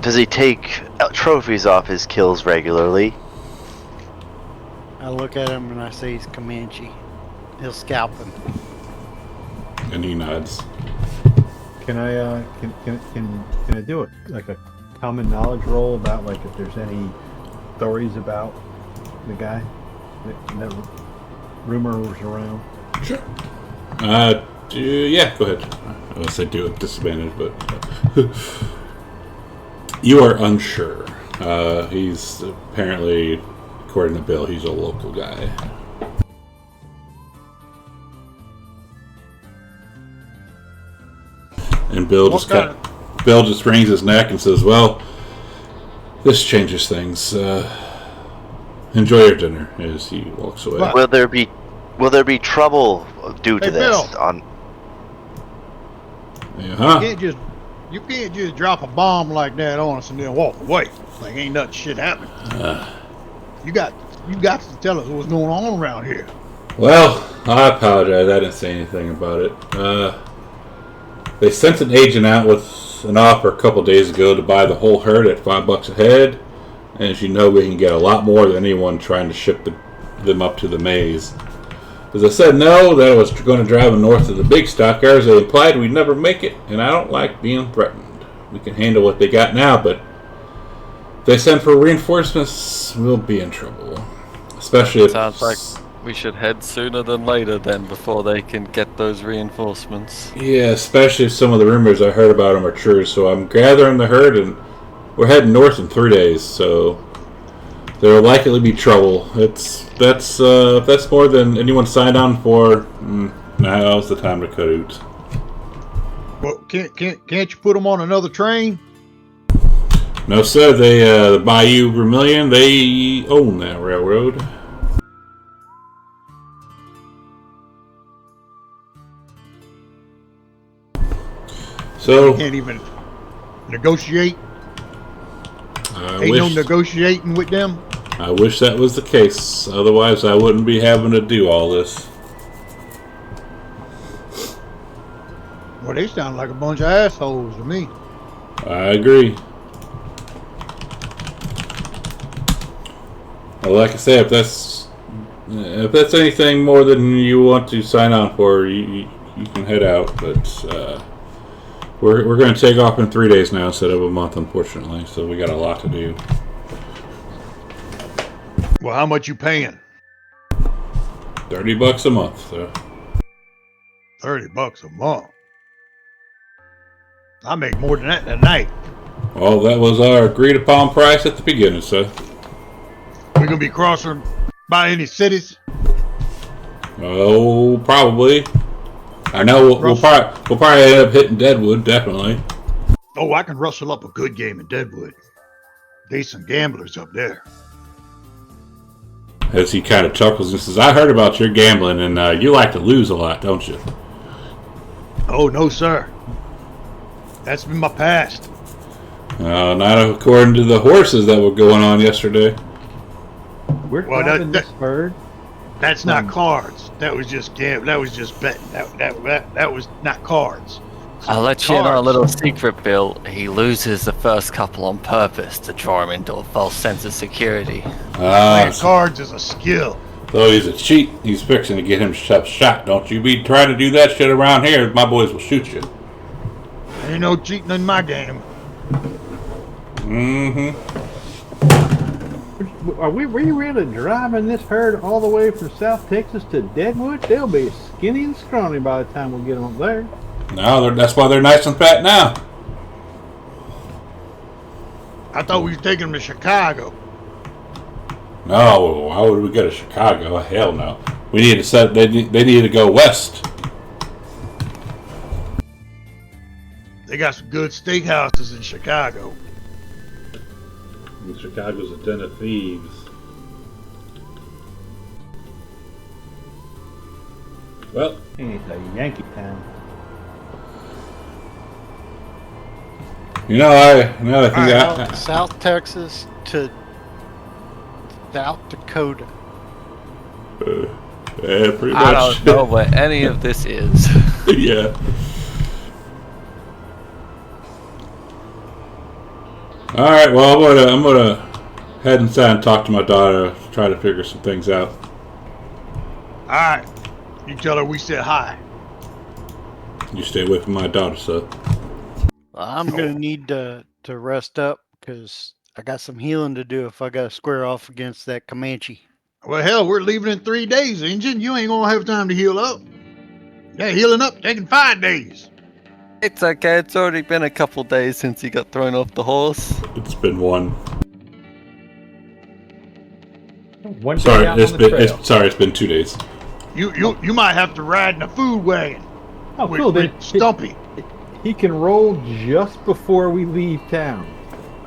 does he take trophies off his kills regularly? I look at him and I say he's Comanche. He'll scalp him. And he nods. Can I do a common knowledge roll about if there's any stories about the guy that rumors around? Sure. Yeah, go ahead. I was say do it disadvantage, but you are unsure. He's apparently, according to Bill, he's a local guy. And Bill just wrings his neck and says, "Well, this changes things. Enjoy your dinner." As he walks away. Will there be trouble due to this? Bill. Uh-huh. You can't just drop a bomb like that on us and then walk away. Like ain't nothing shit happening. You got to tell us what's going on around here. Well, I apologize. I didn't say anything about it. They sent an agent out with an offer a couple days ago to buy the whole herd at $5 a head. And as you know, we can get a lot more than anyone trying to ship them up to the maze. As I said no, that I was going to drive them north of the big stockyards. They implied we'd never make it, and I don't like being threatened. We can handle what they got now, but if they send for reinforcements, we'll be in trouble. Especially if... Sounds like we should head sooner than later then, before they can get those reinforcements. Yeah, especially if some of the rumors I heard about them are true. So I'm gathering the herd, and we're heading north in 3 days, so there will likely be trouble. That's more than anyone signed on for. Now's the time to cut out. Well, can't you put them on another train? No, sir. The Bayou Vermilion, they own that railroad. So You can't even negotiate. I Ain't no wish, negotiating with them. I wish that was the case. Otherwise, I wouldn't be having to do all this. Well, they sound like a bunch of assholes to me. I agree. Well, like I say, if that's anything more than you want to sign on for, you can head out. But we're going to take off in 3 days now instead of a month, unfortunately. So we got a lot to do. Well, how much you paying? $30 a month. So. $30 a month. I make more than that in a night. Well, that was our agreed upon price at the beginning, sir. We gonna be crossing by any cities? Oh, probably. I know we'll probably end up hitting Deadwood, definitely. Oh, I can rustle up a good game in Deadwood. Decent gamblers up there. As he kind of chuckles and says, I heard about your gambling, and you like to lose a lot, don't you? Oh, no, sir. That's been my past. Not according to the horses that were going on yesterday. We're Well, driving this herd. That's not cards. That was just betting. That was not cards. I'll let you in on a Cards. little secret, Bill. He loses the first couple on purpose to draw him into a false sense of security. Playing cards is a skill. So he's a cheat. He's fixing to get himself shot. Don't you be trying to do that shit around here. My boys will shoot you. Ain't no cheating in my game. Mm-hmm. Are we really driving this herd all the way from South Texas to Deadwood? They'll be skinny and scrawny by the time we get them up there. No, that's why they're nice and fat now. I thought we was taking them to Chicago. No, why would we go to Chicago? Hell no. We need to set. They need to go west. They got some good steakhouses in Chicago. Chicago's a den of thieves. Well, It's a Yankee town. you know, I think South Texas to South Dakota. yeah, pretty much. I don't know where any of this is. Yeah. All right. Well, I'm gonna head inside and talk to my daughter. Try to figure some things out. All right. You tell her we said hi. You stay away from my daughter, sir. I'm gonna need to rest up because I got some healing to do if I got to square off against that Comanche. Well, hell, we're leaving in 3 days, Injun. You ain't gonna have time to heal up. Yeah, healing up taking 5 days. It's okay, it's already been a couple days since he got thrown off the horse. It's been one. One day Sorry, out it's on the been. trail. It's been 2 days. You might have to ride in a food wagon Oh, with, cool. with Stumpy. He can roll just before we leave town.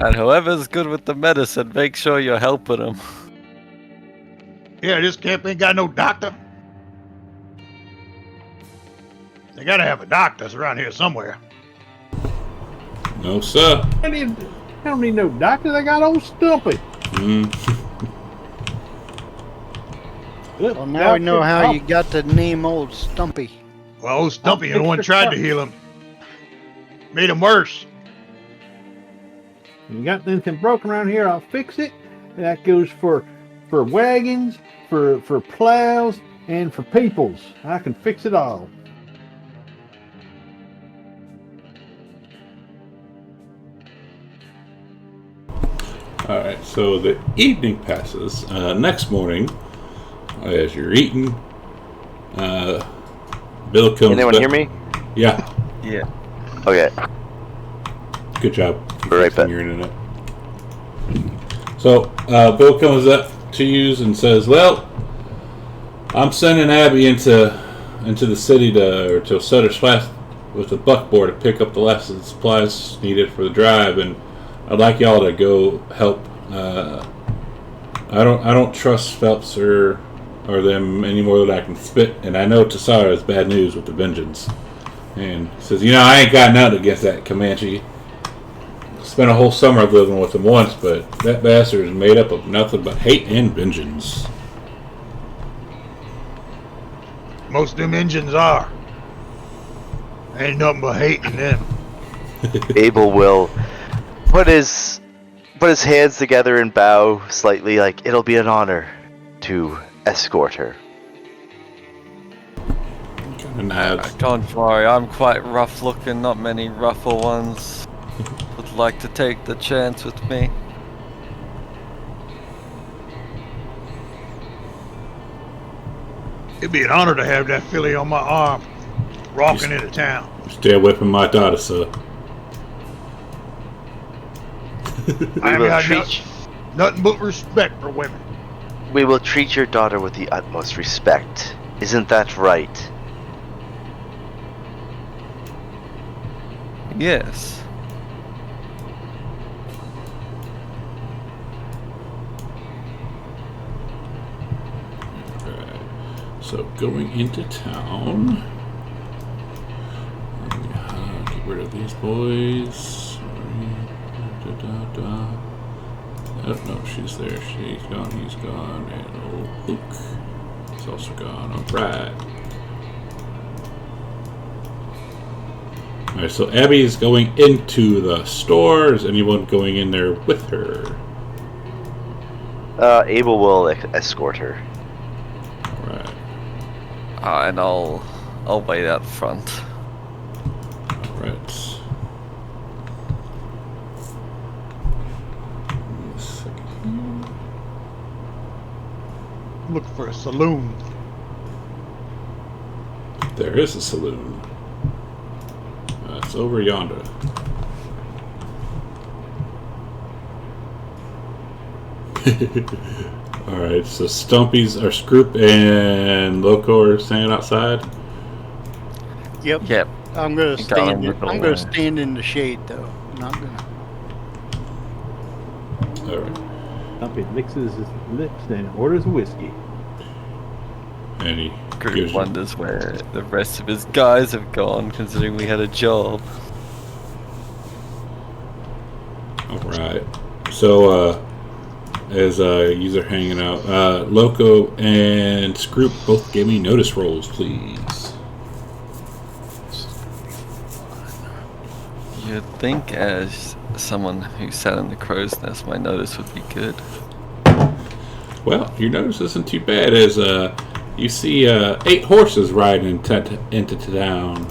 And whoever's good with the medicine, make sure you're helping him. Yeah, this camp ain't got no doctor. They gotta have a doctor around here somewhere. No, sir. I don't need no doctor. I got old Stumpy. Mm. Look, Well, now we know how I'll- you got the name Old Stumpy. Well, old Stumpy, the fix one your tried to car. heal him. Made him worse. You got anything broken around here, I'll fix it. And that goes for wagons, for plows, And for peoples, I can fix it all. All right, so the evening passes. Next morning, as you're eating, Bill comes. Anyone hear me? Yeah. Yeah. Okay. Good job. Be right back. Your internet. So Bill comes up to you and says, "Well, I'm sending Abby into the city to Sutter's Flat with a buckboard to pick up the last of the supplies needed for the drive, and I'd like y'all to go help. I don't trust Phelps or them any more than I can spit, and I know Tassara is bad news with the vengeance." And he says, I ain't got nothing against that Comanche. Spent a whole summer living with him once, but that bastard is made up of nothing but hate and vengeance. Most of them engines are. Ain't nothing but hate in them. Abel will put his hands together and bow slightly, like it'll be an honor to escort her. Kind of nods. Don't worry, I'm quite rough looking, not many rougher ones would like to take the chance with me. It'd be an honor to have that filly on my arm, rocking into town. Stay away from my daughter, sir. I will got treat nothing but respect for women. We will treat your daughter with the utmost respect. Isn't that right? Yes. Alright. So going into town. Get rid of these boys. Sorry. Oh no, she's there. She's gone. He's gone. And old Luke is also gone. Alright. Alright, so Abby is going into the store. Is anyone going in there with her? Abel will escort her. Alright. And I'll wait out front. Alright. Look for a saloon. There is a saloon. It's over yonder. Alright, so Stumpy's or Scroop and Loco are standing outside. Yep. Yep. I'm gonna Got stand. him I'm with the gonna line. stand in the shade though. I'm not gonna. Alright. Stumpy licks his lips and orders a whiskey. And he Group gives you- wonders where the rest of his guys have gone, considering we had a job. Alright. So, as you are hanging out, Loco and Scroop both give me notice rolls, please. You'd think, as someone who sat in the crow's nest, my notice would be good. Well, your notice isn't too bad, as you see 8 horses riding into town.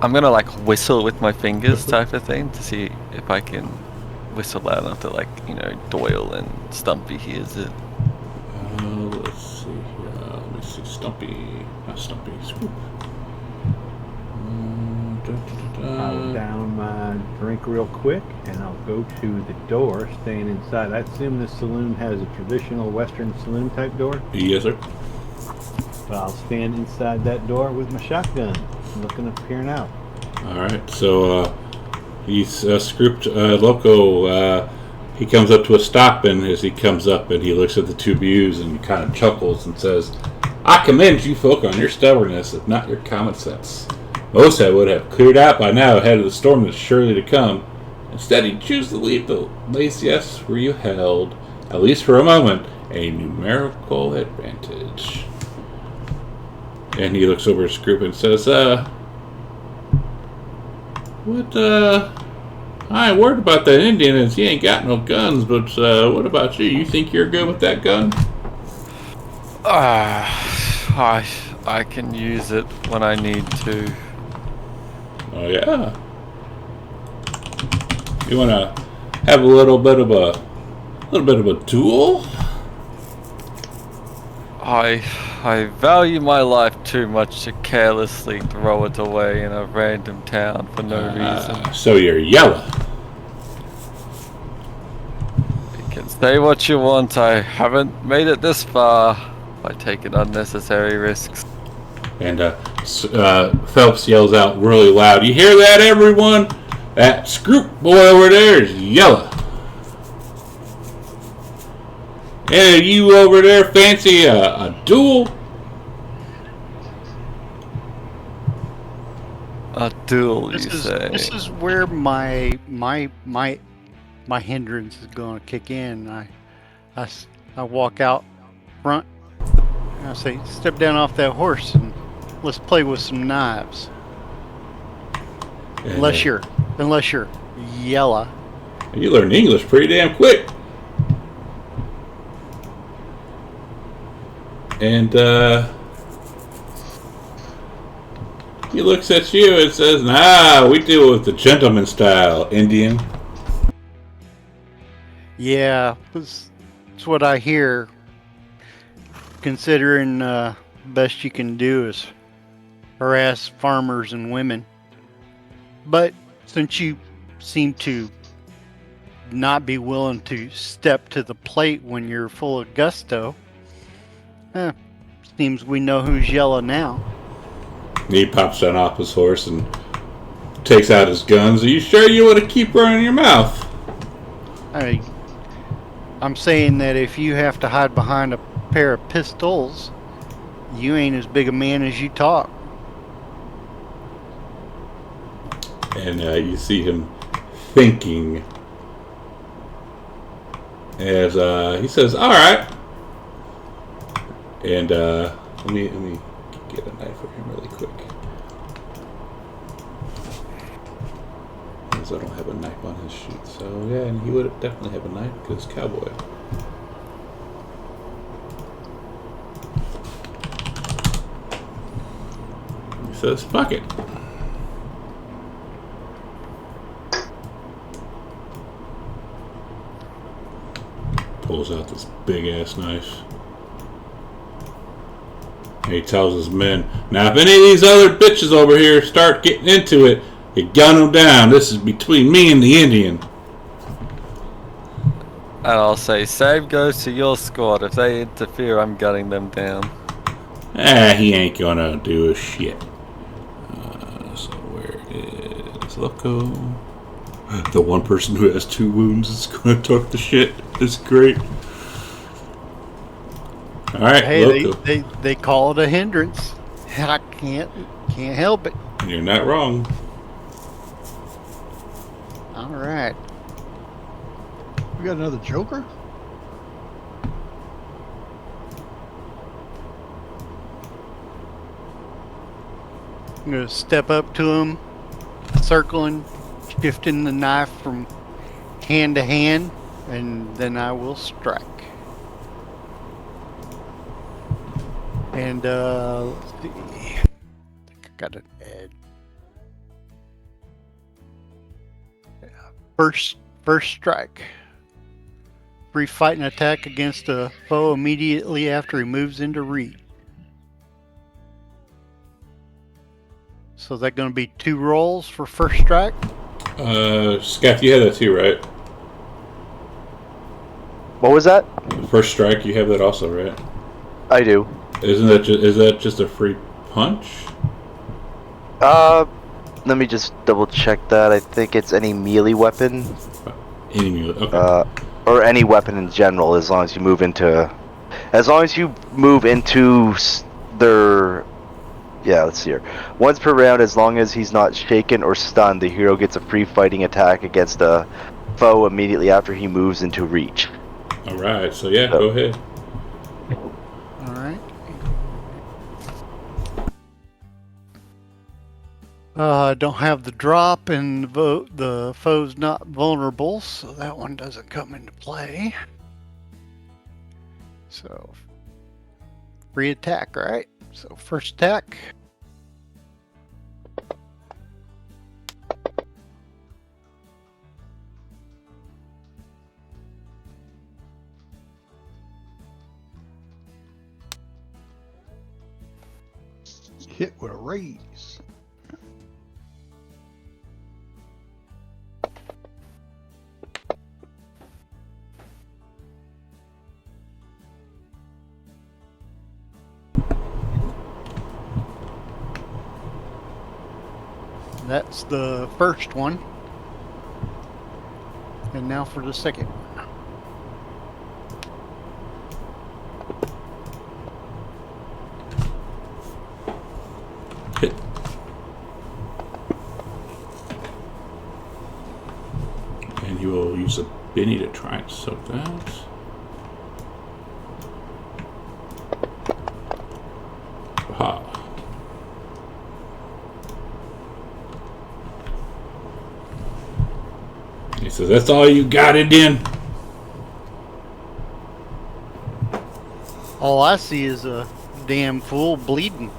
I'm gonna like whistle with my fingers type of thing to see if I can whistle loud enough that Doyle and Stumpy hears it. Let's see here. Let me see. Stumpy. Not Stumpy. Scroop. I'll down my drink real quick, and I'll go to the door, staying inside. I assume this saloon has a traditional Western saloon type door, Yes, sir. but I'll stand inside that door with my shotgun, looking up, peering out. Alright, so he's Scrooped Loco. He comes up to a stop, and as he comes up and he looks at the two views and kind of chuckles and says, "I commend you folk on your stubbornness, if not your common sense. Most would have cleared out by now ahead of the storm that's surely to come. Instead, you choose to leave the laziest where you held, at least for a moment, a numerical advantage." And he looks over at Scroop and says, "What, I ain't worried about that Indian as he ain't got no guns, but what about you? You think you're good with that gun? I can use it when I need to. Oh yeah. You wanna have a little bit of a duel? I value my life too much to carelessly throw it away in a random town for no reason. So you're yellow. You can say what you want, I haven't made it this far by taking unnecessary risks. And Phelps yells out really loud. You hear that, everyone? That Scroop boy over there is yellow. Hey, you over there fancy a duel? A duel, you say? This is where my hindrance is going to kick in. I walk out front and I say, step down off that horse and let's play with some knives. And, Unless you're yellow. You learn English pretty damn quick. And he looks at you and says, "Nah, we do it with the gentleman style, Indian." Yeah, that's what I hear. Considering best you can do is harass farmers and women. But since you seem to not be willing to step to the plate when you're full of gusto, seems we know who's yellow now. He pops down off his horse and takes out his guns. Are you sure you want to keep running your mouth? I'm saying that if you have to hide behind a pair of pistols, you ain't as big a man as you talk. And you see him thinking as he says, "All right." And let me get a knife for him really quick. Because I don't have a knife on his sheet. So yeah, and he would definitely have a knife because cowboy. He says, "Fuck it." Pulls out this big ass knife. And he tells his men, "Now if any of these other bitches over here start getting into it, you gun them down. This is between me and the Indian." And I'll say, save goes to your squad. If they interfere, I'm gunning them down. He ain't gonna do a shit. So where is Loco? The one person who has 2 wounds is gonna talk the shit. It's great. All right, Hey, Loco. they call it a hindrance. I can't help it. You're not wrong. All right. We got another Joker? I'm gonna step up to him, circling, shifting the knife from hand to hand, and then I will strike. And let's see. I think I got an edge. First strike. Free fight and attack against a foe immediately after he moves into reach. So is that going to be 2 rolls for first strike? Scaff, you have that too, right? What was that? First strike, you have that also, right? I do. Is that just a free punch? Let me just double check that. I think it's any melee weapon. Any melee, okay. Or any weapon in general, as long as you move into their. Yeah, let's see here. Once per round, as long as he's not shaken or stunned, the hero gets a free fighting attack against a foe immediately after he moves into reach. All right, so yeah, go ahead. All right. Don't have the drop, and the foe's not vulnerable, so that one doesn't come into play. So, free attack, right? So, first attack. Hit with a raise. That's the first one. And now for the second one. Hit. And you will use a Benny to try and soak that. Aha. He says, "That's all you got it in." All I see is a damn fool bleeding.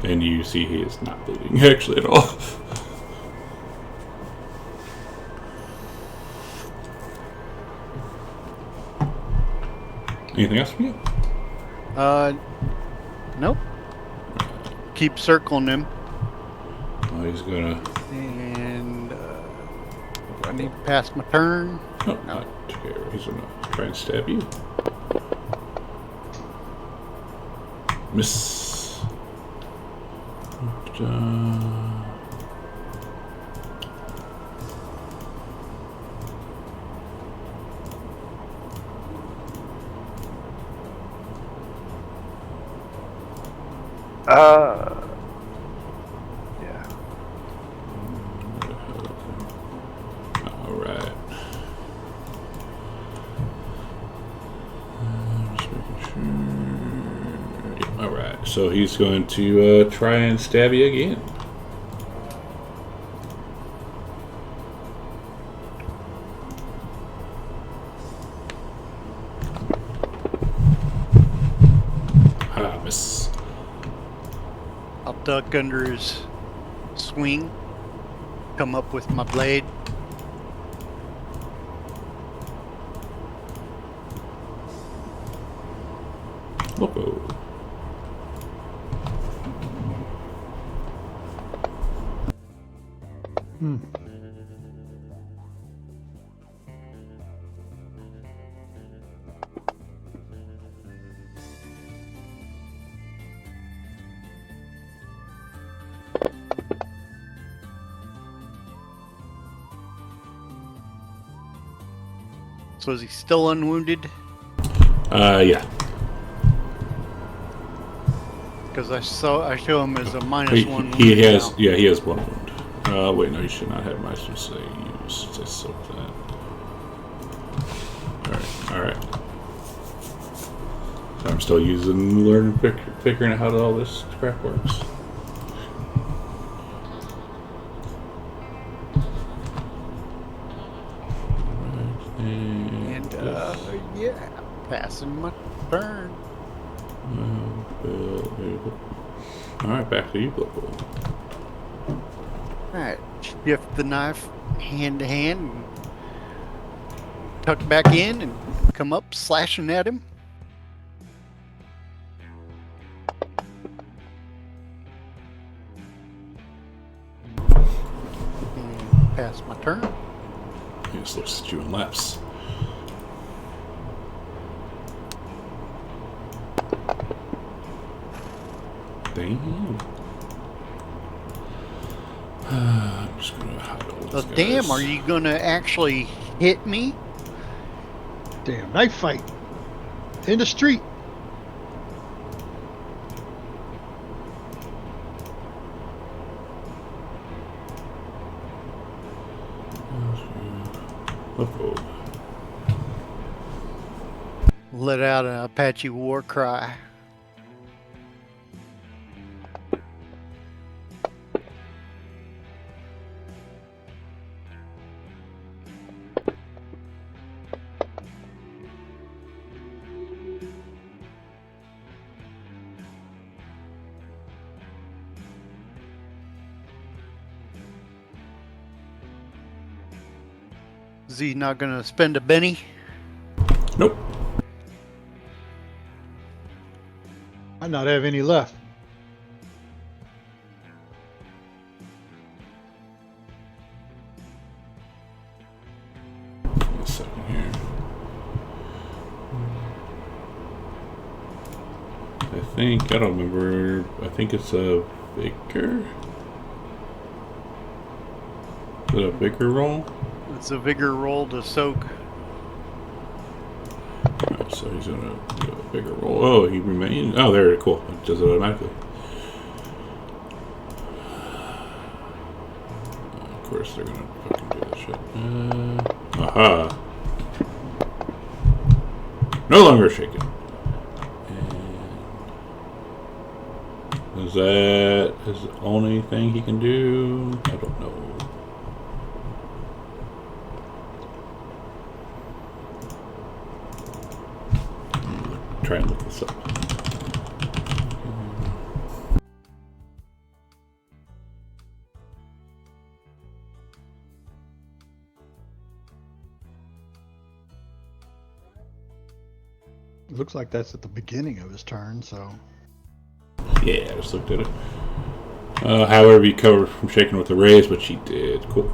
And you see he is not bleeding actually at all. Anything else from you? Nope. Keep circling him. Oh, he's gonna. And I need to pass my turn. Oh, not care. He's gonna try and stab you. Miss. Yeah. All right. Just making sure. Yeah, all right. So he's going to try and stab you again. Ah, miss. I'll duck under his swing. Come up with my blade. Loco. So is he still unwounded? Yeah. Because I show him as a minus He, one. he wound has, now. yeah, he has one wound. Wait, no, you should not have my say use. I soak that. Alright. So I'm still learning, figuring out how all this crap works. And yeah, passing my turn. Alright, back to you, Loco. Alright, shift the knife hand to hand, and tuck back in, and come up slashing at him. And pass my turn. He just looks at you and laughs. Damn. I'm just gonna hide all these Oh, guys. damn, are you gonna actually hit me? Damn, knife fight. In the street. Uh-oh. Let out an Apache war cry. Is he not going to spend a Benny? Nope. I not have any left. A second here. I don't remember. I think it's a vigor. Is it a vigor roll? It's a vigor roll to soak. Alright, so he's gonna do a bigger roll. Oh, he remains. Oh, there. Cool. It does it automatically. Of course, they're gonna fucking do that shit. Aha. No longer shaken. And is that his only thing he can do? I don't know. Try and look this up. It looks like that's at the beginning of his turn, so. Yeah, I just looked at it. However, he covered from shaking with the raise, which he did. Cool.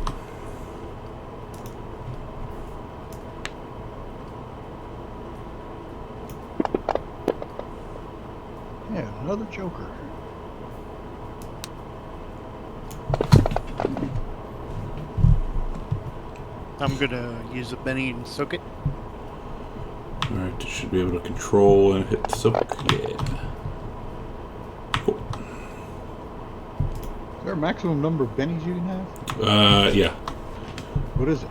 Yeah, another Joker. I'm going to use a Benny and soak it. Alright, you should be able to control and hit soak. Yeah. Cool. Is there a maximum number of bennies you can have? Yeah. What is it?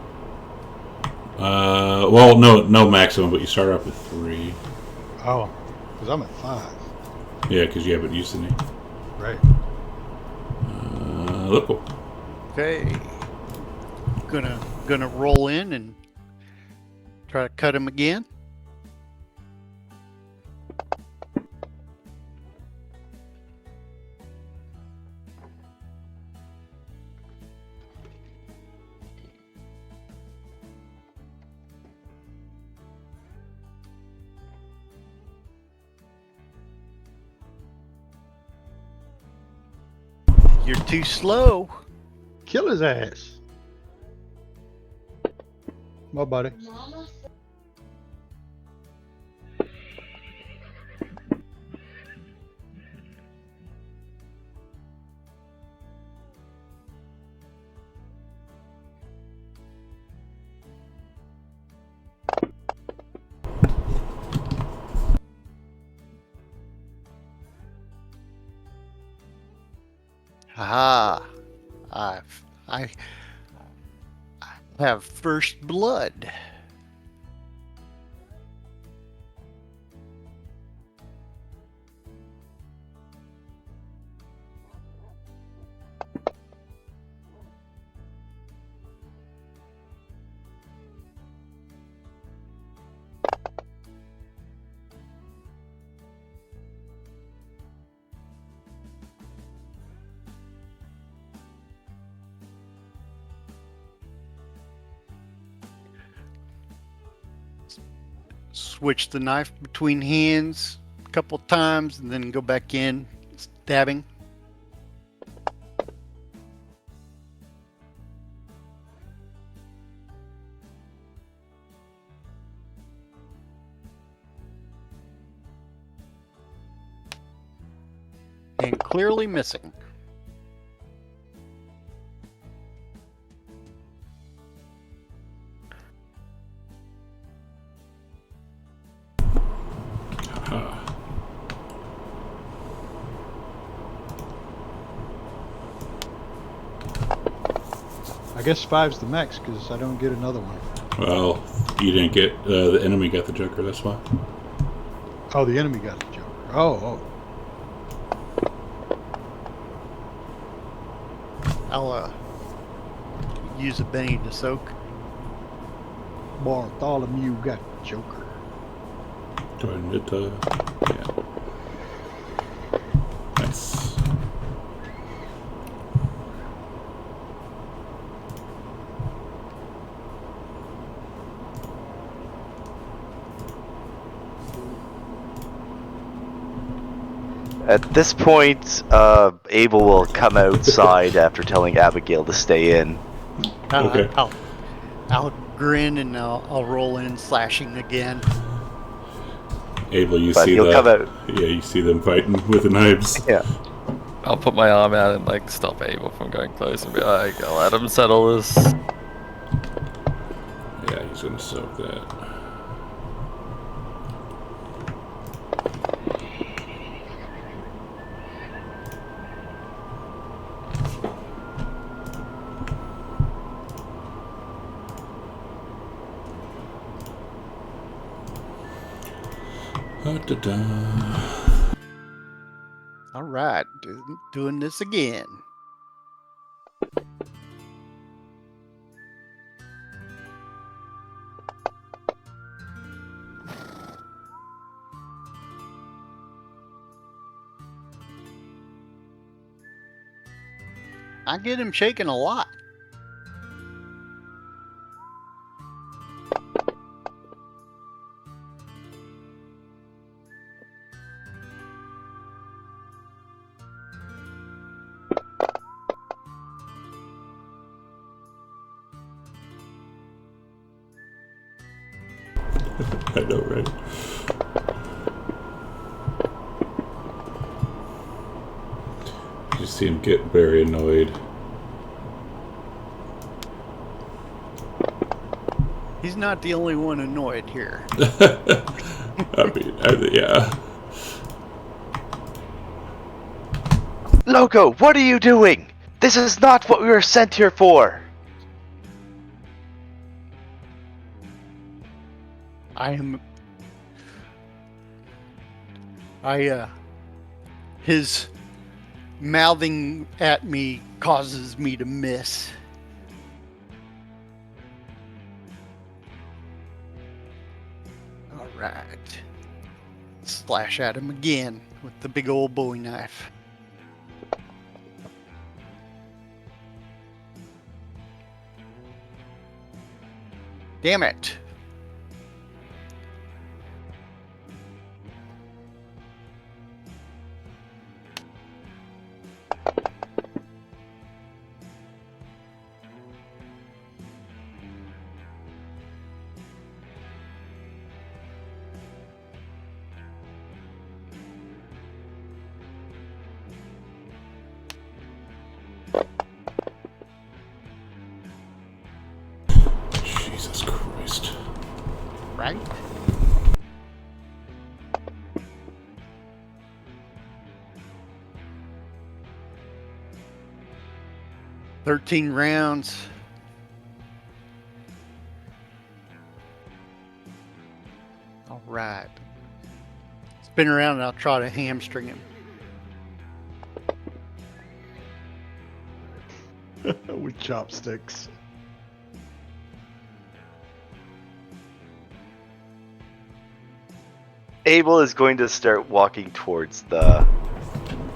Well, no maximum, but you start off with 3. Oh, because I'm at 5. Yeah, because you haven't used any. Right. Look cool. Okay. Gonna roll in and try to cut him again. You're too slow. Kill his ass. My buddy. Ah, I have first blood. Switch the knife between hands a couple times and then go back in, stabbing. And clearly missing. I guess 5's the max because I don't get another one. Well, you didn't get the enemy got the Joker. That's why. Oh, the enemy got the Joker. Oh. I'll use a Benny to soak. Bartholomew got the Joker. Go ahead and hit yeah. Nice. At this point, Abel will come outside after telling Abigail to stay in. Okay. I'll grin and I'll roll in slashing again. Abel, you But see he'll come out. you see them fighting with the knives. Yeah. I'll put my arm out and like stop Abel from going close and be like, I'll let him settle this. Yeah, he's gonna soak that. Da-da-da. All right, doing this again. I get him shaking a lot. I know, right? You see him get very annoyed. He's not the only one annoyed here. I mean, yeah. Loco, what are you doing? This is not what we were sent here for. His mouthing at me causes me to miss. All right. Slash at him again with the big old Bowie knife. Damn it. Jesus Christ. Right? $13 rounds. All right. Spin around and I'll try to hamstring him. With chopsticks. Abel is going to start walking towards the...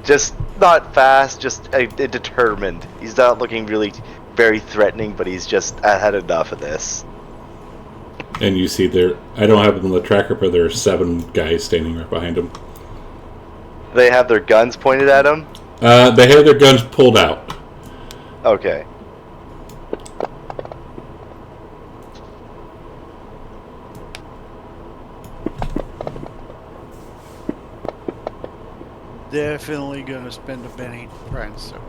Just not fast, just determined. He's not looking really very threatening, but he's just had enough of this. And you see there, I don't have it on the tracker, but there are 7 guys standing right behind him. They have their guns pointed at him? They have their guns pulled out. Okay. Definitely gonna spend a penny to try and soak.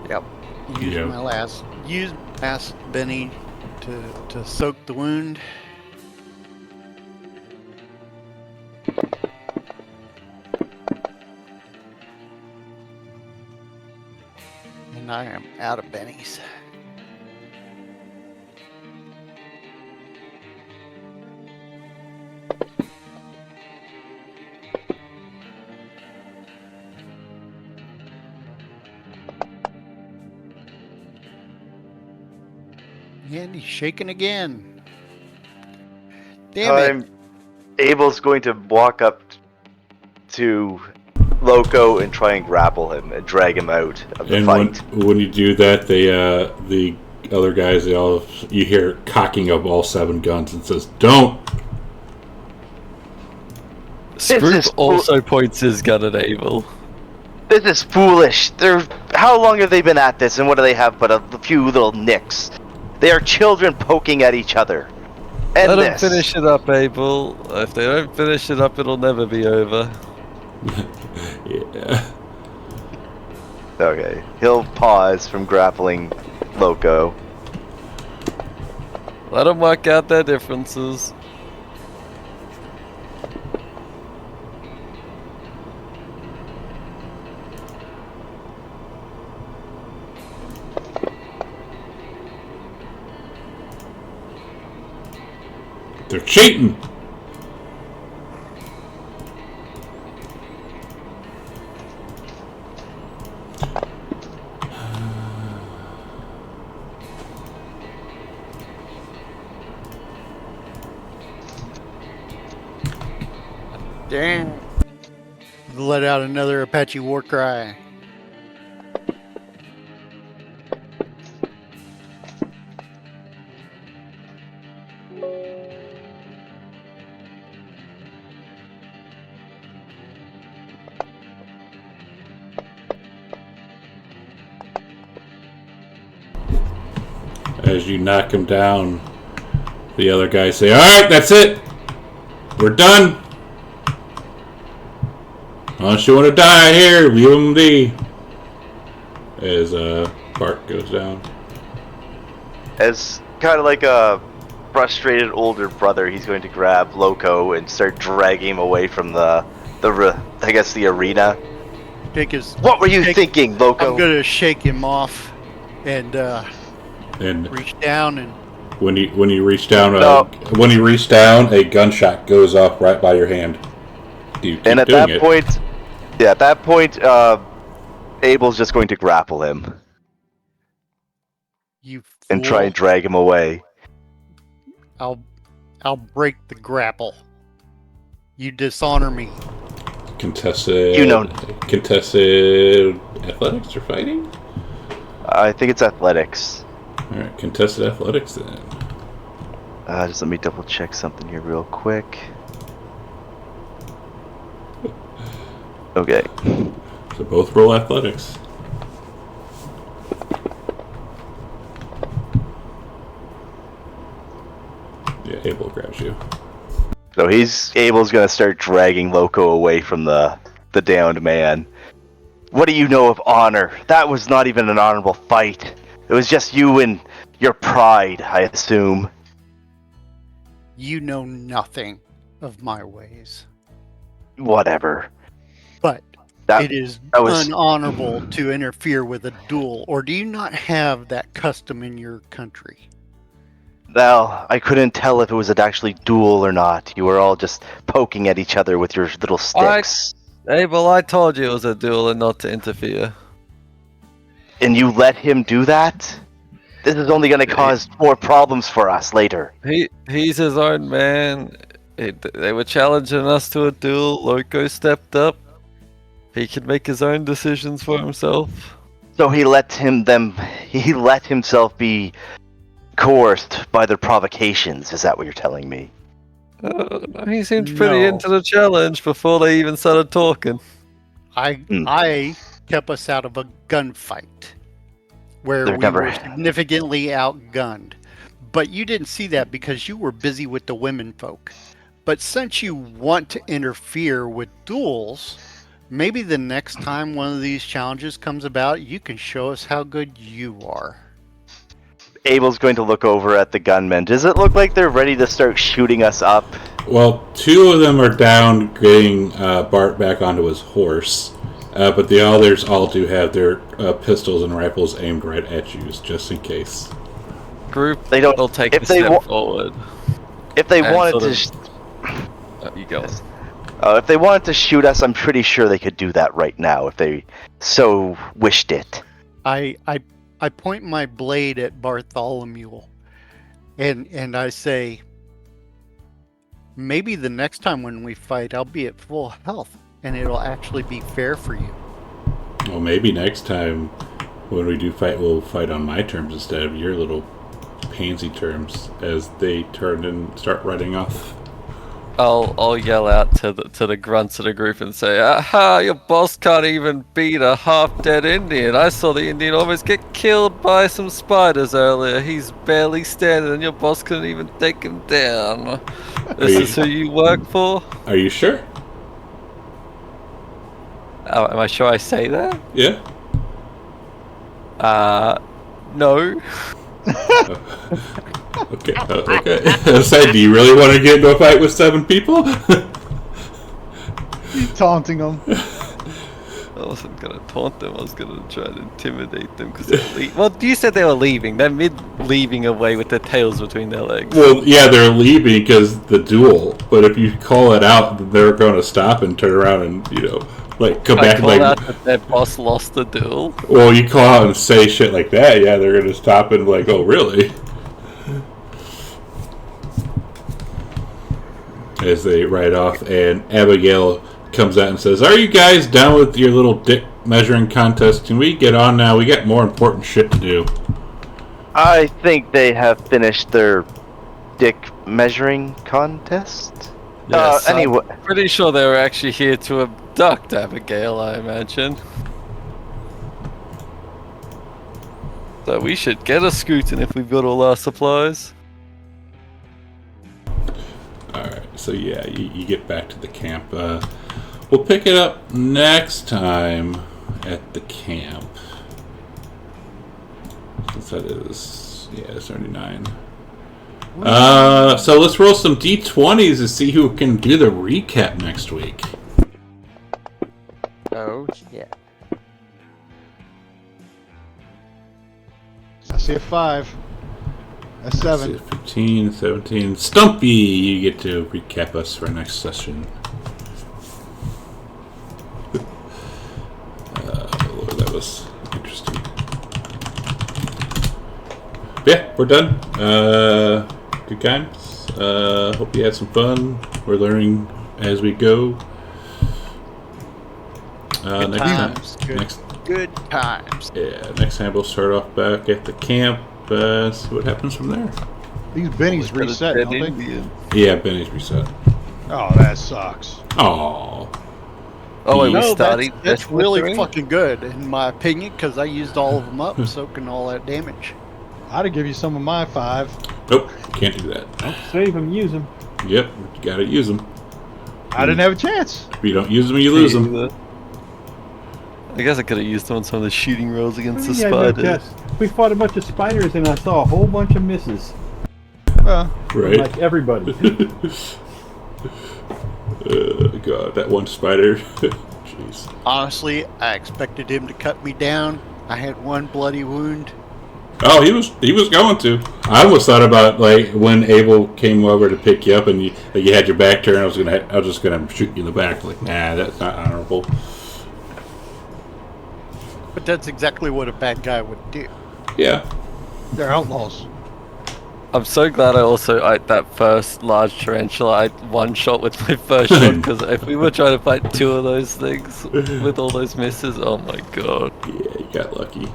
Yep. Use Yep. my last Benny to soak the wound. And I am out of bennies. And he's shaking again. Damn it. Abel's going to walk up to Loco and try and grapple him and drag him out of the And fight. when you do that, the other guys, you hear cocking of all 7 guns and says, "Don't." Scroop also points his gun at Abel. This is foolish. How long have they been at this, and what do they have but a few little nicks? They are children poking at each other. And Let them this. finish it up, Abel. If they don't finish it up, it'll never be over. Yeah. Okay, he'll pause from grappling Loco. Let them work out their differences. They're cheating. Damn. Let out another Apache war cry. As you knock him down, the other guys say, "Alright, that's it. We're done. Unless you want to die here, leave him be." As Bart goes down. As kind of like a frustrated older brother, he's going to grab Loco and start dragging him away from the arena. Take his. What were you thinking, Loco? I'm gonna shake him off, and And reach down and. when you reach down, No. a gunshot goes off right by your hand. Do you keep And at doing that it? point, Abel's just going to grapple him You and try and fool. drag him away. I'll break the grapple. You dishonor me. Contested athletics or fighting? I think it's athletics. Alright, contested athletics then. Just let me double check something here real quick. Okay. So both roll athletics. Yeah, Abel grabs you. So Abel's gonna start dragging Loco away from the downed man. What do you know of honor? That was not even an honorable fight. It was just you and your pride, I assume. You know nothing of my ways. Whatever. But That it is was- unhonorable to interfere with a duel, or do you not have that custom in your country? Well, I couldn't tell if it was an actually duel or not. You were all just poking at each other with your little sticks. Abel, I told you it was a duel and not to interfere. And you let him do that? This is only going to cause more problems for us later. He's his own man. They were challenging us to a duel. Loco stepped up. He can make his own decisions for himself. So he let himself be coerced by their provocations. Is that what you're telling me? He seemed pretty No. into the challenge before they even started talking. I kept us out of a gunfight where There we never- were significantly outgunned. But you didn't see that because you were busy with the women folk. But since you want to interfere with duels, maybe the next time one of these challenges comes about, you can show us how good you are. Abel's going to look over at the gunmen. Does it look like they're ready to start shooting us up? Well, 2 of them are down, getting Bart back onto his horse. But the others all do have their pistols and rifles aimed right at you, just in case. Group They don't- will take if a they step wa- forward. If they And wanted sort to, of- You go. if they wanted to shoot us, I'm pretty sure they could do that right now if they so wished it. I point my blade at Bartholomew. and I say, maybe the next time when we fight, I'll be at full health, and it'll actually be fair for you. Well, maybe next time when we do fight, we'll fight on my terms instead of your little pansy terms as they turn and start running off. I'll yell out to the grunts of the group and say, "Aha! Your boss can't even beat a half-dead Indian. I saw the Indian almost get killed by some spiders earlier. He's barely standing, and your boss couldn't even take him down. This is who you work for?" Are you sure? Am I sure I say that? Yeah. No. Okay. Okay. So, do you really want to get into a fight with 7 people? He's taunting them. I wasn't gonna taunt them. I was gonna try to intimidate them because they're well, you said they were leaving. They're leaving away with their tails between their legs. Well, yeah, they're leaving because the duel. But if you call it out, they're going to stop and turn around and come back. Call out that their boss lost the duel. Well, you call out and say shit like that. Yeah, they're going to stop and oh, really? As they ride off, and Abigail comes out and says, "Are you guys done with your little dick measuring contest? Can we get on now? We got more important shit to do." I think they have finished their dick measuring contest. Yes, Anyway, I'm pretty sure they were actually here to abduct Abigail, I imagine. So we should get a scooting if we've got all our supplies. Alright, so yeah, you get back to the camp. We'll pick it up next time at the camp. Since that is, yeah, 79. So let's roll some D20s to see who can do the recap next week. Oh, yeah. I see a 5. A 7. Let's see, 15, 17. Stumpy, you get to recap us for next session. Lord, that was interesting. Yeah, we're done. Good times. Hope you had some fun. We're learning as we go. Good times. Good times. Yeah, next time we'll start off back at the camp. See what happens from there. These bennies reset, don't they? Yeah, Benny's reset. Oh, that sucks. Oh. Oh, wait, we No, started. that's really fucking good, in my opinion, because I used all of them up, soaking all that damage. I'd have give you some of my 5. Nope, can't do that. Don't save them, use them. Yep, you gotta use them. I didn't have a chance. If you don't use them, you lose them. I guess I could have used them on some of the shooting rolls against the Yeah, no spiders. test. We fought a bunch of spiders and I saw a whole bunch of misses. Well, Right. Like everybody. God, that one spider. Jeez. Honestly, I expected him to cut me down. I had one bloody wound. Oh, he was going to. I almost thought about when Abel came over to pick you up and you had your back turned. I was just gonna shoot you in the back. Nah, that's not honorable. But that's exactly what a bad guy would do. Yeah. they're outlaws. I'm so glad that first large tarantula, I one-shot with my first shot, because if we were trying to fight 2 of those things with all those misses, oh my god. Yeah, you got lucky.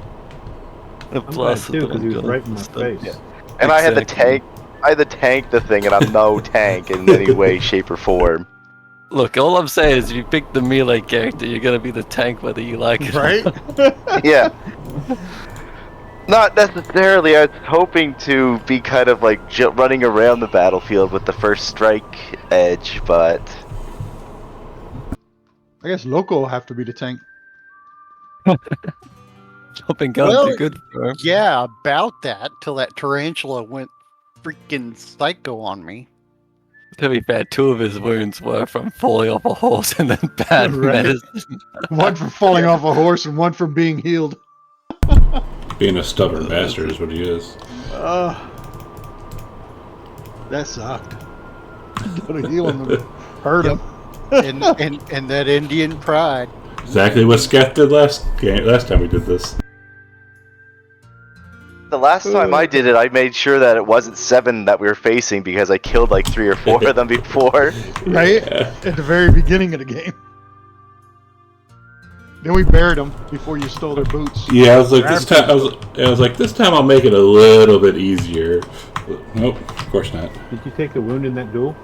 The I'm glad blast too, because he was right in my face. Yeah. and I had Exactly. the tank the thing, and I'm no tank in any way, shape, or form. Look, all I'm saying is if you pick the melee character, you're gonna be the tank whether you like it. Right? Yeah. Not necessarily. I was hoping to be kind of running around the battlefield with the first strike edge, but I guess Loco will have to be the tank. Jumping guns Well, are good for him. Yeah, about that, till that tarantula went freaking psycho on me. To be fair, 2 of his wounds were from falling off a horse and then bad Right. medicine. One for falling off a horse and one for being healed. Being a stubborn bastard is what he is. That sucked. Gotta heal him and hurt him. And that Indian pride. Exactly what Scath did last time we did this. The last time I did it, I made sure that it wasn't 7 that we were facing because I killed like 3 or 4 of them before. Right? Yeah. At the very beginning of the game. Then we buried them before you stole their boots. Yeah, I was like this time. I was like this time. I'll make it a little bit easier. But nope, of course not. Did you take a wound in that duel?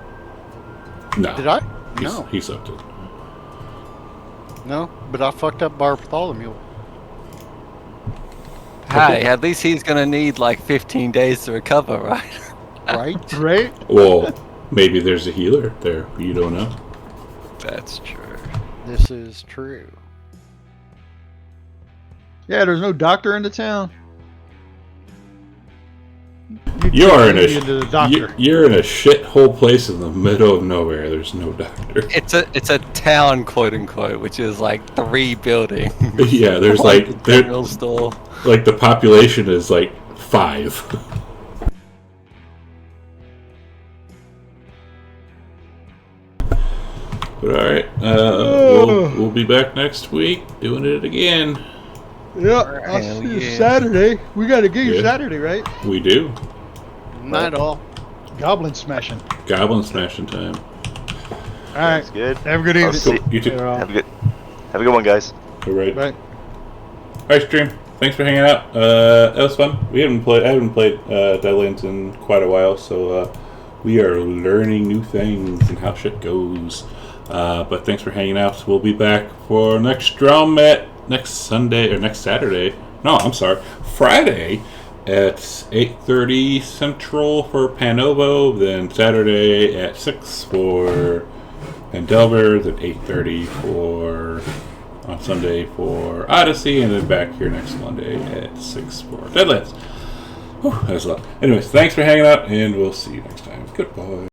No. Did I? He's- No. He sucked it. No, but I fucked up Bartholomew. Hey, at least he's gonna need like 15 days to recover, right? Right? Right? Well, maybe there's a healer there. You don't know. That's true. This is true. Yeah, there's no doctor in the town. You're in The doctor. you're in a shithole place in the middle of nowhere. There's no doctor. It's a town, quote unquote, which is like 3 buildings. Yeah, there's One like there, general store. like the population is like 5. But all right, we'll be back next week doing it again. Yeah, I'll Hell see you yeah. Saturday. We got a game Yeah. Saturday, right? We do Not all. Goblin smashing. goblin smashing time. All right. That's good. Have a good I'll evening. see- You too. They're all- Have a good one, guys. All right. Bye. All right, stream. Thanks for hanging out. That was fun. I haven't played Deadlands in quite a while, so we are learning new things and how shit goes. But thanks for hanging out. We'll be back for next drum at next Sunday or next Saturday. No, I'm sorry, Friday at 8:30 Central for Panovo. Then Saturday at 6 for Pandelver. Then 8:30 for on Sunday for Odyssey, and then back here next Monday at 6 for Deadlands. Whew, that was a lot. Anyways, thanks for hanging out, and we'll see you next time. Goodbye.